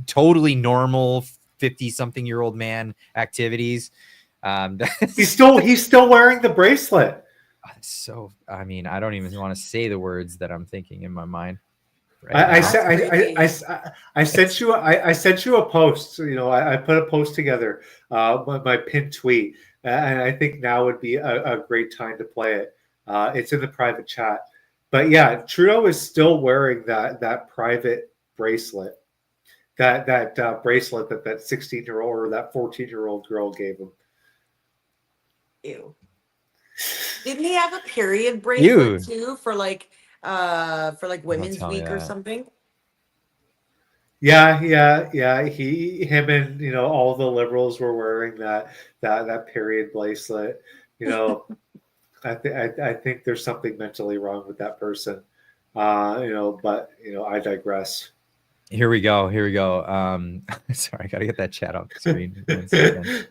totally normal 50-something-year-old man activities. He's still wearing the bracelet. So I mean, I don't even want to say the words that I'm thinking in my mind. Right I sent you a post. You know, I put a post together, my pinned tweet, and I think now would be a great time to play it. It's in the private chat, but yeah, Trudeau is still wearing that private bracelet. That bracelet that 16-year-old or that 14-year-old girl gave him. Ew. Didn't he have a period bracelet too for like Women's Week or something? Yeah. Him and all the liberals were wearing that period bracelet. I think there's something mentally wrong with that person. But I digress. Here we go. Sorry, I gotta get that chat on screen. 1 second.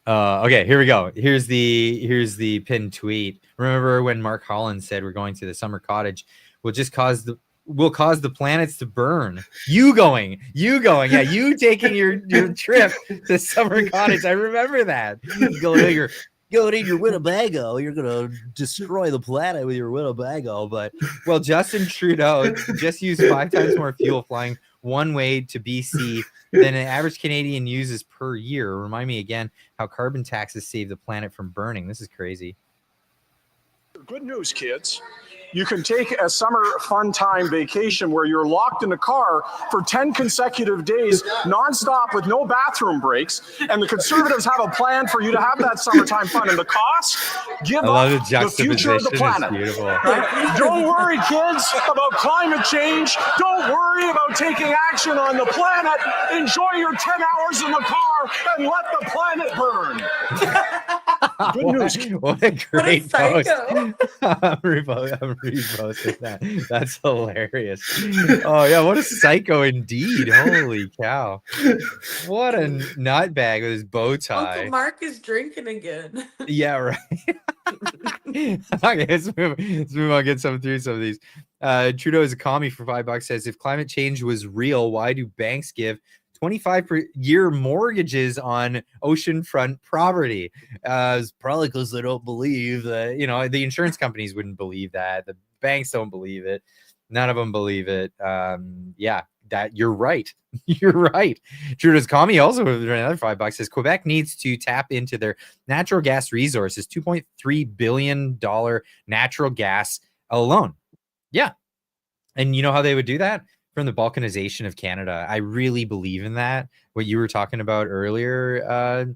Okay, here we go. Here's the pinned tweet. Remember when Mark Holland said we're going to the summer cottage? We'll cause the planets to burn. You going. Yeah, you taking your trip to summer cottage. I remember that. Go to your Winnebago. You're gonna destroy the planet with your Winnebago. But well, Justin Trudeau just used 5 times more fuel flying one way to BC than an average Canadian uses per year. Remind me again how carbon taxes save the planet from burning. This is crazy. Good news, kids. You can take a summer fun time vacation where you're locked in a car for 10 consecutive days, nonstop with no bathroom breaks. And the Conservatives have a plan for you to have that summertime fun. And the cost? Give up the future of the planet. Don't worry, kids, about climate change. Don't worry about taking action on the planet. Enjoy your 10 hours in the car and let the planet burn. Good news. What a great post. I'm reposting that. That's hilarious. Oh yeah, what a psycho indeed. Holy cow. What a nutbag with his bow tie. Uncle Mark is drinking again. Yeah, right. Okay, let's move on, get through some of these. Trudeau is a commie for $5 says if climate change was real, why do banks give 25-year mortgages on oceanfront property? It's probably because they don't believe that, the insurance companies wouldn't believe that. The banks don't believe it. None of them believe it. Yeah, that you're right. You're right. Trudeau's commie also with another $5 says Quebec needs to tap into their natural gas resources, $2.3 billion natural gas alone. Yeah. And you know how they would do that? From the balkanization of Canada. I really believe in that. What you were talking about earlier,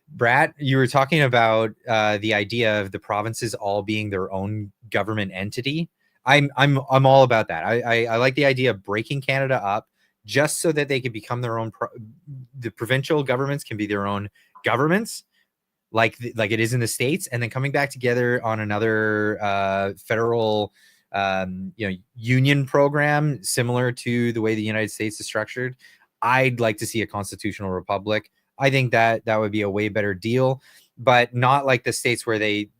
Brat, you were talking about the idea of the provinces all being their own government entity. I'm all about that. I like the idea of breaking Canada up, just so that they can become their own. The provincial governments can be their own governments, like it is in the States, and then coming back together on another federal union program similar to the way the United States is structured. I'd like to see a constitutional republic. I think that would be a way better deal, but not like the States where they,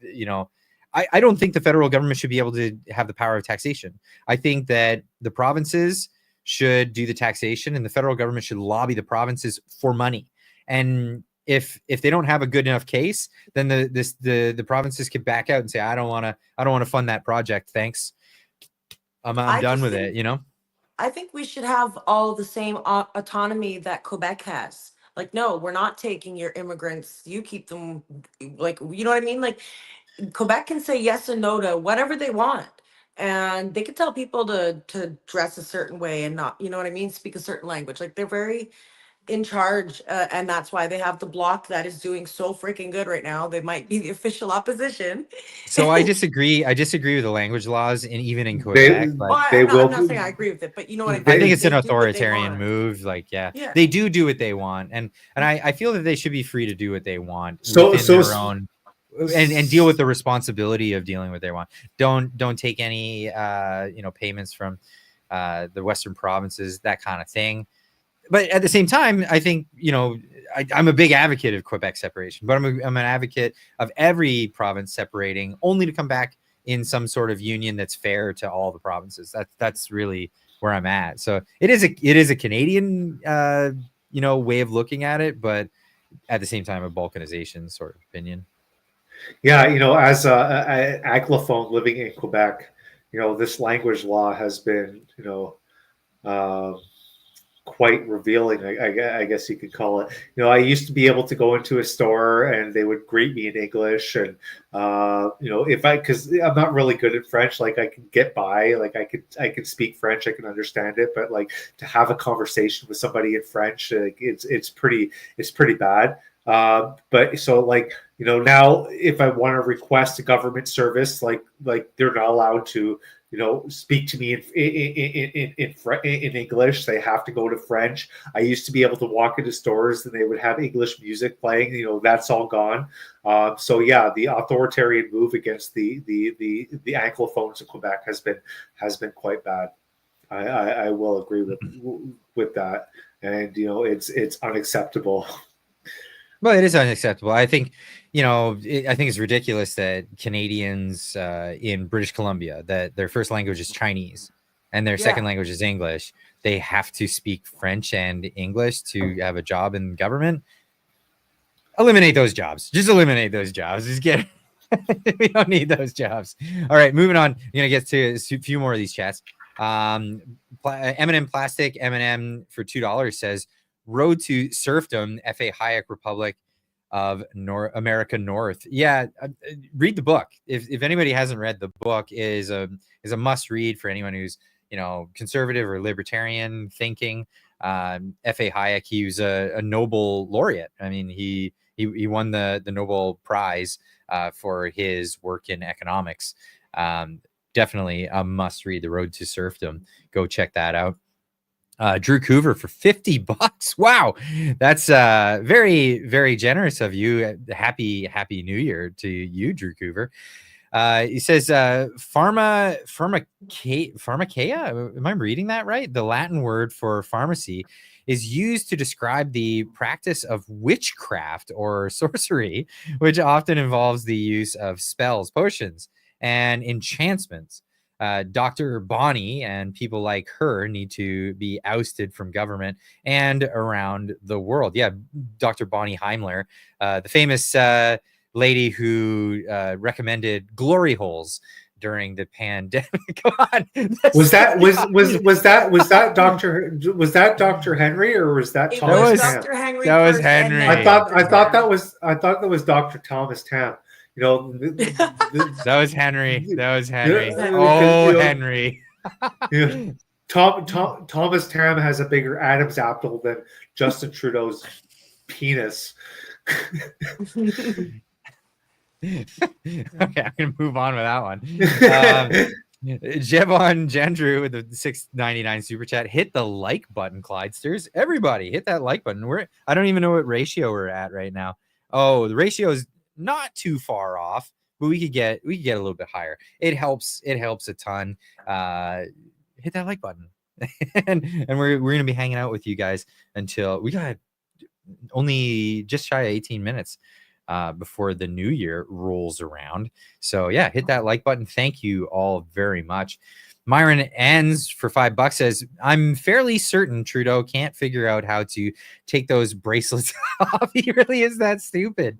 I don't think the federal government should be able to have the power of taxation. I think that the provinces should do the taxation, and the federal government should lobby the provinces for money. And if they don't have a good enough case, then the provinces could back out and say, I don't want to fund that project. Thanks. I'm done with it. I think we should have all the same autonomy that Quebec has. Like, no, we're not taking your immigrants. You keep them, like, you know what I mean? Like, Quebec can say yes and no to whatever they want. And they can tell people to dress a certain way and not, you know what I mean? Speak a certain language. Like, they're very in charge. And that's why they have the bloc that is doing so freaking good right now. They might be the official opposition. So I disagree. I disagree with the language laws, and even in Quebec. I'm not saying I agree with it, but you know what I mean? I think it's an They do what they authoritarian want. move. Like, Yeah. they do what they want, and I feel that they should be free to do what they want within their own, and deal with the responsibility of dealing with what they want. Don't take any payments from the Western provinces, that kind of thing. But at the same time, I think, I'm a big advocate of Quebec separation, but I'm an advocate of every province separating, only to come back in some sort of union that's fair to all the provinces. That's really where I'm at. So it is a Canadian, way of looking at it, but at the same time, a balkanization sort of opinion. Yeah, as an Anglophone living in Quebec, this language law has been, quite revealing, I guess you could call it. I used to be able to go into a store and they would greet me in English, and because I'm not really good at French, like I can get by, like I could speak French, I can understand it, but like to have a conversation with somebody in French, it's pretty bad. But so like, now if I want to request a government service, like they're not allowed to, speak to me in English. They have to go to French. I used to be able to walk into stores and they would have English music playing. That's all gone. So yeah, the authoritarian move against the Anglophones in Quebec has been quite bad. I will agree with that, and it's unacceptable. Well, it is unacceptable. I think, I think it's ridiculous that Canadians in British Columbia, that their first language is Chinese and their second language is English, they have to speak French and English to have a job in government. Eliminate those jobs. Just eliminate those jobs. We don't need those jobs. All right, moving on. We're gonna get to a few more of these chats. M&M Plastic M&M for $2 says, Road to Serfdom, F.A. Hayek Republic of America North. Yeah, read the book. If anybody hasn't read the book, is a must read for anyone who's conservative or libertarian thinking. F.A. Hayek, he was a Nobel laureate. I mean, he won the Nobel Prize for his work in economics. Definitely a must read. The Road to Serfdom. Go check that out. Drew Coover for $50. Wow, that's very, very generous of you. Happy New Year to you, Drew Coover. He says pharmakeia. Am I reading that right? The Latin word for pharmacy is used to describe the practice of witchcraft or sorcery, which often involves the use of spells, potions, and enchantments. Dr. Bonnie and people like her need to be ousted from government and around the world. Yeah, Dr. Bonnie Heimler, the famous lady who recommended glory holes during the pandemic. Was that Dr. Henry, or was that Thomas Tam? Dr. Henry. That was Henry. I thought that was Dr. Thomas Tam. That was Henry. Oh, Henry. Thomas Tam has a bigger Adam's apple than Justin Trudeau's penis. Okay, I'm gonna move on with that one. Jevon Gendrew with the $6.99 super chat. Hit the like button, Clydesters. Everybody, hit that like button. I don't even know what ratio we're at right now. Oh, the ratio is not too far off, but we could get a little bit higher. It helps a ton. Hit that like button. and we're gonna be hanging out with you guys until we got only just shy of 18 minutes before the new year rolls around. So yeah, hit that like button. Thank you all very much. Myron ends for $5 says, I'm fairly certain Trudeau can't figure out how to take those bracelets off. He really is that stupid.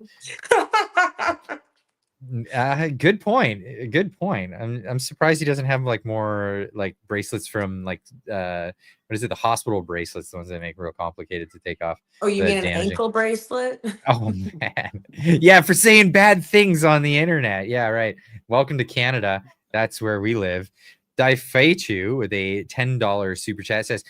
Good point. Good point. I'm surprised he doesn't have like more like bracelets from like what is it? The hospital bracelets, the ones that make real complicated to take off. Oh, you mean an ankle bracelet? Oh man. Yeah, for saying bad things on the internet. Yeah, right. Welcome to Canada. That's where we live. Daifeichu with a $10 super chat says,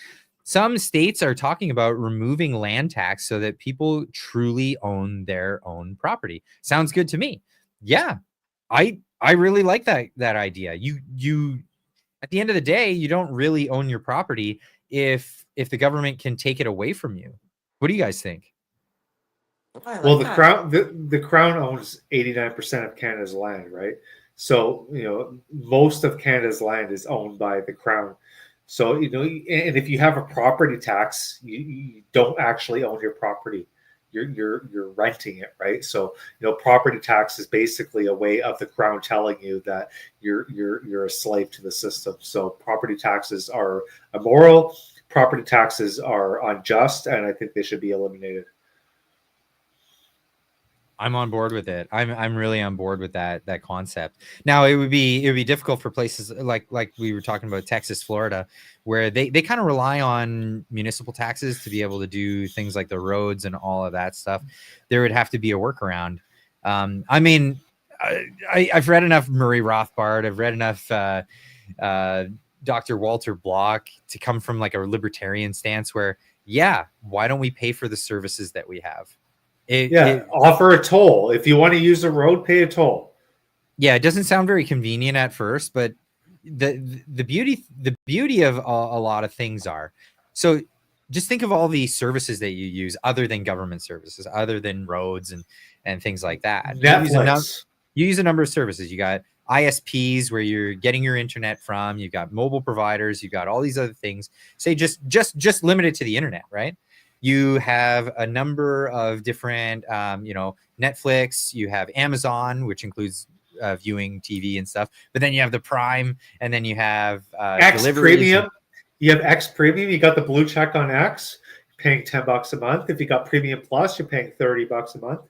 some states are talking about removing land tax so that people truly own their own property. Sounds good to me. Yeah, I really like that idea. You at the end of the day, you don't really own your property if the government can take it away from you. What do you guys think? Well, the crown owns 89% of Canada's land, right? So, most of Canada's land is owned by the crown. So, and if you have a property tax, you don't actually own your property. You're renting it, right? So, property tax is basically a way of the crown telling you that you're a slave to the system. So, property taxes are immoral. Property taxes are unjust, and I think they should be eliminated. I'm on board with it. I'm really on board with that concept. Now it would be difficult for places like we were talking about Texas, Florida, where they kind of rely on municipal taxes to be able to do things like the roads and all of that stuff. There would have to be a workaround. I mean, I've read enough Murray Rothbard. I've read enough Dr. Walter Block to come from like a libertarian stance where, yeah, why don't we pay for the services that we have? Offer a toll. If you want to use the road, pay a toll. Yeah, it doesn't sound very convenient at first, but the beauty of a lot of things are. So just think of all the services that you use other than government services, other than roads and things like that. Netflix. You use a number of services. You got ISPs where you're getting your internet from. You've got mobile providers. You've got all these other things. Say just limited to the internet, right? You have a number of different, Netflix, you have Amazon, which includes viewing TV and stuff. But then you have the Prime, and then you have X Premium. You have X Premium. You got the blue check on X, paying $10 a month. If you got Premium Plus, you're paying $30 a month.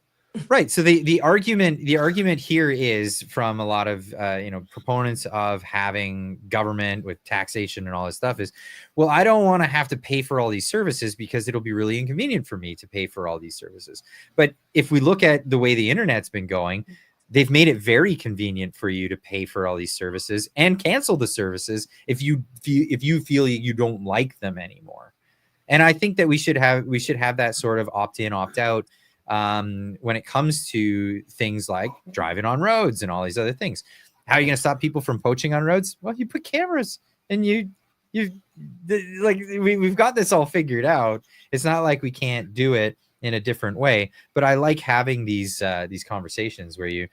Right. So the argument here is from a lot of proponents of having government with taxation and all this stuff is, well, I don't want to have to pay for all these services because it'll be really inconvenient for me to pay for all these services. But if we look at the way the internet's been going, they've made it very convenient for you to pay for all these services and cancel the services if you feel you don't like them anymore. And I think that we should have that sort of opt-in, opt-out when it comes to things like driving on roads and all these other things. How are you going to stop people from poaching on roads? Well, you put cameras, and we've got this all figured out. It's not like we can't do it in a different way, but I like having these conversations where you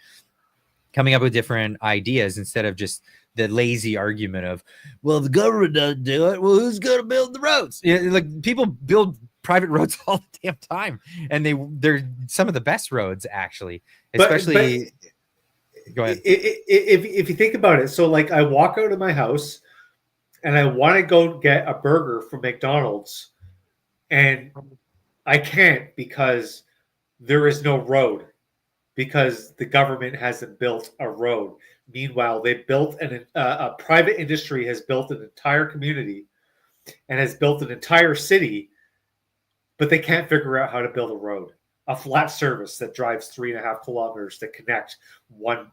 coming up with different ideas instead of just the lazy argument of, well, the government doesn't do it. Well, who's going to build the roads? Like people build private roads all the damn time, and they're some of the best roads actually, especially. Go ahead. If you think about it, so like I walk out of my house and I want to go get a burger from McDonald's, and I can't because there is no road, because the government hasn't built a road. Meanwhile, they built a private industry has built an entire community and has built an entire city, but they can't figure out how to build a road, a flat service that drives 3.5 kilometers to connect one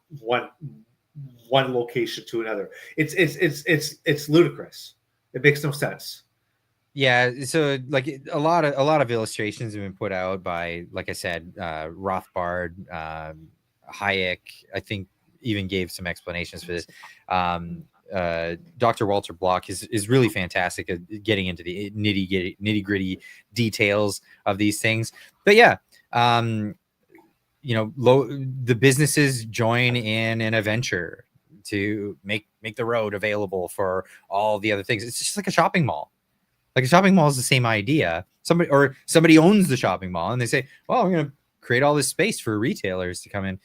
location to another. It's ludicrous. It makes no sense. Yeah, so like a lot of illustrations have been put out by, like I said, Rothbard, Hayek. I think even gave some explanations for this. Dr. Walter Block is really fantastic at getting into the nitty gritty details of these things. But yeah, the businesses join in a venture to make the road available for all the other things. It's just like a shopping mall. Like a shopping mall is the same idea. Somebody owns the shopping mall and they say, well, we're going to create all this space for retailers to come in.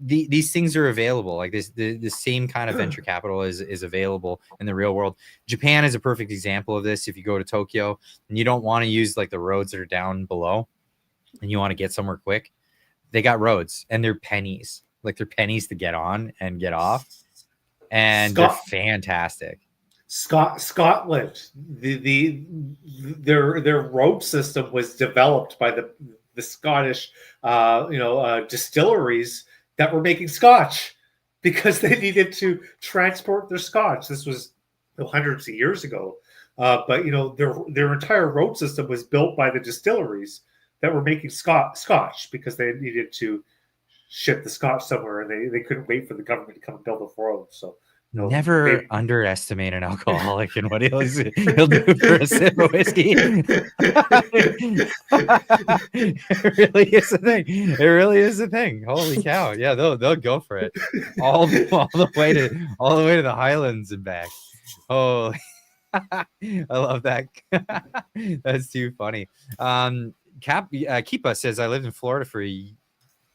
These things are available. Like the same kind of venture capital is available in the real world. Japan is a perfect example of this. If you go to Tokyo and you don't want to use like the roads that are down below and you want to get somewhere quick, they got roads and they're pennies. Like they're pennies to get on and get off. And they're fantastic. Scotland, their road system was developed by the Scottish distilleries that were making scotch because they needed to transport their scotch. This was hundreds of years ago, but their entire road system was built by the distilleries that were making scotch because they needed to ship the scotch somewhere, and they couldn't wait for the government to come and build it for them. So. Never underestimate an alcoholic and what he'll do for a sip of whiskey. It really is a thing. It really is a thing. Holy cow! Yeah, they'll go for it all the way to the Highlands and back. Oh, I love that. That's too funny. Keepa says, I lived in Florida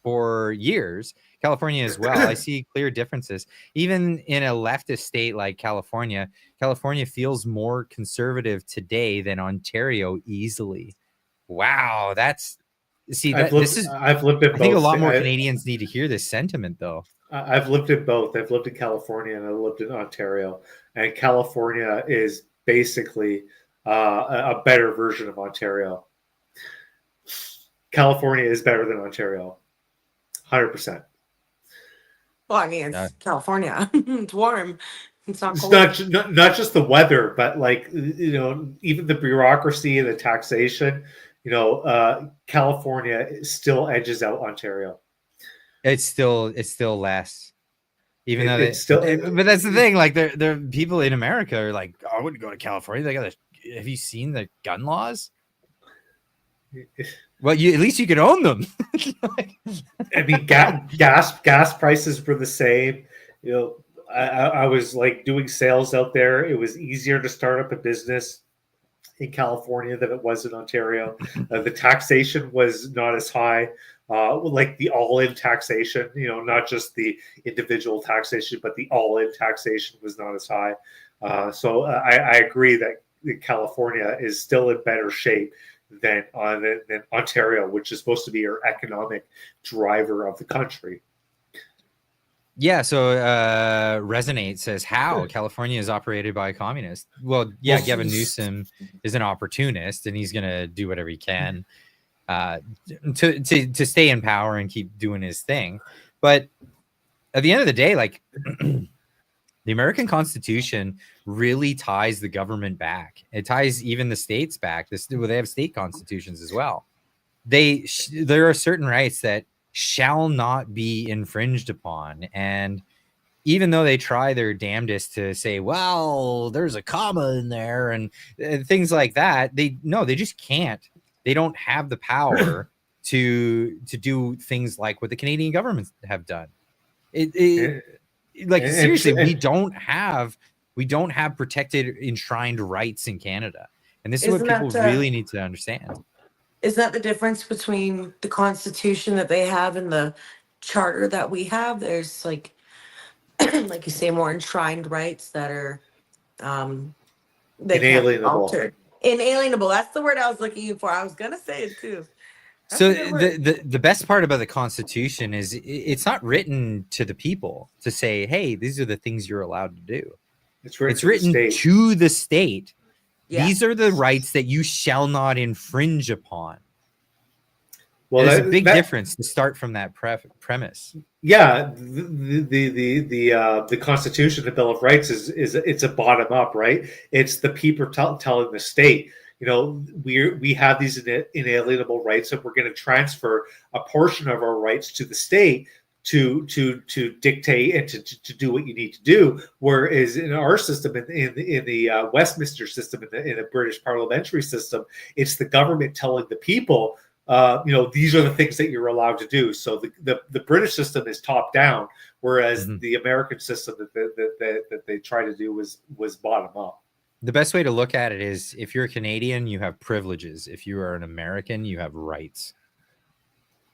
for years. California as well. I see clear differences. Even in a leftist state like California feels more conservative today than Ontario easily. Wow, I've lived in both. I think a lot more Canadians need to hear this sentiment, though. I've lived in both. I've lived in California and I lived in Ontario. And California is basically a better version of Ontario. California is better than Ontario. 100%. Well, I mean, it's California. It's warm. It's not cold. It's not just the weather, but like, even the bureaucracy and the taxation, California still edges out Ontario. It's still less. Even though but that's the thing. Like, the people in America are like, oh, I wouldn't go to California. Have you seen the gun laws? Well, at least you can own them. I mean, gas prices were the same. I was like doing sales out there. It was easier to start up a business in California than it was in Ontario. The taxation was not as high, like the all-in taxation. Not just the individual taxation, but the all-in taxation was not as high. So I agree that California is still in better shape than Ontario, which is supposed to be your economic driver of the country. Yeah, so Resonate says, how California is operated by a communist. Well, yeah, Gavin Newsom is an opportunist, and he's going to do whatever he can to stay in power and keep doing his thing. But at the end of the day, like, the American Constitution really ties the government back. It ties even the states back. They have state constitutions as well. There are certain rights that shall not be infringed upon. And even though they try their damnedest to say, well, there's a comma in there and things like that, they just can't. They don't have the power to do things like what the Canadian government have done. Seriously, we don't have protected enshrined rights in Canada. And this is what people really need to understand. Is that the difference between the Constitution that they have and the Charter that we have? There's like you say, more enshrined rights that are inalienable. Inalienable. That's the word I was looking for. I was gonna say it too. So the best part about the Constitution is it's not written to the people to say, hey, these are the things you're allowed to do. It's written to the state. Yeah. These are the rights that you shall not infringe upon. Well, there's a big difference to start from that premise. Yeah, the Constitution, the Bill of Rights is it's a bottom up, right? It's the people telling the state, we have these inalienable rights, and we're going to transfer a portion of our rights to the state to dictate and to do what you need to do. Whereas in our system, in the Westminster system, in the British parliamentary system, it's the government telling the people, these are the things that you're allowed to do. So the British system is top down, whereas the American system that they try to do was bottom up. The best way to look at it is, if you're a Canadian, you have privileges. If you are an American, you have rights.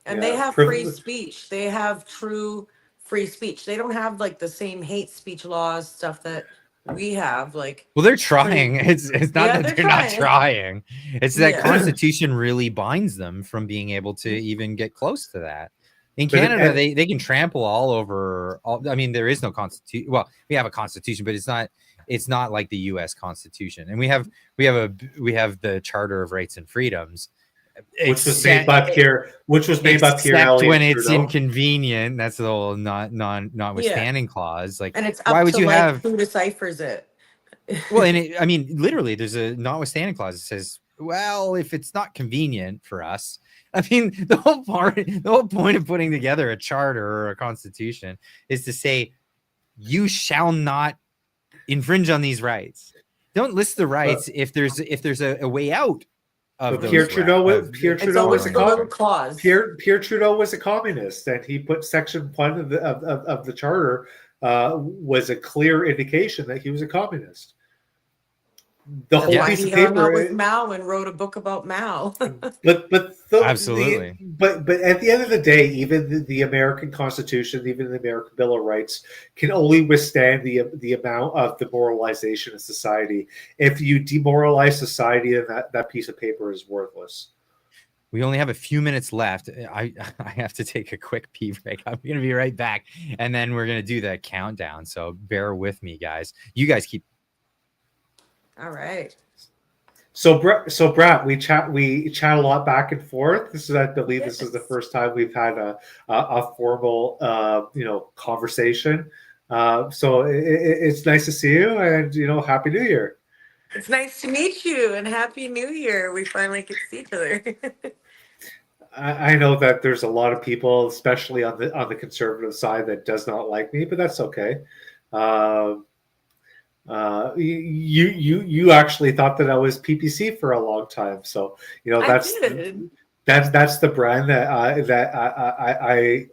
And they have free speech. They have true free speech. They don't have like the same hate speech laws stuff that we have. Like, well, they're trying. It's not that they're not trying. It's that Constitution really binds them from being able to even get close to that. In Canada, they can trample all over. I mean, there is no constitution. Well, we have a constitution, but it's not like the U.S. Constitution. And we have the Charter of Rights and Freedoms, which was made by Pierre. Except when it's inconvenient. That's the whole notwithstanding clause. Like, and it's up why would to you have who deciphers it? Well, and I mean, literally, there's a notwithstanding clause that says, well, if it's not convenient for us. I mean, the whole point of putting together a charter or a constitution is to say, you shall not infringe on these rights. Don't list the rights if there's a way out. Pierre Trudeau was a communist, and he put Section 1 of the charter was a clear indication that he was a communist. The whole piece of paper with Mao and wrote a book about Mao. Absolutely. But at the end of the day, even the American Constitution, even the American Bill of Rights, can only withstand the amount of demoralization of society. If you demoralize society, then that piece of paper is worthless. We only have a few minutes left. I have to take a quick pee break. I'm going to be right back, and then we're going to do the countdown. So bear with me, guys. You guys keep. All right. So Brat, we chat a lot back and forth. I believe this is the first time we've had a formal conversation. So it's nice to see you, and Happy New Year. It's nice to meet you, and Happy New Year. We finally get to see each other. I know that there's a lot of people, especially on the conservative side, that does not like me, but that's okay. You actually thought that I was PPC for a long time, so that's the brand that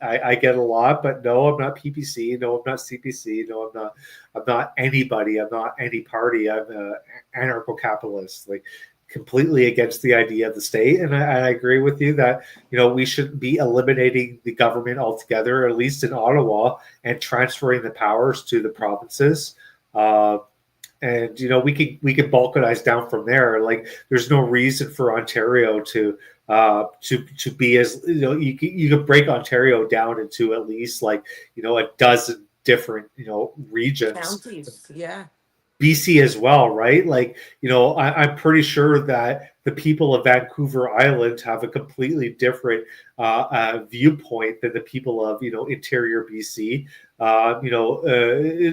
I get a lot. But no, I'm not PPC. No, I'm not CPC. No, I'm not anybody. I'm not any party. I'm an anarcho-capitalist, like completely against the idea of the state. And I agree with you that we should be eliminating the government altogether, at least in Ottawa, and transferring the powers to the provinces. And we can balkanize down from there. Like, there's no reason for Ontario to be as you could break Ontario down into at least a dozen different regions. Counties, yeah. BC as well, right? I'm pretty sure that the people of Vancouver Island have a completely different viewpoint than the people of interior BC.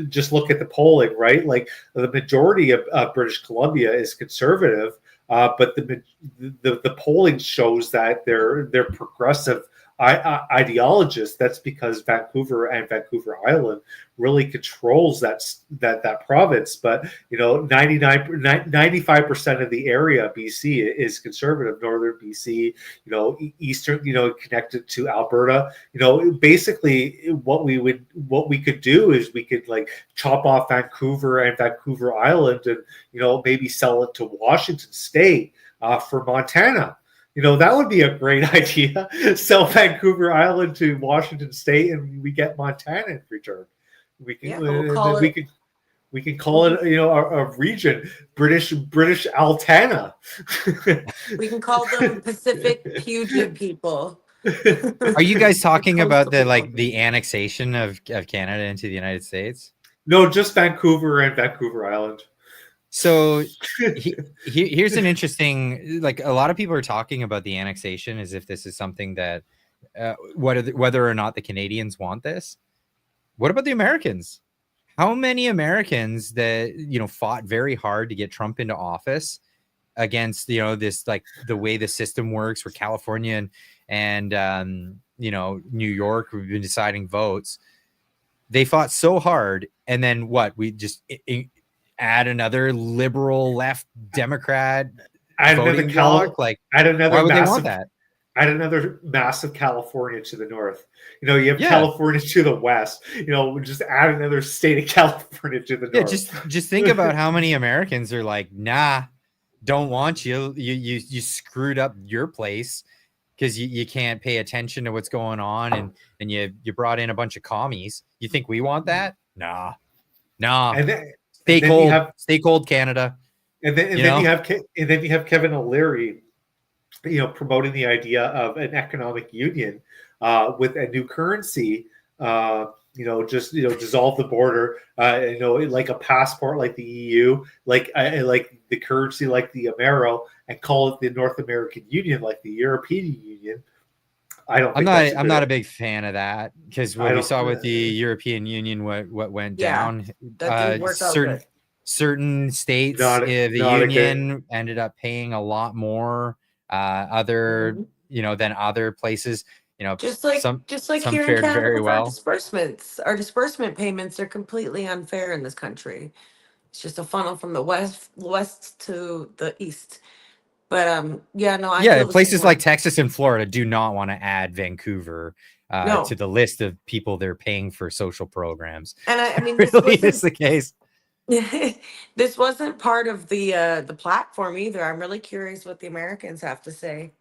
Just look at the polling, right? Like, the majority of British Columbia is conservative, but the polling shows that they're progressive ideologists. That's because Vancouver and Vancouver Island really controls that province. But 95% of the area BC is conservative. Northern BC, eastern, connected to Alberta. Basically what we could do is we could chop off Vancouver and Vancouver Island, and maybe sell it to Washington State for Montana. That would be a great idea. Sell Vancouver Island to Washington State, and we get Montana in return. We can we can call it a region, British Altana. We can call them Pacific Puget people. Are you guys talking about the annexation of Canada into the United States? No, just Vancouver and Vancouver Island. So here's an interesting, a lot of people are talking about the annexation as if this is something that whether or not the Canadians want this. What about the Americans? How many Americans that fought very hard to get Trump into office against this the way the system works, where California and New York, we've been deciding votes. They fought so hard, and then what? We just add another liberal left Democrat voting bloc? Like, add another why would massive, they want that? Add another massive California to the north. You have Yeah. California to the west. Just add another state of California to the north. Yeah, just think about how many Americans are like, nah, don't want you. You screwed up your place because you can't pay attention to what's going on, and you brought in a bunch of commies. You think we want that? Nah. Stay cold, Canada. And then you have Kevin O'Leary, promoting the idea of an economic union with a new currency. Dissolve the border. Like a passport, like the EU, like the currency, like the Amero, and call it the North American Union, like the European Union. I'm not a big fan of that, because what we saw with the European Union, what went down, certain states of the union ended up paying a lot more than other places. Just like some here fared in Canada very with well. our disbursement payments are completely unfair in this country. It's just a funnel from the west to the east. But I feel the places same like way. Texas and Florida do not want to add Vancouver No. to the list of people they're paying for social programs. And I mean, This really is the case. This wasn't part of the platform either. I'm really curious what the Americans have to say.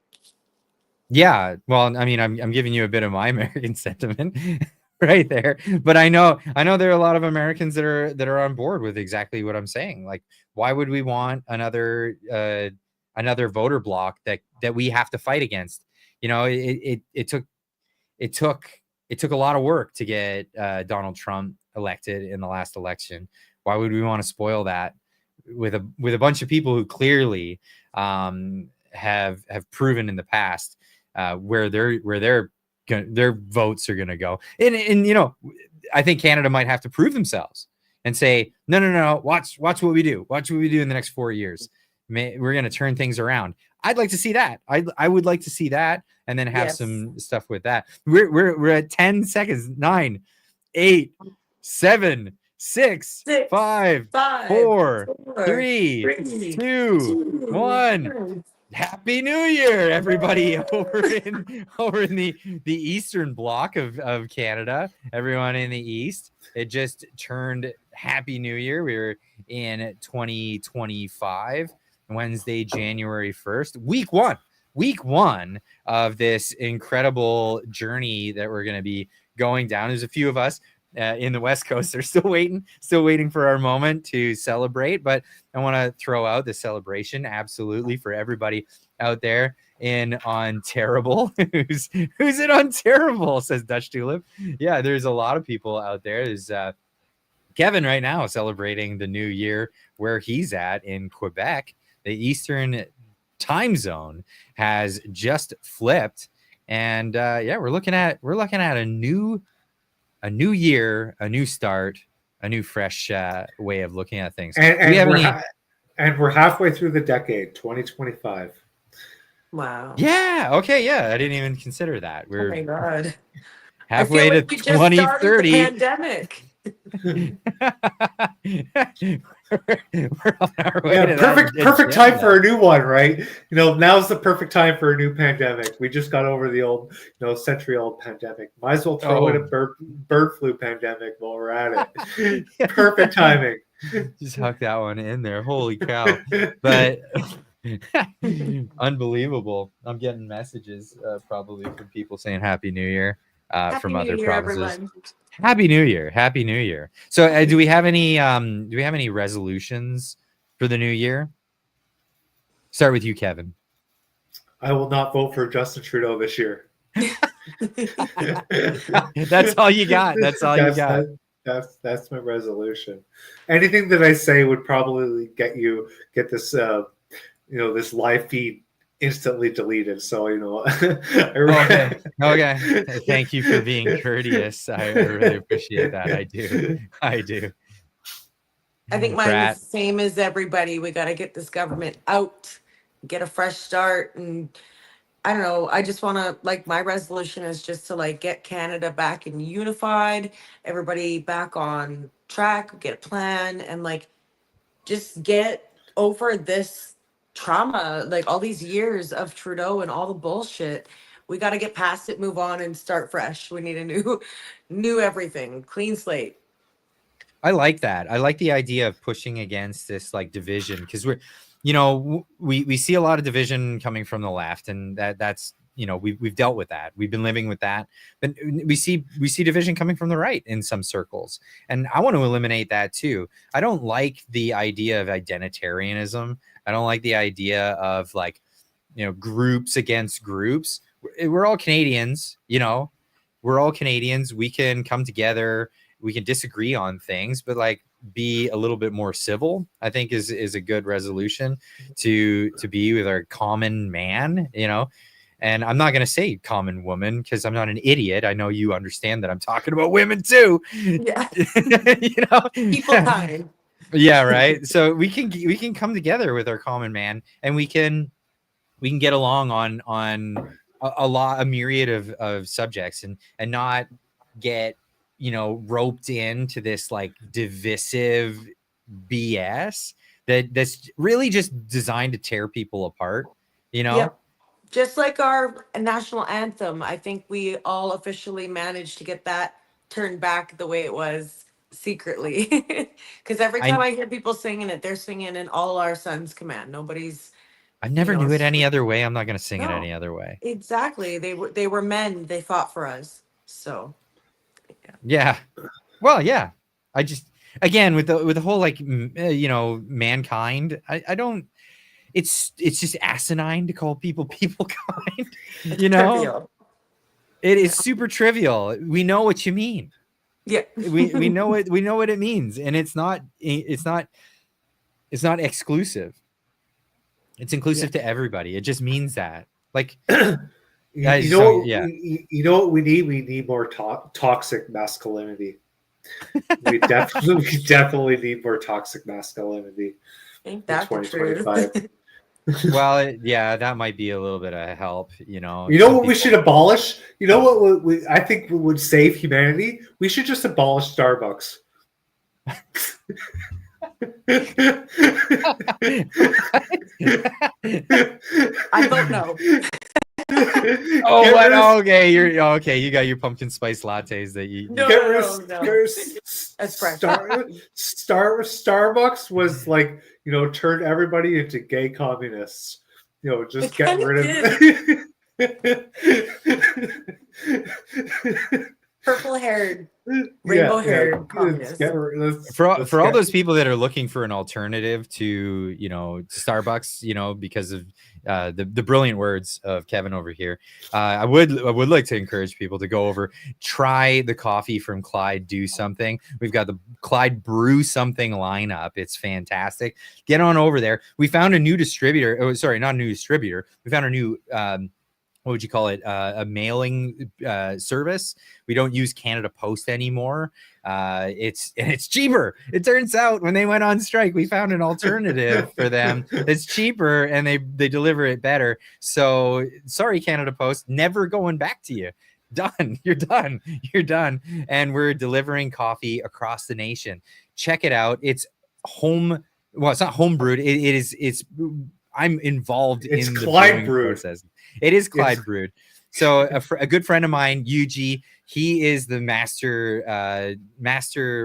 Yeah, well, I mean, I'm giving you a bit of my American sentiment right there, but I know there are a lot of Americans that are on board with exactly what I'm saying. Like, why would we want another voter bloc that we have to fight against? It took a lot of work to get Donald Trump elected in the last election. Why would we want to spoil that with a bunch of people who clearly have proven in the past where their votes are going to go? And I think Canada might have to prove themselves and say, no, watch what we do. Watch what we do in the next 4 years. We're going to turn things around. I'd like to see that. I would like to see that, and then have some stuff with that. We're at 10 seconds. 9, 8, 7, 6, 5, 4, 3, 2, 1. Happy New Year, everybody over in the eastern block of Canada. Everyone in the east, it just turned Happy New Year. We were in 2025, Wednesday, January 1st, week one of this incredible journey that we're going to be going down. There's a few of us in the West Coast are still waiting for our moment to celebrate, but I want to throw out the celebration absolutely for everybody out there in Ontario. Who's in Ontario, says Dutch Tulip. Yeah, there's a lot of people out there. There's Kevin right now celebrating the new year where he's at in Quebec. The Eastern time zone has just flipped, and we're looking at a new year, a new start, a new fresh way of looking at things. And we're halfway through the decade, 2025. Wow. Yeah. Okay. Yeah. I didn't even consider that. We're oh my God. halfway to 2030. Pandemic. we're on our way to perfect time for a new one, right? Now's the perfect time for a new pandemic. We just got over the old, century-old pandemic. Might as well throw in a bird flu pandemic while we're at it. Perfect timing. Just huck that one in there. Holy cow! But unbelievable. I'm getting messages probably from people saying Happy New Year from other provinces. Everyone. Happy New Year. So do we have any resolutions for the new year? Start with you, Kevin. I will not vote for Justin Trudeau this year. That's all you got. That's my resolution. Anything that I say would probably get this this live feed instantly deleted. So okay. Thank you for being courteous. I really appreciate that. I do. I think mine is the same as everybody. We got to get this government out, get a fresh start, and I don't know. I just want to, like, my resolution is just to like get Canada back and unified, everybody back on track, get a plan, and like just get over this trauma, like all these years of Trudeau and all the bullshit. We got to get past it, move on, and start fresh. We need a new everything, clean slate. I like that. I like the idea of pushing against this like division, because we're, you know, we see a lot of division coming from the left, and that's, you know, we've dealt with that. We've been living with that, but we see division coming from the right in some circles, and I want to eliminate that too. I don't like the idea of identitarianism. I don't like the idea of like, you know, groups against groups. We're all Canadians, you know, we're all Canadians. We can come together. We can disagree on things, but like be a little bit more civil, I think is a good resolution to be with our common man, you know. And I'm not going to say common woman because I'm not an idiot. I know you understand that I'm talking about women too. Yeah. You know, People kind. yeah, right. So we can come together with our common man, and we can get along on a myriad of subjects, and not get, you know, roped into this like divisive BS that's really just designed to tear people apart, you know. Yep. Just like our national anthem, I think we all officially managed to get that turned back the way it was secretly. Because every time I hear people singing it, they're singing in all our sons' command. Nobody's, I never you know, knew it any other way. I'm not going to sing it No. any other way. Exactly. They were men. They fought for us. So Yeah. Well, yeah. I just, again, with the whole like you know, mankind, I don't, it's just asinine to call people kind. it's You know, trivial. it is super trivial. We know what you mean. Yeah. we know it. We know what it means, and it's not exclusive. It's inclusive to everybody. It just means that, like, you know, you know what we need? We need more toxic masculinity. we definitely need more toxic masculinity. Ain't that the truth? Well, yeah, that might be a little bit of help, you know. You know what we should abolish? You know what I think would save humanity? We should just abolish Starbucks. I don't know. Oh, what? Okay, you're okay. You got your pumpkin spice lattes that you. No. Starbucks was like, you know, turned everybody into gay communists. You know, just get rid of. Purple-haired, rainbow-haired communists. For all those people that are looking for an alternative to, you know, to Starbucks, you know, because of the brilliant words of Kevin over here, I would like to encourage people to go over, try the coffee from Clyde Do Something. We've got the Clyde Brew Something lineup. It's fantastic. Get on over there. We found a new distributor. Oh, sorry, not a new distributor. We found a new what would you call it? A mailing service. We don't use Canada Post anymore. It's cheaper. It turns out when they went on strike, we found an alternative for them. It's cheaper and they deliver it better. So sorry, Canada Post, never going back to you. Done. You're done. You're done. And we're delivering coffee across the nation. Check it out. It's home. Well, it's not home brewed. It's I'm involved in the Clyde brewed process. It is Clyde brewed. So a good friend of mine, Yuji, he is the master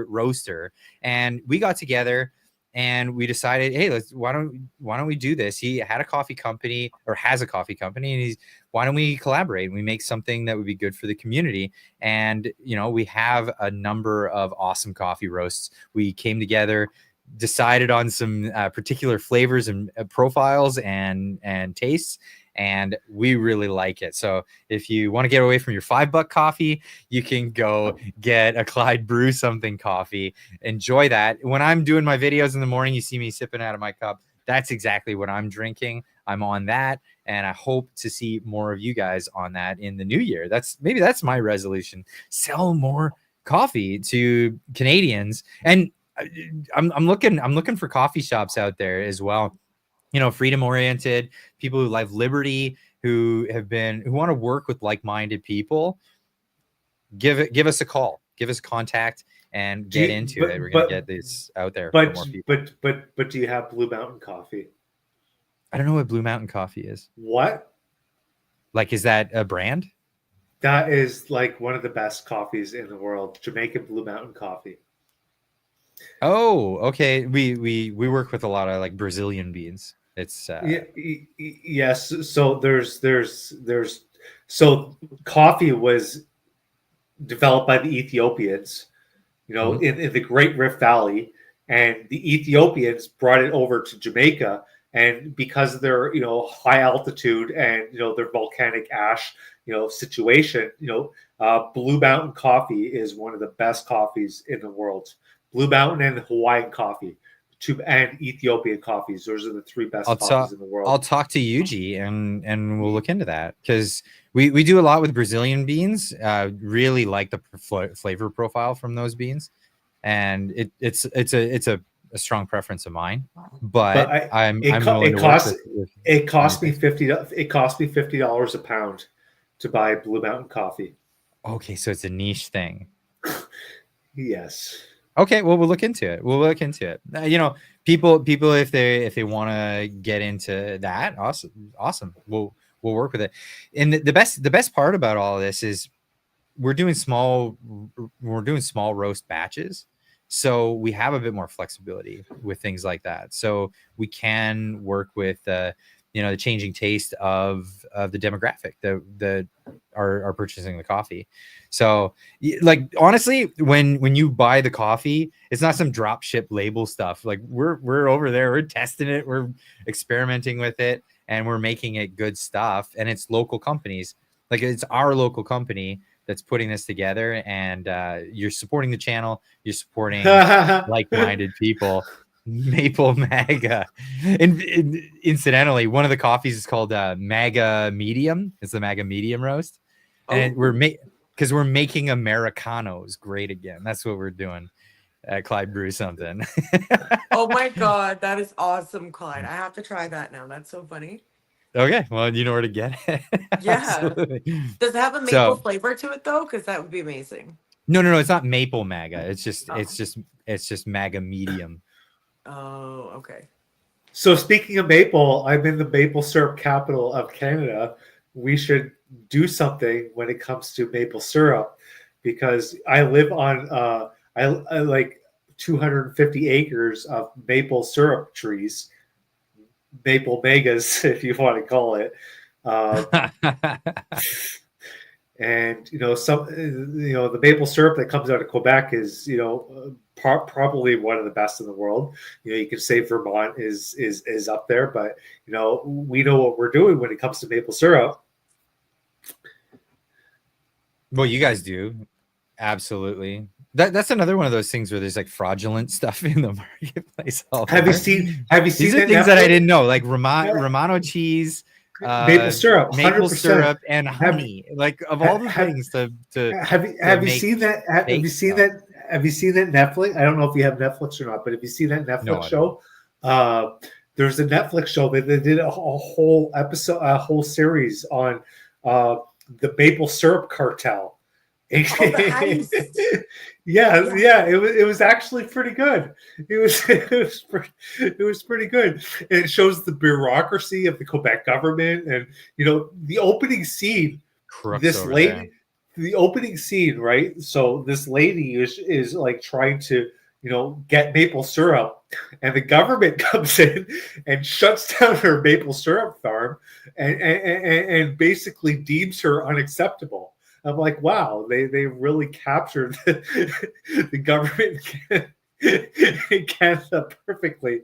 roaster, and we got together and we decided, hey, why don't we do this? He had a coffee company, or has a coffee company, and why don't we collaborate and we make something that would be good for the community? And you know, we have a number of awesome coffee roasts. We came together, decided on some particular flavors and profiles and tastes, and we really like it. So if you want to get away from your $5 coffee, you can go get a Clyde Brew Something coffee. Enjoy that. When I'm doing my videos in the morning, you see me sipping out of my cup. That's exactly what I'm drinking. I'm on that, and I hope to see more of you guys on that in the new year. That's my resolution. Sell more coffee to Canadians. And I'm looking for coffee shops out there as well, you know, freedom oriented people who love liberty, who want to work with like-minded people, give us a call, give us a contact, and get into it. We're gonna get this out there for more people. But do you have Blue Mountain coffee? I don't know what Blue Mountain coffee is. What? Like, is that a brand? That is like one of the best coffees in the world. Jamaican Blue Mountain coffee. Oh, okay. We work with a lot of like Brazilian beans. It's yes. So so coffee was developed by the Ethiopians, in the Great Rift Valley, and the Ethiopians brought it over to Jamaica, and because of their high altitude and their volcanic ash situation, Blue Mountain coffee is one of the best coffees in the world. Blue Mountain and Hawaiian coffee, and Ethiopian coffees. Those are the three best coffees in the world. I'll talk to Yuji and we'll look into that, because we do a lot with Brazilian beans. Really like the flavor profile from those beans, and it's a strong preference of mine. But it cost me $50 a pound to buy Blue Mountain coffee. Okay, so it's a niche thing. Yes. Okay, well, we'll look into it. People, if they want to get into that, awesome. We'll work with it. And the best part about all of this is we're doing small roast batches, so we have a bit more flexibility with things like that. So we can work with the changing taste of the demographic that are purchasing the coffee. So, like, honestly, when you buy the coffee, it's not some drop ship label stuff. Like, we're over there, we're testing it, we're experimenting with it, and we're making it good stuff. And it's local companies. Like, it's our local company that's putting this together, and you're supporting the channel, you're supporting like-minded people. Maple MAGA. And incidentally, one of the coffees is called MAGA Medium. It's the MAGA Medium roast. And we're making Americanos great again. That's what we're doing at Clyde Brew Something. Oh my God, that is awesome, Clyde. I have to try that now. That's so funny. Okay, well, you know where to get it. Yeah. Absolutely. Does it have a maple flavor to it though? Because that would be amazing. No, it's not Maple MAGA. It's just MAGA Medium. Oh, okay. So speaking of maple, I'm in the maple syrup capital of Canada. We should do something when it comes to maple syrup, because I live on I like 250 acres of maple syrup trees, maple megas, if you want to call it. And the maple syrup that comes out of Quebec is probably one of the best in the world. You can say Vermont is up there, but we know what we're doing when it comes to maple syrup. Well, you guys do, absolutely. That's another one of those things where there's like fraudulent stuff in the marketplace. Have you seen These are things that I didn't know, like Romano cheese. Maple syrup, 100%. Maple syrup and honey. Like, of all the things to have you seen that? Have you seen that? Have you seen that Netflix? I don't know if you have Netflix or not, but have you seen that Netflix show? There's a Netflix show that they did a whole episode, a whole series on the maple syrup cartel. Yeah, it was actually pretty good. It was pretty good. And it shows the bureaucracy of the Quebec government, and the opening scene. The opening scene, right? So this lady is like trying to get maple syrup, and the government comes in and shuts down her maple syrup farm and basically deems her unacceptable. I'm like, wow, they really captured the government in Canada perfectly,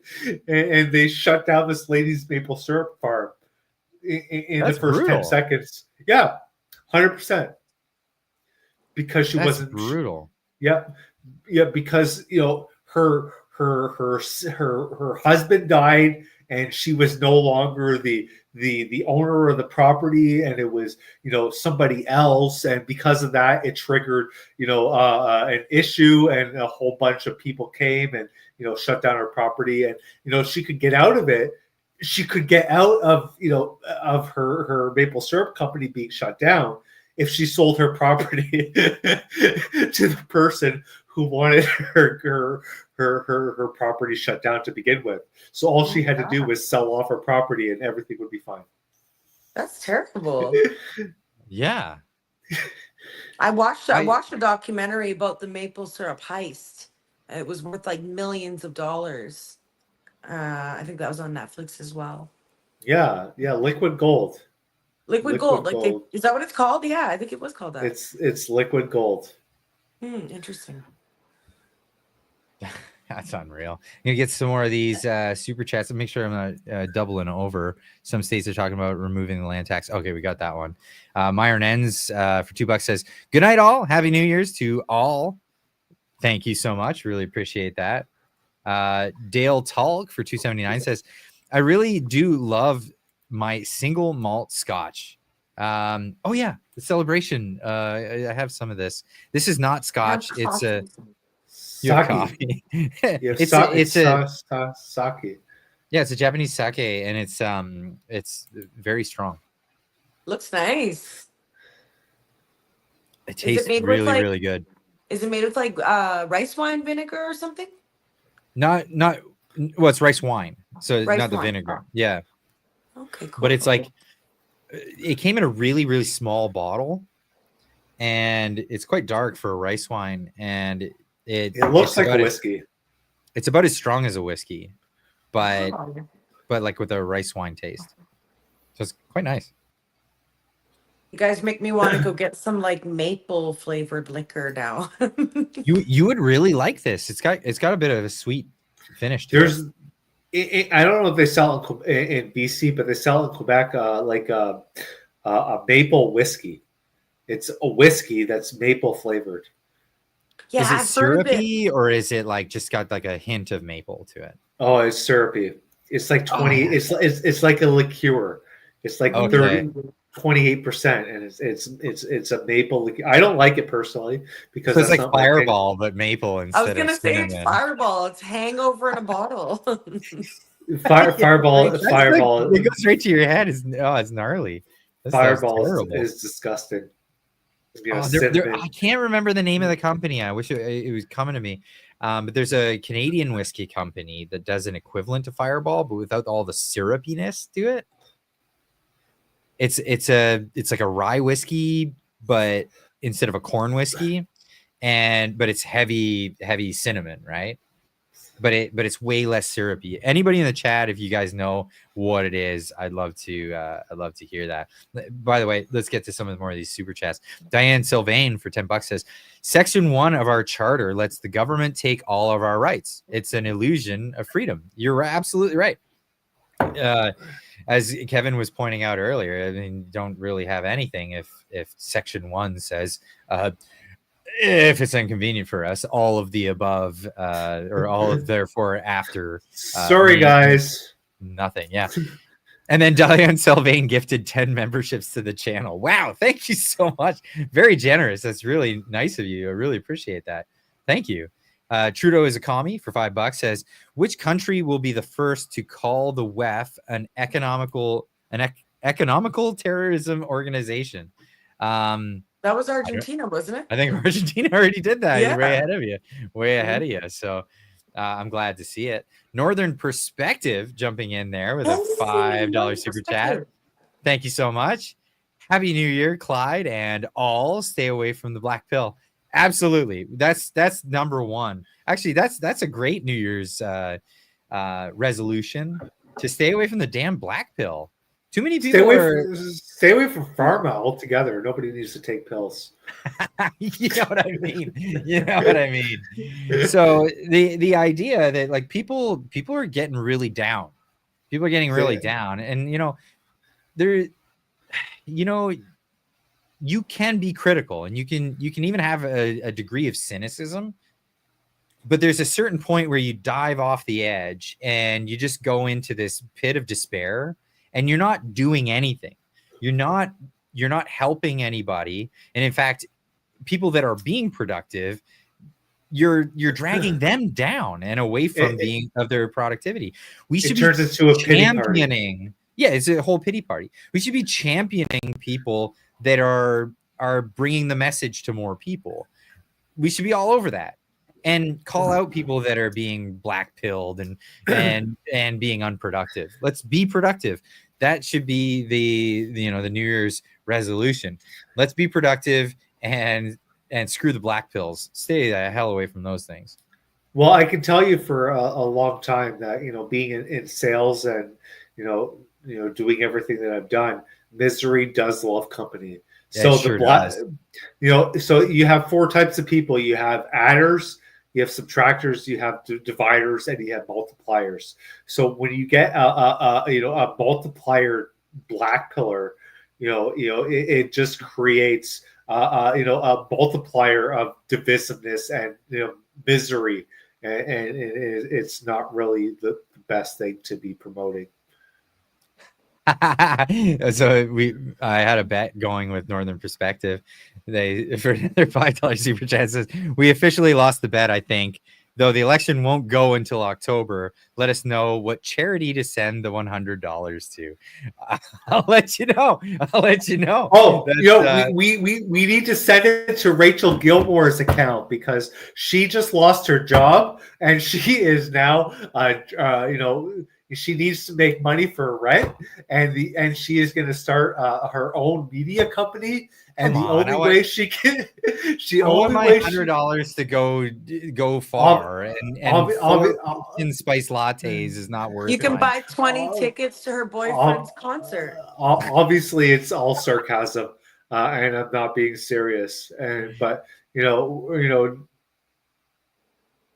and they shut down this lady's maple syrup farm in the first 10 seconds. Yeah, 100%. Because she wasn't brutal. Yeah, because her husband died, and she was no longer the owner of the property, and it was somebody else, and because of that it triggered an issue, and a whole bunch of people came and shut down her property, and she could get out of it she could get out of, of her maple syrup company being shut down if she sold her property to the person who wanted her property shut down to begin with. So all she had to do was sell off her property and everything would be fine. That's terrible. Yeah. I watched a documentary about the maple syrup heist. It was worth like millions of dollars. I think that was on Netflix as well. Yeah, liquid gold. Liquid gold. Is that what it's called? Yeah, I think it was called that. It's liquid gold. Interesting. That's unreal. I'm gonna get some more of these super chats and make sure I'm not doubling over. Some states are talking about removing the land tax. Okay, we got that one. Myron Ends for $2 says, "Good night, all. Happy New Year's to all." Thank you so much. Really appreciate that. Dale Talk for $2.79 says, "I really do love my single malt scotch." Oh yeah, the celebration. I have some of this. This is not scotch. It's a coffee. It's a sake. Yeah, it's a Japanese sake, and it's very strong. Looks nice. It tastes really, really good. Is it made with like rice wine vinegar or something? Not well, it's rice wine, so Rice not the wine. vinegar. Oh. Yeah, Okay, cool. but it's like it came in a really, really small bottle, and it's quite dark for a rice wine, and it looks like a whiskey. It's about as strong as a whiskey, but Oh. like with a rice wine taste. So it's quite nice. You guys make me want to go get some like maple flavored liquor now. You would really like this. It's got a bit of a sweet finish to it. I don't know if they sell in BC, but they sell in Quebec like a maple whiskey. It's a whiskey that's maple flavored. Yeah, is it I've heard of it. syrupy or is it like just got like a hint of maple to it? Oh, it's syrupy. It's like 20. It's like a liqueur. It's like 28%, and it's a maple liqueur. I don't like it personally because so it's like Fireball, but maple instead. I was gonna say it's Fireball. It's hangover in a bottle. Fireball. It goes right to your head. It's gnarly. Fireball is disgusting. I can't remember the name of the company. I wish it was coming to me. But there's a Canadian whiskey company that does an equivalent to Fireball, but without all the syrupiness to it. It's like a rye whiskey, but instead of a corn whiskey, but it's heavy cinnamon, right? But it's way less syrupy. Anybody in the chat, if you guys know what it is, I'd love to hear that. By the way, let's get to some more of these super chats. Diane Sylvain for $10 says, "Section 1 of our charter lets the government take all of our rights. It's an illusion of freedom." You're absolutely right. As Kevin was pointing out earlier, I mean, don't really have anything if Section 1 says, if it's inconvenient for us, all of the above, or all of therefore after. Sorry, guys. Nothing. Yeah. And then Diane Sylvain gifted 10 memberships to the channel. Wow. Thank you so much. Very generous. That's really nice of you. I really appreciate that. Thank you. Trudeau is a commie for $5 says, "Which country will be the first to call the WEF an economical terrorism organization?" That was Argentina, wasn't it? I think Argentina already did that. Yeah. Way ahead of you. Way ahead of you. So I'm glad to see it. Northern Perspective jumping in there with a $5 super chat. Thank you so much. Happy New Year, Clyde, and all. Stay away from the black pill. Absolutely. That's number one. Actually, that's a great New Year's resolution, to stay away from the damn black pill. Too many people stay away from pharma altogether. Nobody needs to take pills. You know what I mean? You know what I mean? So the idea that like people are getting really down. People are getting really down. And you can be critical, and you can even have a degree of cynicism. But there's a certain point where you dive off the edge and you just go into this pit of despair, and you're not doing anything. You're not helping anybody. And in fact, people that are being productive you're dragging them down and away from being of their productivity. We should be turns into a pity party. championing. Yeah, it's a whole pity party. We should be championing people that are bringing the message to more people. We should be all over that and call out people that are being black pilled and being unproductive. Let's be productive. That should be the New Year's resolution. Let's be productive and screw the black pills. Stay the hell away from those things. Well, I can tell you for a long time that, being in sales and, doing everything that I've done, misery does love company. So It sure does. So you have 4 types of people. You have adders, you have subtractors, you have dividers, and you have multipliers. So when you get a multiplier black pillar, it just creates a multiplier of divisiveness and misery, and it's not really the best thing to be promoting. So I had a bet going with Northern Perspective. They, for their $5 super chat, says, we officially lost the bet, I think. Though the election won't go until October, let us know what charity to send the $100 to. I'll let you know. Oh, we need to send it to Rachel Gilmore's account because she just lost her job and she is now, she needs to make money for rent, and she is going to start her own media company. And the only way she can, I want my $100 to go far, and spice lattes is not worth it. You can buy 20 tickets to her boyfriend's concert. Obviously, it's all sarcasm, and I'm not being serious. But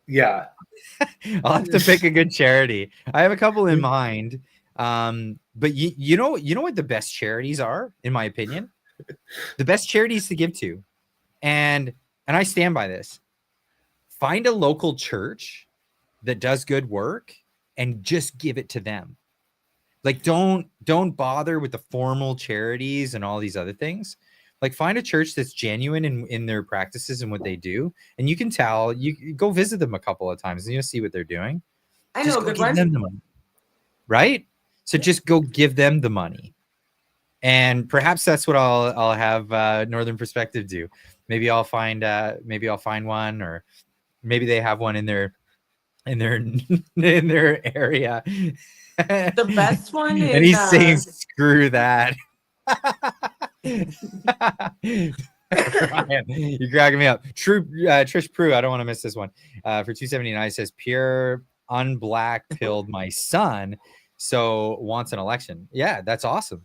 yeah. I'll have to pick a good charity. I have a couple in mind. But you know what the best charities are, in my opinion? The best charities to give to. And I stand by this. Find a local church that does good work and just give it to them. Like don't bother with the formal charities and all these other things. Like find a church that's genuine in their practices and what they do, and you can tell. You go visit them a couple of times and you'll see what they're doing. I know a good one. Them the money, right? So just go give them the money, and perhaps that's what I'll have Northern Perspective do. Maybe I'll find one, or maybe they have one in their area. The best one is, and he's saying, "Screw that." Ryan, you're cracking me up. Trish Prue, I don't want to miss this one. For 279 says, pure unblack pilled my son, so wants an election. Yeah, that's awesome.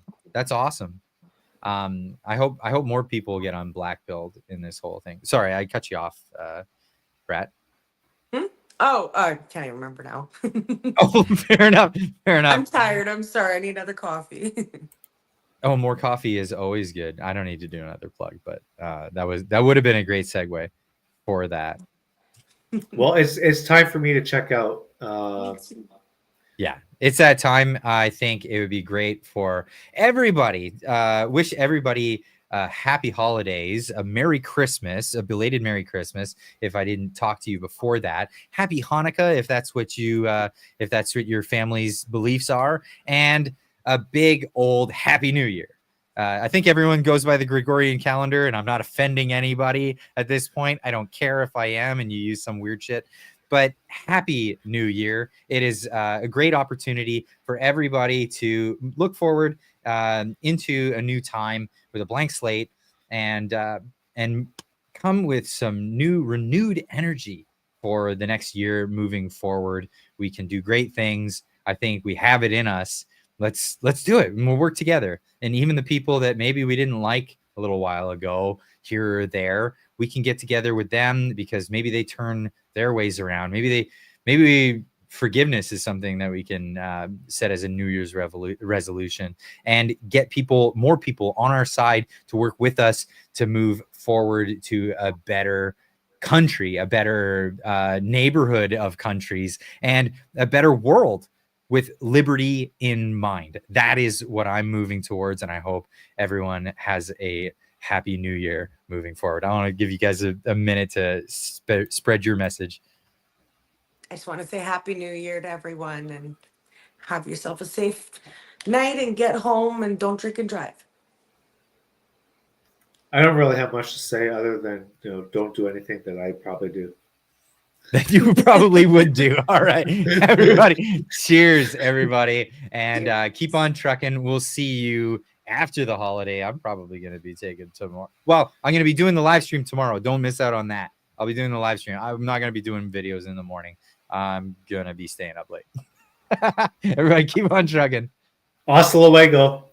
I hope more people get unblack pilled in this whole thing. Sorry, I cut you off, Brett. Oh, I can't even remember now. Oh, fair enough. I'm tired. I'm sorry. I need another coffee. Oh, more coffee is always good. I don't need to do another plug, but that would have been a great segue for that. Well, it's time for me to check out. Yeah, it's that time. I think it would be great for everybody. Wish everybody happy holidays, a Merry Christmas, a belated Merry Christmas. If I didn't talk to you before that, Happy Hanukkah, if that's what your family's beliefs are, and a big old Happy New Year. I think everyone goes by the Gregorian calendar, and I'm not offending anybody at this point. I don't care if I am and you use some weird shit, but Happy New Year. It is a great opportunity for everybody to look forward into a new time with a blank slate and come with some new renewed energy for the next year moving forward. We can do great things. I think we have it in us. Let's do it, and we'll work together. And even the people that maybe we didn't like a little while ago, here or there, we can get together with them because maybe they turn their ways around. Maybe forgiveness is something that we can set as a New Year's resolution and get more people on our side to work with us to move forward to a better country, a better neighborhood of countries, and a better world with liberty in mind. That is what I'm moving towards, and I hope everyone has a Happy New Year moving forward. I want to give you guys a minute to spread your message. I just want to say Happy New Year to everyone and have yourself a safe night and get home and don't drink and drive. I don't really have much to say other than, don't do anything that I probably do. That you probably would do. All right, everybody. Cheers, everybody. And keep on trucking. We'll see you after the holiday. I'm probably going to be taking tomorrow. Well, I'm going to be doing the live stream tomorrow. Don't miss out on that. I'll be doing the live stream. I'm not going to be doing videos in the morning. I'm going to be staying up late. Everybody keep on trucking. Hasta luego.